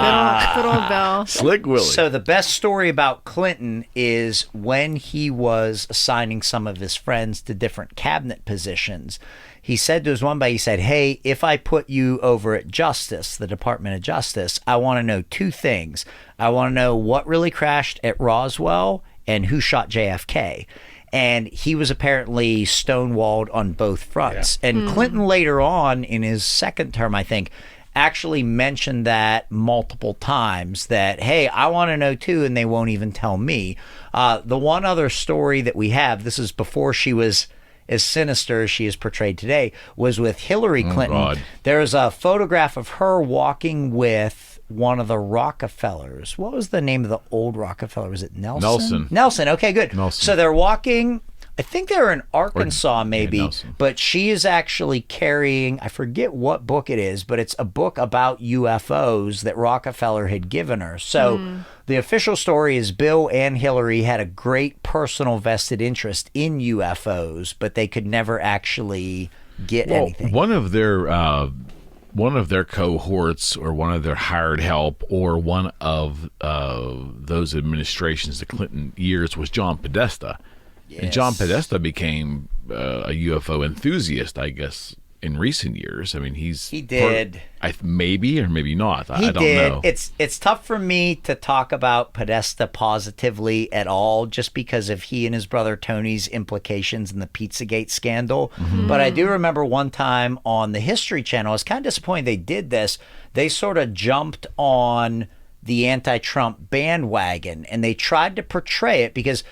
Good old Bill. Slick Willie. So the best story about Clinton is when he was assigning some of his friends to different cabinet positions. He said to his one buddy, he said, hey, if I put you over at Justice, the Department of Justice, I want to know two things. I want to know what really crashed at Roswell and who shot JFK. And he was apparently stonewalled on both fronts. And Clinton later on in his second term, I think, actually mentioned that multiple times that, hey, I want to know too, and they won't even tell me. The one other story that we have, this is before she was as sinister as she is portrayed today, was with Hillary Clinton. God. There's a photograph of her walking with one of the Rockefellers. What was the name of the old Rockefeller? Was it Nelson? Nelson. Okay, good. Nelson. So they're walking. I think they were in Arkansas, maybe, Nelson. but she is actually carrying, I forget what book it is, but it's a book about UFOs that Rockefeller had given her. So the official story is Bill and Hillary had a great personal vested interest in UFOs, but they could never actually get anything. One of their cohorts, or one of their hired help, or one of those administrations, the Clinton years, was John Podesta. Yes. And John Podesta became a UFO enthusiast, I guess, in recent years. I mean, he did. Maybe or maybe not. I don't know. It's tough for me to talk about Podesta positively at all, just because of he and his brother Tony's implications in the Pizzagate scandal. But I do remember one time on the History Channel, I was kind of disappointed they did this. They sort of jumped on the anti-Trump bandwagon, and they tried to portray it because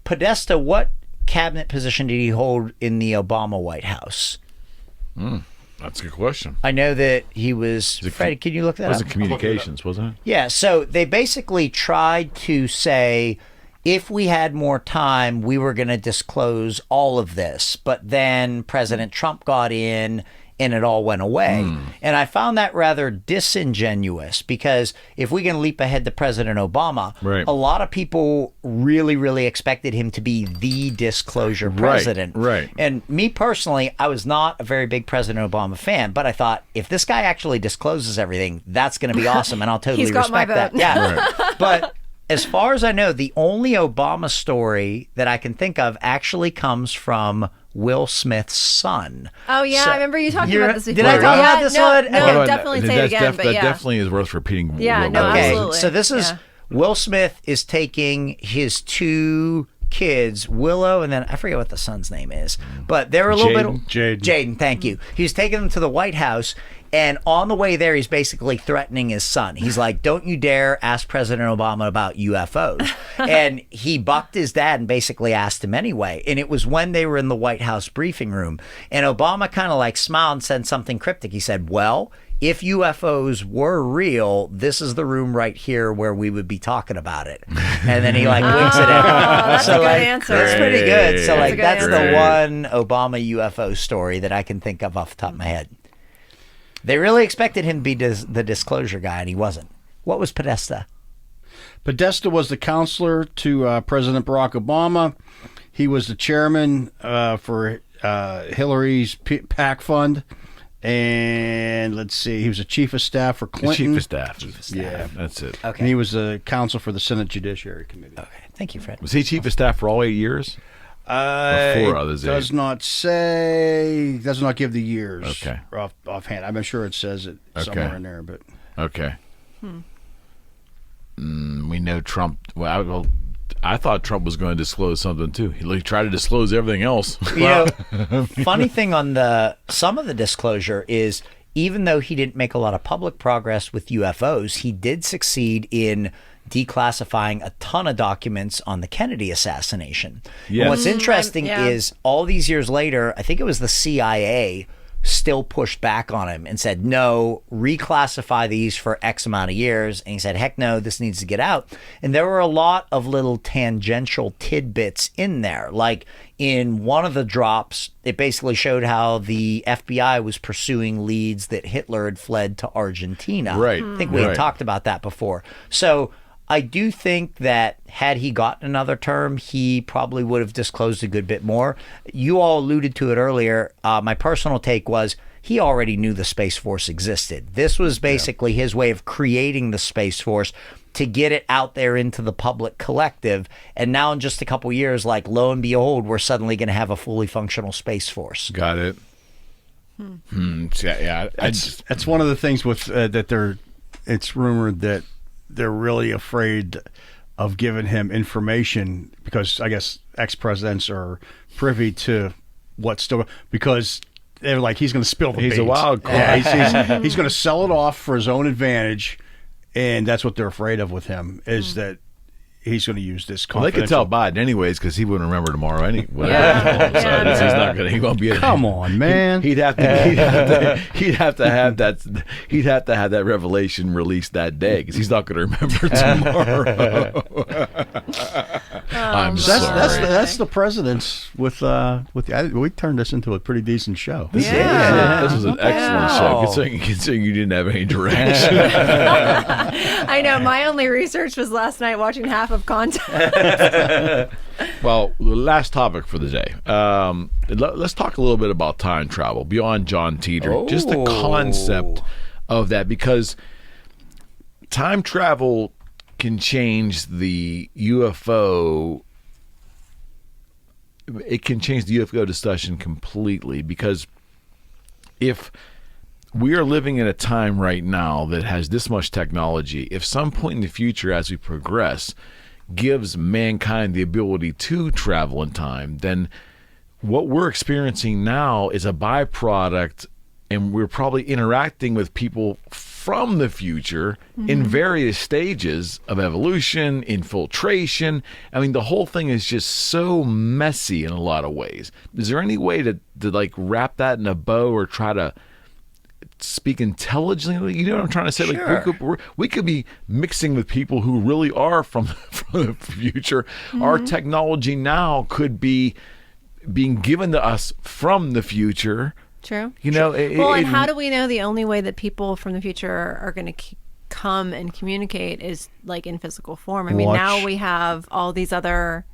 Podesta, what cabinet position did he hold in the Obama White House? That's a good question. I know that he was. Freddie, can you look that up? Was it communications, wasn't it? Yeah, so they basically tried to say, if we had more time, we were going to disclose all of this. But then President Trump got in and it all went away. And I found that rather disingenuous, because if we can leap ahead to President Obama, Right. a lot of people really, really expected him to be the disclosure president. Right. And me personally, I was not a very big President Obama fan, but I thought, if this guy actually discloses everything, that's going to be awesome, and I'll totally He's got my respect that. vote. Yeah. But as far as I know, the only Obama story that I can think of actually comes from Will Smith's son. Oh yeah, So- I remember you talking about this before. Did I talk about this no, one? No, Okay. definitely say it again. But that yeah, definitely is worth repeating. Yeah, no, Okay, absolutely. so this is Yeah. Will Smith is taking his two kids, Willow, and then I forget what the son's name is, but they're a little bit. Jaden, thank you. He's taking them to the White House, and on the way there, he's basically threatening his son. He's like, "Don't you dare ask President Obama about UFOs." And he bucked his dad and basically asked him anyway. And it was when they were in the White House briefing room, and Obama kind of like smiled and said something cryptic. He said, "Well, if UFOs were real, this is the room right here where we would be talking about it." And then he like winks at him. that's a good answer. That's pretty good. So That's a like good that's the answer. one Obama UFO story that I can think of off the top of my head. They really expected him to be the disclosure guy, and he wasn't. What was Podesta? Podesta was the counselor to President Barack Obama. He was the chairman for Hillary's PAC fund. And let's see, he was a chief of staff for The Clinton. chief of staff. Yeah. That's it. Okay. And he was the counsel for the Senate Judiciary Committee. Okay. Thank you, Fred. Was he chief of staff for all 8 years? Before others does not say, does not give the years. Okay. Offhand. I'm sure it says it somewhere in there, but Okay. We know Trump. Well, I thought Trump was going to disclose something too. He tried to disclose everything else. You know, funny thing on some of the disclosure is, even though he didn't make a lot of public progress with UFOs, he did succeed in declassifying a ton of documents on the Kennedy assassination. Yes. And what's interesting yeah. is, all these years later, I think it was the CIA still pushed back on him and said, no, reclassify these for X amount of years. And he said, heck no, this needs to get out. And there were a lot of little tangential tidbits in there. Like in one of the drops, it basically showed how the FBI was pursuing leads that Hitler had fled to Argentina. Right. I think we had talked about that before. So I do think that had he gotten another term, he probably would have disclosed a good bit more. You all alluded to it earlier. My personal take was, he already knew the Space Force existed. This was basically his way of creating the Space Force to get it out there into the public collective. And now in just a couple years, like, lo and behold, we're suddenly going to have a fully functional Space Force. Got it. Yeah. that's one of the things with that it's rumored that they're really afraid of giving him information, because I guess ex-presidents are privy to what's still, because they're like, he's going to spill the He's a beans. wild card. Yeah, he's going to sell it off for his own advantage, and that's what they're afraid of with him, is that he's going to use this Well, they confidential. could tell Biden anyways because he wouldn't remember tomorrow anyway. He's not going. He won't be. Come on, man. He'd have to. He'd have to have that. He'd have to have that revelation released that day because he's not going to remember tomorrow. I'm sorry. That's the president's with we turned this into a pretty decent show. This was an excellent show considering you didn't have any direction. I know. My only research was last night watching half of content. Well, the last topic for the day. Let's talk a little bit about time travel beyond John Titor. Just the concept of that, because time travel can change the UFO. It can change the UFO discussion completely, because if we are living in a time right now that has this much technology, if some point in the future as we progress gives mankind the ability to travel in time, then what we're experiencing now is a byproduct, and we're probably interacting with people from the future in various stages of evolution, infiltration. I mean, the whole thing is just so messy in a lot of ways. Is there any way to like wrap that in a bow or try to speak intelligently? You know what I'm trying to say? Sure. Like we could be mixing with people who really are from the future. Our technology now could be being given to us from the future. True. You know, and how do we know the only way that people from the future are going to come and communicate is like in physical form? I mean, now we have all these other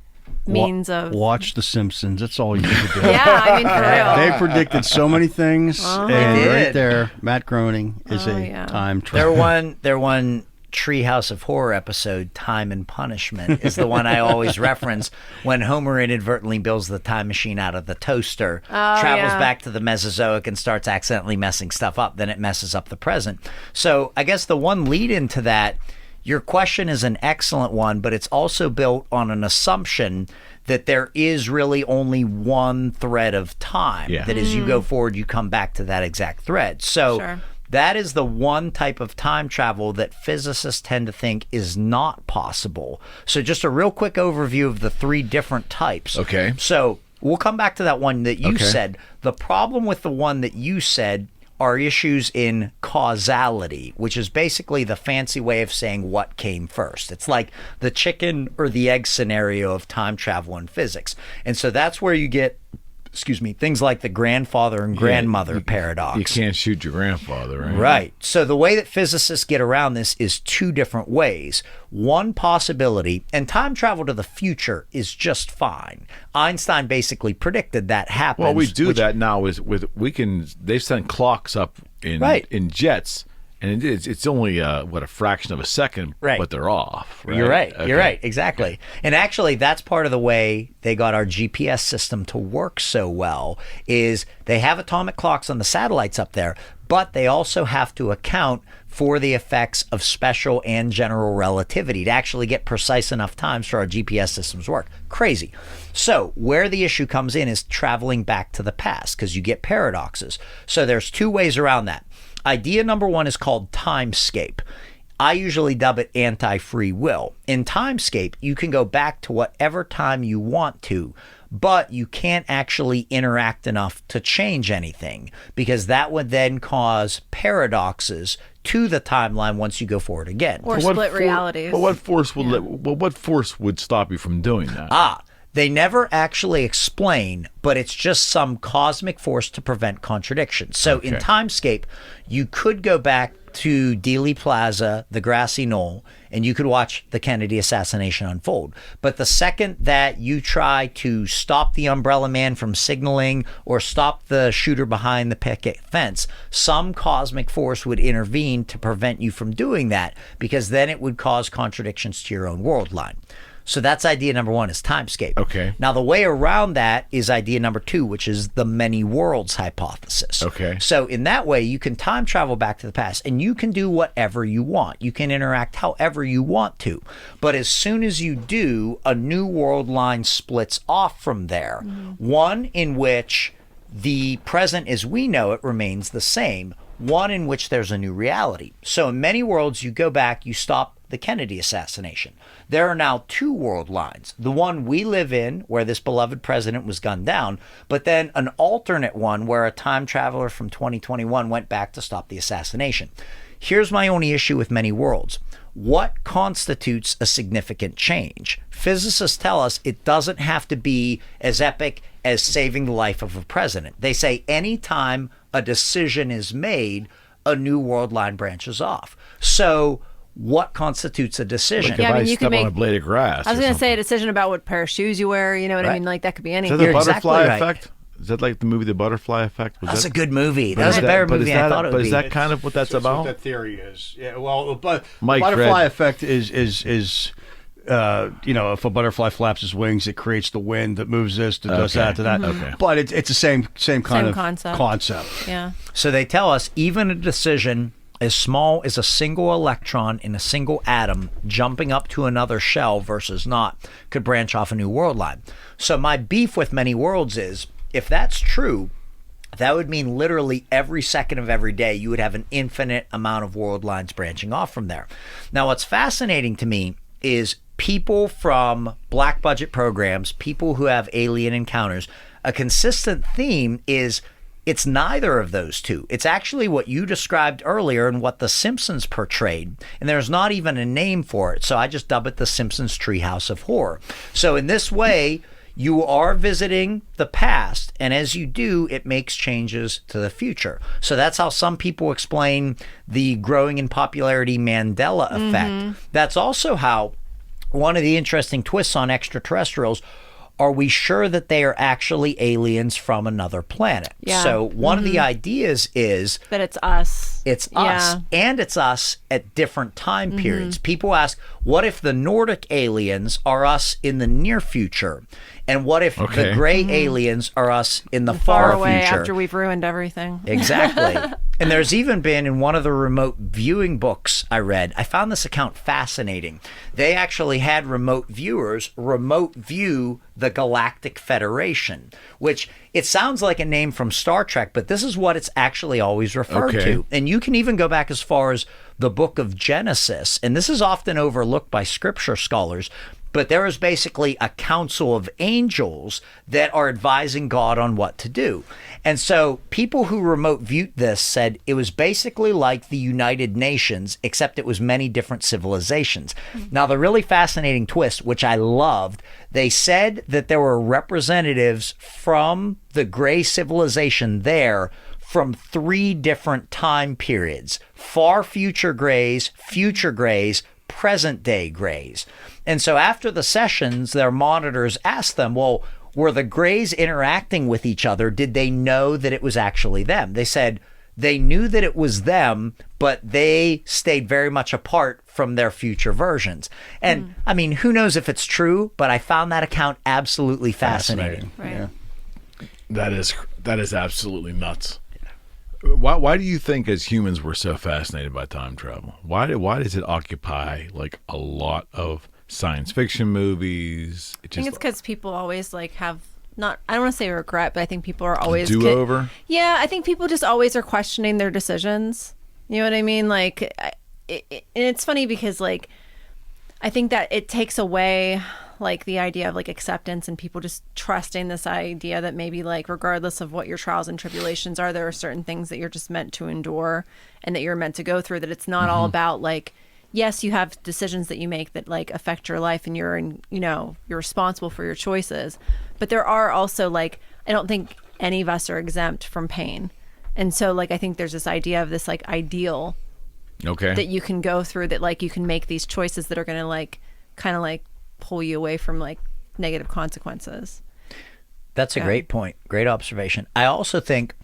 means of... Watch The Simpsons. That's all you need to do. Yeah, I mean, for real. They predicted so many things, and They right did. there, Matt Groening is time traveler. Their one Treehouse of Horror episode, Time and Punishment, is the one I always reference when Homer inadvertently builds the time machine out of the toaster, travels back to the Mesozoic and starts accidentally messing stuff up. Then it messes up the present. So I guess the one lead into that, your question is an excellent one, but it's also built on an assumption that there is really only one thread of time. Yeah. That as you go forward, you come back to that exact thread. So Sure. that is the one type of time travel that physicists tend to think is not possible. So just a real quick overview of the three different types. Okay. So we'll come back to that one that you Okay. said. The problem with the one that you said are issues in causality, which is basically the fancy way of saying what came first. It's like the chicken or the egg scenario of time travel in physics. And so that's where you get, things like the grandfather and grandmother paradox. You can't shoot your grandfather, right? Right. So the way that physicists get around this is two different ways. One possibility, and time travel to the future is just fine. Einstein basically predicted that happens. Well, we do that now they've sent clocks up in jets, and it's only a fraction of a second, Right. but they're off. Right? You're right. Okay. You're right. Exactly. And actually, that's part of the way they got our GPS system to work so well is they have atomic clocks on the satellites up there, but they also have to account for the effects of special and general relativity to actually get precise enough times for our GPS systems to work. Crazy. So where the issue comes in is traveling back to the past, because you get paradoxes. So there's two ways around that. Idea number one is called timescape. I usually dub it anti-free will. In timescape, you can go back to whatever time you want to, but you can't actually interact enough to change anything, because that would then cause paradoxes to the timeline once you go forward again. Or split realities. But what force would stop you from doing that? They never actually explain, but it's just some cosmic force to prevent contradiction. So in timescape, you could go back to Dealey Plaza, the grassy knoll, and you could watch the Kennedy assassination unfold. But the second that you try to stop the Umbrella Man from signaling or stop the shooter behind the picket fence, some cosmic force would intervene to prevent you from doing that, because then it would cause contradictions to your own world line. So that's idea number one, is timescape. Okay. Now the way around that is idea number two, which is the many worlds hypothesis. Okay. So in that way, you can time travel back to the past, and you can do whatever you want. You can interact however you want to. But as soon as you do, a new world line splits off from there. One in which the present as we know it remains the same. One in which there's a new reality. So in many worlds, you go back, you stop the Kennedy assassination. There are now 2 world lines. The one we live in, where this beloved president was gunned down, but then an alternate one where a time traveler from 2021 went back to stop the assassination. Here's my only issue with many worlds. What constitutes a significant change? Physicists tell us it doesn't have to be as epic as saving the life of a president. They say anytime a decision is made, a new world line branches off. So what constitutes a decision? Like Yeah, if I I mean, you step can make- on a blade of grass. I was or going to say a something. decision about what pair of shoes you wear. You know what I Right. mean? Like that could be Is anything. that the You're butterfly exactly right. effect? Is that like the movie The Butterfly Effect? Was That's that, a good movie. but That was is a better but is movie than I that- thought it would But be. is that kind of what that's That's about? what that theory is. Yeah. Well, but Mike butterfly read- effect is if a butterfly flaps its wings, it creates the wind that moves this, that does Okay. that, to that. Okay. But it's the same kind Same of concept. Yeah. So they tell us even a decision as small as a single electron in a single atom jumping up to another shell versus not could branch off a new world line. So my beef with many worlds is, if that's true, that would mean literally every second of every day you would have an infinite amount of world lines branching off from there. Now, what's fascinating to me is people from black budget programs, people who have alien encounters, a consistent theme is it's neither of those two. It's actually what you described earlier and what The Simpsons portrayed. And there's not even a name for it. So I just dub it The Simpsons Treehouse of Horror. So in this way, you are visiting the past. And as you do, it makes changes to the future. So that's how some people explain the growing in popularity Mandela effect. That's also how one of the interesting twists on extraterrestrials, are we sure that they are actually aliens from another planet? Yeah. So one of the ideas is That it's us. it's us, Yeah. and it's us at different time periods. People ask, what if the Nordic aliens are us in the near future? And what if the Okay. gray aliens are us in the Far far away future? after we've ruined everything. Exactly. And there's even been in one of the remote viewing books I read, I found this account fascinating. They actually had remote viewers remote view the Galactic Federation, which it sounds like a name from Star Trek, but this is what it's actually always referred Okay. to. And you can even go back as far as the book of Genesis, and this is often overlooked by scripture scholars. But there is basically a council of angels that are advising God on what to do. And so people who remote viewed this said it was basically like the United Nations, except it was many different civilizations. Now, the really fascinating twist, which I loved, they said that there were representatives from the gray civilization there from 3 different time periods: far future grays, present day grays. And so after the sessions, their monitors asked them, well, were the grays interacting with each other? Did they know that it was actually them? They said they knew that it was them, but they stayed very much apart from their future versions. And I mean, who knows if it's true, but I found that account absolutely fascinating. Right. Yeah. That is absolutely nuts. Why do you think as humans we're so fascinated by time travel? Why does it occupy like a lot of science fiction movies? I think it's because people always like have not, I don't want to say regret, but I think people are always do-over? Yeah, I think people just always are questioning their decisions. You know what I mean? Like, and it's funny because like, I think that it takes away like the idea of like acceptance and people just trusting this idea that maybe like regardless of what your trials and tribulations are, there are certain things that you're just meant to endure and that you're meant to go through, that it's not all about like, yes, you have decisions that you make that like affect your life and you're responsible for your choices, but there are also like, I don't think any of us are exempt from pain. And so like I think there's this idea of this like ideal Okay. that you can go through, that like you can make these choices that are going to like kind of like pull you away from like negative consequences. That's a great point. Great observation. I also think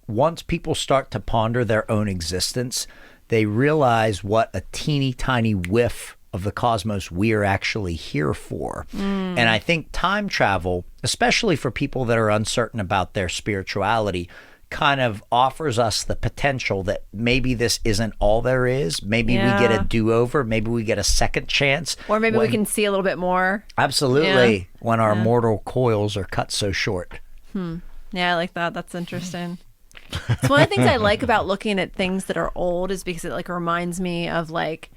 once people start to ponder their own existence, they realize what a teeny tiny whiff of the cosmos we are actually here for. And I think time travel, especially for people that are uncertain about their spirituality, kind of offers us the potential that maybe this isn't all there is. Maybe we get a do-over. Maybe we get a second chance. Or maybe we can see a little bit more. Absolutely. When our mortal coils are cut so short. Yeah, I like that. That's interesting. It's one of the things I like about looking at things that are old is because it like reminds me of like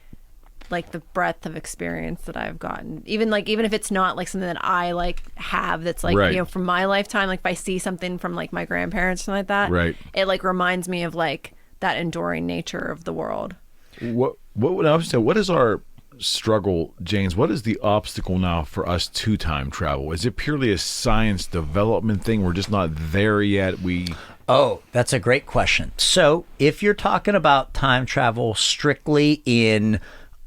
like the breadth of experience that I've gotten, even if it's not like something that I like have that's like Right. you know from my lifetime, like if I see something from like my grandparents or something like that, Right. it like reminds me of like that enduring nature of the world. What is our struggle, James? What is the obstacle now for us to time travel? Is it purely a science development thing? We're just not there yet. Oh, that's a great question. So if you're talking about time travel strictly in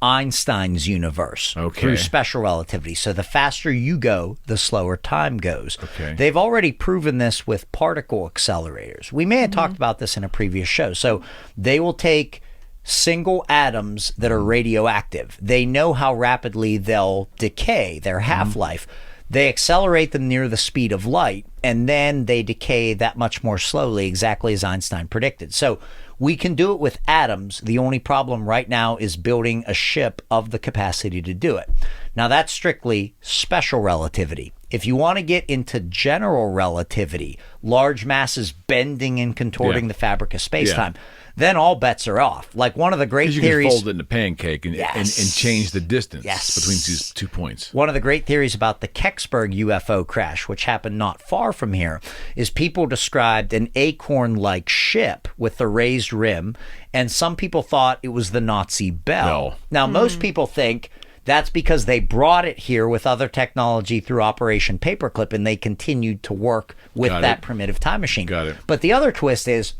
Einstein's universe through special relativity, so the faster you go, the slower time goes. Okay. They've already proven this with particle accelerators. We may have talked about this in a previous show. So they will take single atoms that are radioactive. They know how rapidly they'll decay, their half-life. They accelerate them near the speed of light, and then they decay that much more slowly, exactly as Einstein predicted. So we can do it with atoms. The only problem right now is building a ship of the capacity to do it. Now, that's strictly special relativity. If you want to get into general relativity, large masses bending and contorting the fabric of space-time, then all bets are off. Like one of the great You theories... can fold it in a pancake and change the distance between two points. One of the great theories about the Kecksburg UFO crash, which happened not far from here, is people described an acorn-like ship with the raised rim, and some people thought it was the Nazi bell. Now, most people think that's because they brought it here with other technology through Operation Paperclip, and they continued to work with that primitive time machine. Got it. But the other twist is,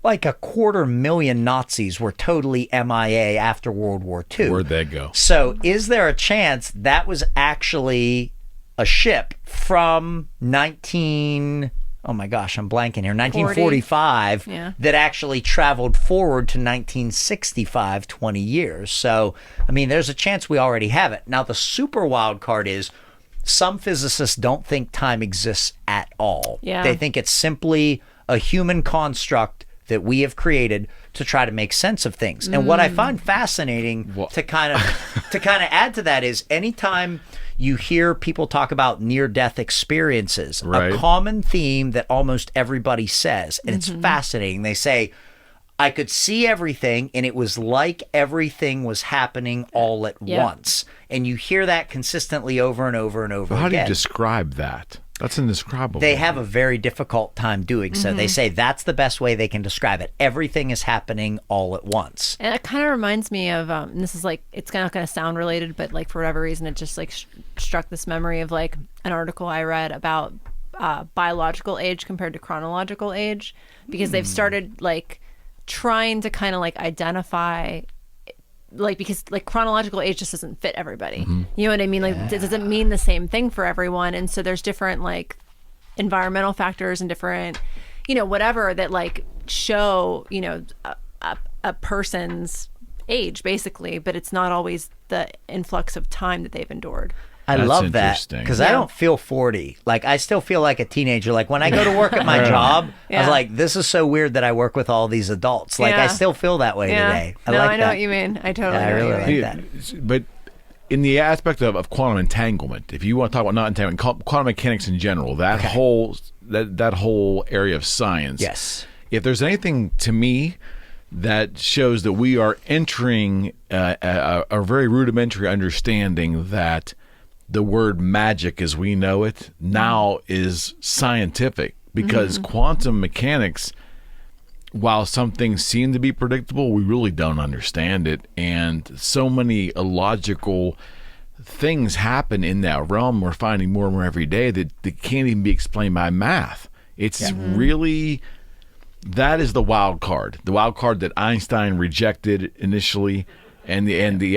like 250,000 Nazis were totally MIA after World War II. Where'd they go? So is there a chance that was actually a ship from 1945 that actually traveled forward to 1965, 20 years. So, I mean, there's a chance we already have it. Now, the super wild card is some physicists don't think time exists at all. Yeah. They think it's simply a human construct that we have created to try to make sense of things. And what I find fascinating to kind of add to that is anytime you hear people talk about near-death experiences, a common theme that almost everybody says, and it's fascinating. They say, I could see everything, and it was like everything was happening all at once. And you hear that consistently over and over and over again. How do you describe that? That's indescribable. They have a very difficult time doing so. They say that's the best way they can describe it. Everything is happening all at once. And it kind of reminds me of, and this is like, it's not going to sound related, but like for whatever reason, it just like struck this memory of like an article I read about biological age compared to chronological age, because they've started like trying to kind of like identify, like, because like chronological age just doesn't fit everybody. You know what I mean? Like it doesn't mean the same thing for everyone. And so there's different like environmental factors and different, you know, whatever that like show, you know, a person's age basically, but it's not always the influx of time that they've endured. I That's love that interesting. because I don't feel 40. Like I still feel like a teenager. Like when I go to work at my job, I was like, this is so weird that I work with all these adults. Like I still feel that way today. I I know what you mean. I totally know really what you like mean. that. But in the aspect of quantum entanglement, if you want to talk about not entanglement, quantum mechanics in general, that whole area of science. Yes. If there's anything to me that shows that we are entering a very rudimentary understanding that the word magic as we know it now is scientific, because quantum mechanics, while some things seem to be predictable, we really don't understand it. And so many illogical things happen in that realm we're finding more and more every day that can't even be explained by math. It's really, that is the wild card that Einstein rejected initially. And the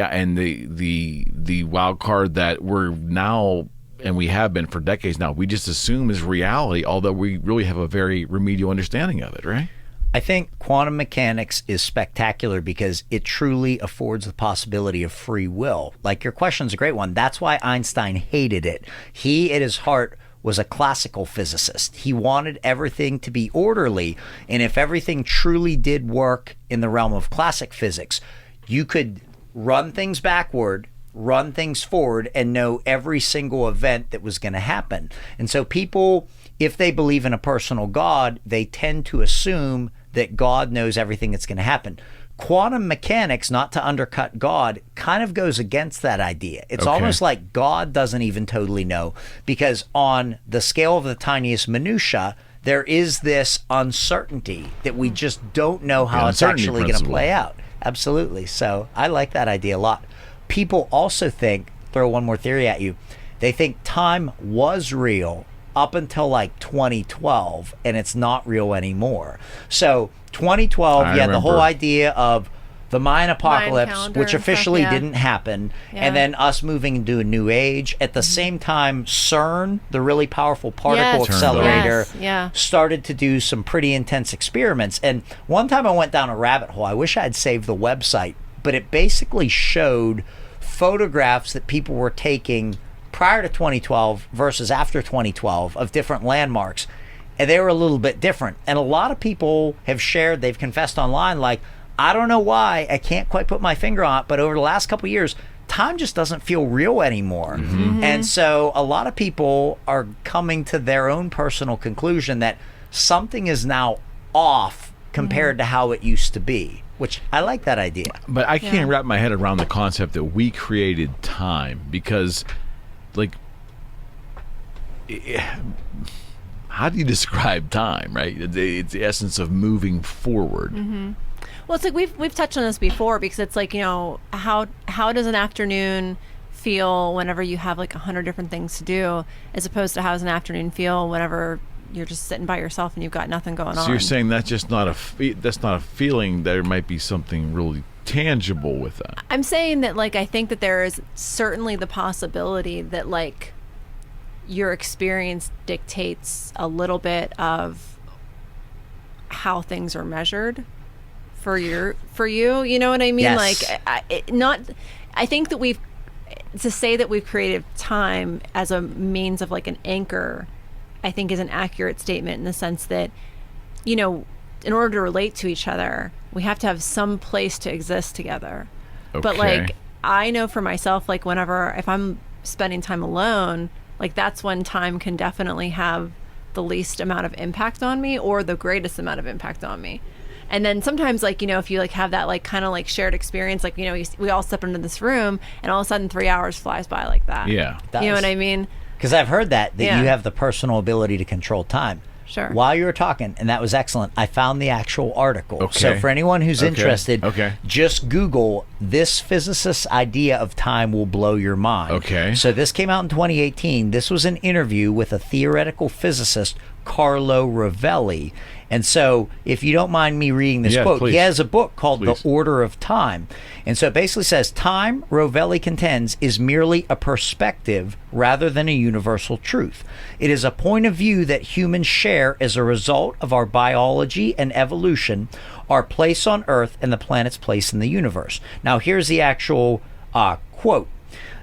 wild card that we're now, and we have been for decades now, we just assume is reality, although we really have a very remedial understanding of it, right? I think quantum mechanics is spectacular because it truly affords the possibility of free will. Like your question's a great one. That's why Einstein hated it. He, at his heart, was a classical physicist. He wanted everything to be orderly, and if everything truly did work in the realm of classic physics, you could run things backward, run things forward, and know every single event that was going to happen. And so people, if they believe in a personal God, they tend to assume that God knows everything that's going to happen. Quantum mechanics, not to undercut God, kind of goes against that idea. It's Okay. almost like God doesn't even totally know, because on the scale of the tiniest minutia, there is this uncertainty that we just don't know how it's uncertainty actually going to principle. play out. Absolutely. So I like that idea a lot. People also think, throw one more theory at you, they think time was real up until like 2012, and it's not real anymore. So 2012, I you had the whole remember. idea of the Mayan apocalypse, calendar which and stuff, officially yeah. didn't happen, Yeah. and then us moving into a new age. At the same time, CERN, the really powerful particle Yes. accelerator, Yes, yeah. started to do some pretty intense experiments. And one time I went down a rabbit hole. I wish I had saved the website, but it basically showed photographs that people were taking prior to 2012 versus after 2012 of different landmarks, and they were a little bit different. And a lot of people have shared, they've confessed online, like, I don't know why, I can't quite put my finger on it, but over the last couple of years, time just doesn't feel real anymore. And so a lot of people are coming to their own personal conclusion that something is now off compared to how it used to be, which I like that idea. But I can't Yeah. wrap my head around the concept that we created time, because, like, how do you describe time, right? It's the essence of moving forward. Well, it's like we've touched on this before, because it's like, you know, how does an afternoon feel whenever you have like 100 different things to do, as opposed to how does an afternoon feel whenever you're just sitting by yourself and you've got nothing going on. So you're saying that's just not that's not a feeling. There might be something really tangible with that. I'm saying that, like, I think that there is certainly the possibility that, like, your experience dictates a little bit of how things are measured for you. You know what I mean? Yes. Like, I think that to say that we've created time as a means of like an anchor, I think is an accurate statement, in the sense that, you know, in order to relate to each other, we have to have some place to exist together. But Okay. like, I know for myself, like, if I'm spending time alone, like, that's when time can definitely have the least amount of impact on me, or the greatest amount of impact on me. And then sometimes, like, you know, if you like have that like kind of like shared experience, like, you know, we all step into this room and all of a sudden 3 hours flies by like that. Yeah. You know what I mean? Because I've heard that Yeah. you have the personal ability to control time. Sure. While you were talking, and that was excellent, I found the actual article. Okay. So for anyone who's Okay. interested, Okay. just Google "this physicist's idea of time will blow your mind." Okay. So this came out in 2018. This was an interview with a theoretical physicist, Carlo Rovelli. And so, if you don't mind me reading this Yeah, quote, please. he has a book called Please. The Order of Time. And so it basically says, time, Rovelli contends, is merely a perspective rather than a universal truth. It is a point of view that humans share as a result of our biology and evolution, our place on Earth, and the planet's place in the universe. Now, here's the actual quote.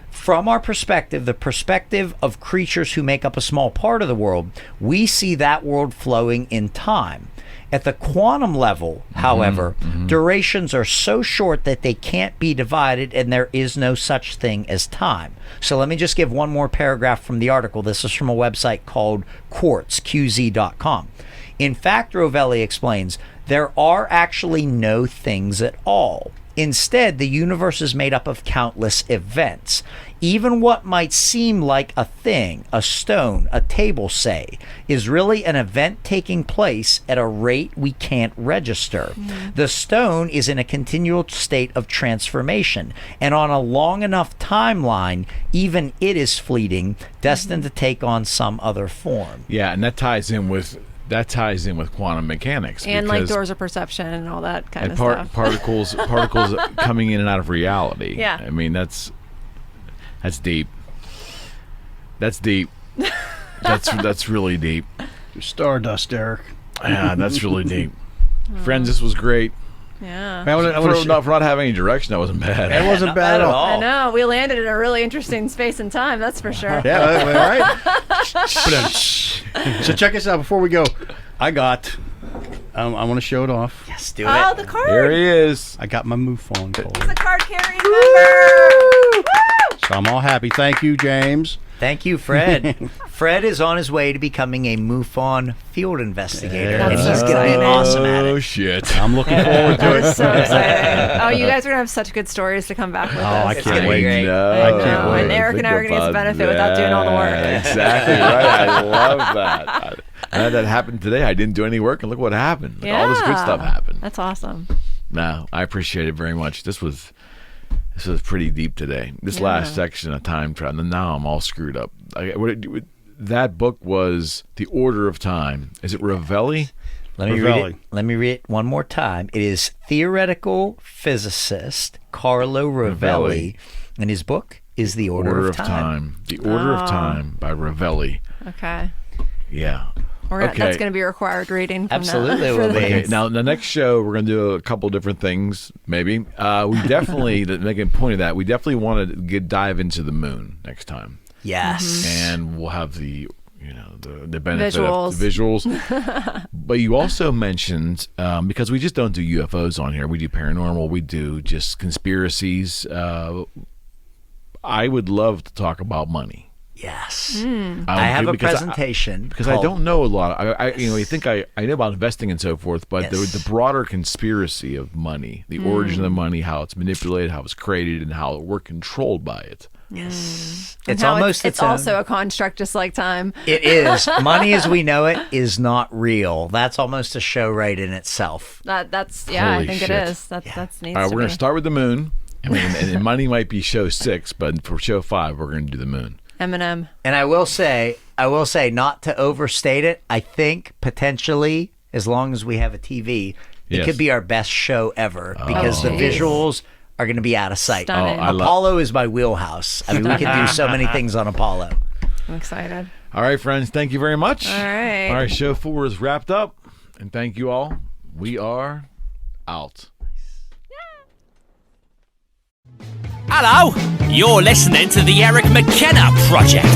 From our perspective, the perspective of creatures who make up a small part of the world, we see that world flowing in time. At the quantum level, however, durations are so short that they can't be divided, and there is no such thing as time. So let me just give one more paragraph from the article. This is from a website called quartzqz.com. In fact, Rovelli explains, there are actually no things at all. Instead, the universe is made up of countless events. Even what might seem like a thing, a stone, a table, say, is really an event taking place at a rate we can't register. The stone is in a continual state of transformation, and on a long enough timeline, even it is fleeting, destined to take on some other form. Yeah, and that ties in with quantum mechanics, And like because- doors of perception and all that kind and of stuff. particles coming in and out of reality. Yeah. I mean, that's deep. That's deep. That's really deep. Stardust, Eric. Yeah, that's really deep. Friends, this was great. Yeah. For not having any direction, that wasn't bad. It wasn't bad at all. I know. We landed in a really interesting space and time, that's for sure. Yeah, all right. So check us out before we go. I want to show it off. Yes, do Oh, it. the card. There he is. I got my MUFON call. The card carrying member. Woo! So I'm all happy. Thank you, James. Thank you, Fred. Fred is on his way to becoming a MUFON field investigator, and That's he's so going to be exciting. awesome at Oh it. shit! I'm looking forward to That it. is so exciting. Oh, you guys are gonna have such good stories to come back with. I us. can't gonna be wait. great. No, I can't know. wait. And Eric and I are gonna get the benefit without doing all the work. Exactly right. I love that. I had that happen today. I didn't do any work, and look what happened. Like, all this good stuff happened. That's awesome. No, I appreciate it very much. This was pretty deep today. This last section of time travel, and now I'm all screwed up. That book was The Order of Time. Is it Ravelli? Let me read it one more time. It is theoretical physicist Carlo Ravelli, and his book is The Order of Time. The Order of Time by Ravelli. Okay. Yeah. That's going to be a required reading. From Absolutely now, will for be. this. Okay, now the next show we're going to do a couple different things. Maybe we definitely to make a point of that. We definitely want to dive into the moon next time, Yes. and we'll have the benefit of Visuals. the visuals. But you also mentioned because we just don't do UFOs on here. We do paranormal. We do just conspiracies. I would love to talk about money. Yes. I have a Because presentation. because I called- don't know a lot. You think I know about investing and so forth, but Yes. the broader conspiracy of money, the origin of money, how it's manipulated, how it's created, and how we're controlled by it. Yes. And It's how almost it's its own- also a construct, just like time. It is. Money as we know it is not real. That's almost a show right in itself. That's I Holy think shit. it is. That's needs All right, to we're going be. to start with the moon. And money might be show 6, but for show 5, we're going to do the moon. Eminem. And I will say, not to overstate it, I think potentially, as long as we have a TV, it Yes. could be our best show ever because the geez. visuals are going to be out of sight. Stunning. I love- Apollo is my wheelhouse. I mean, we could do so many things on Apollo. I'm excited. All right, friends, thank you very much. All right. All right, show 4 is wrapped up. And thank you all. We are out. Hello, you're listening to the Eric McKenna Project.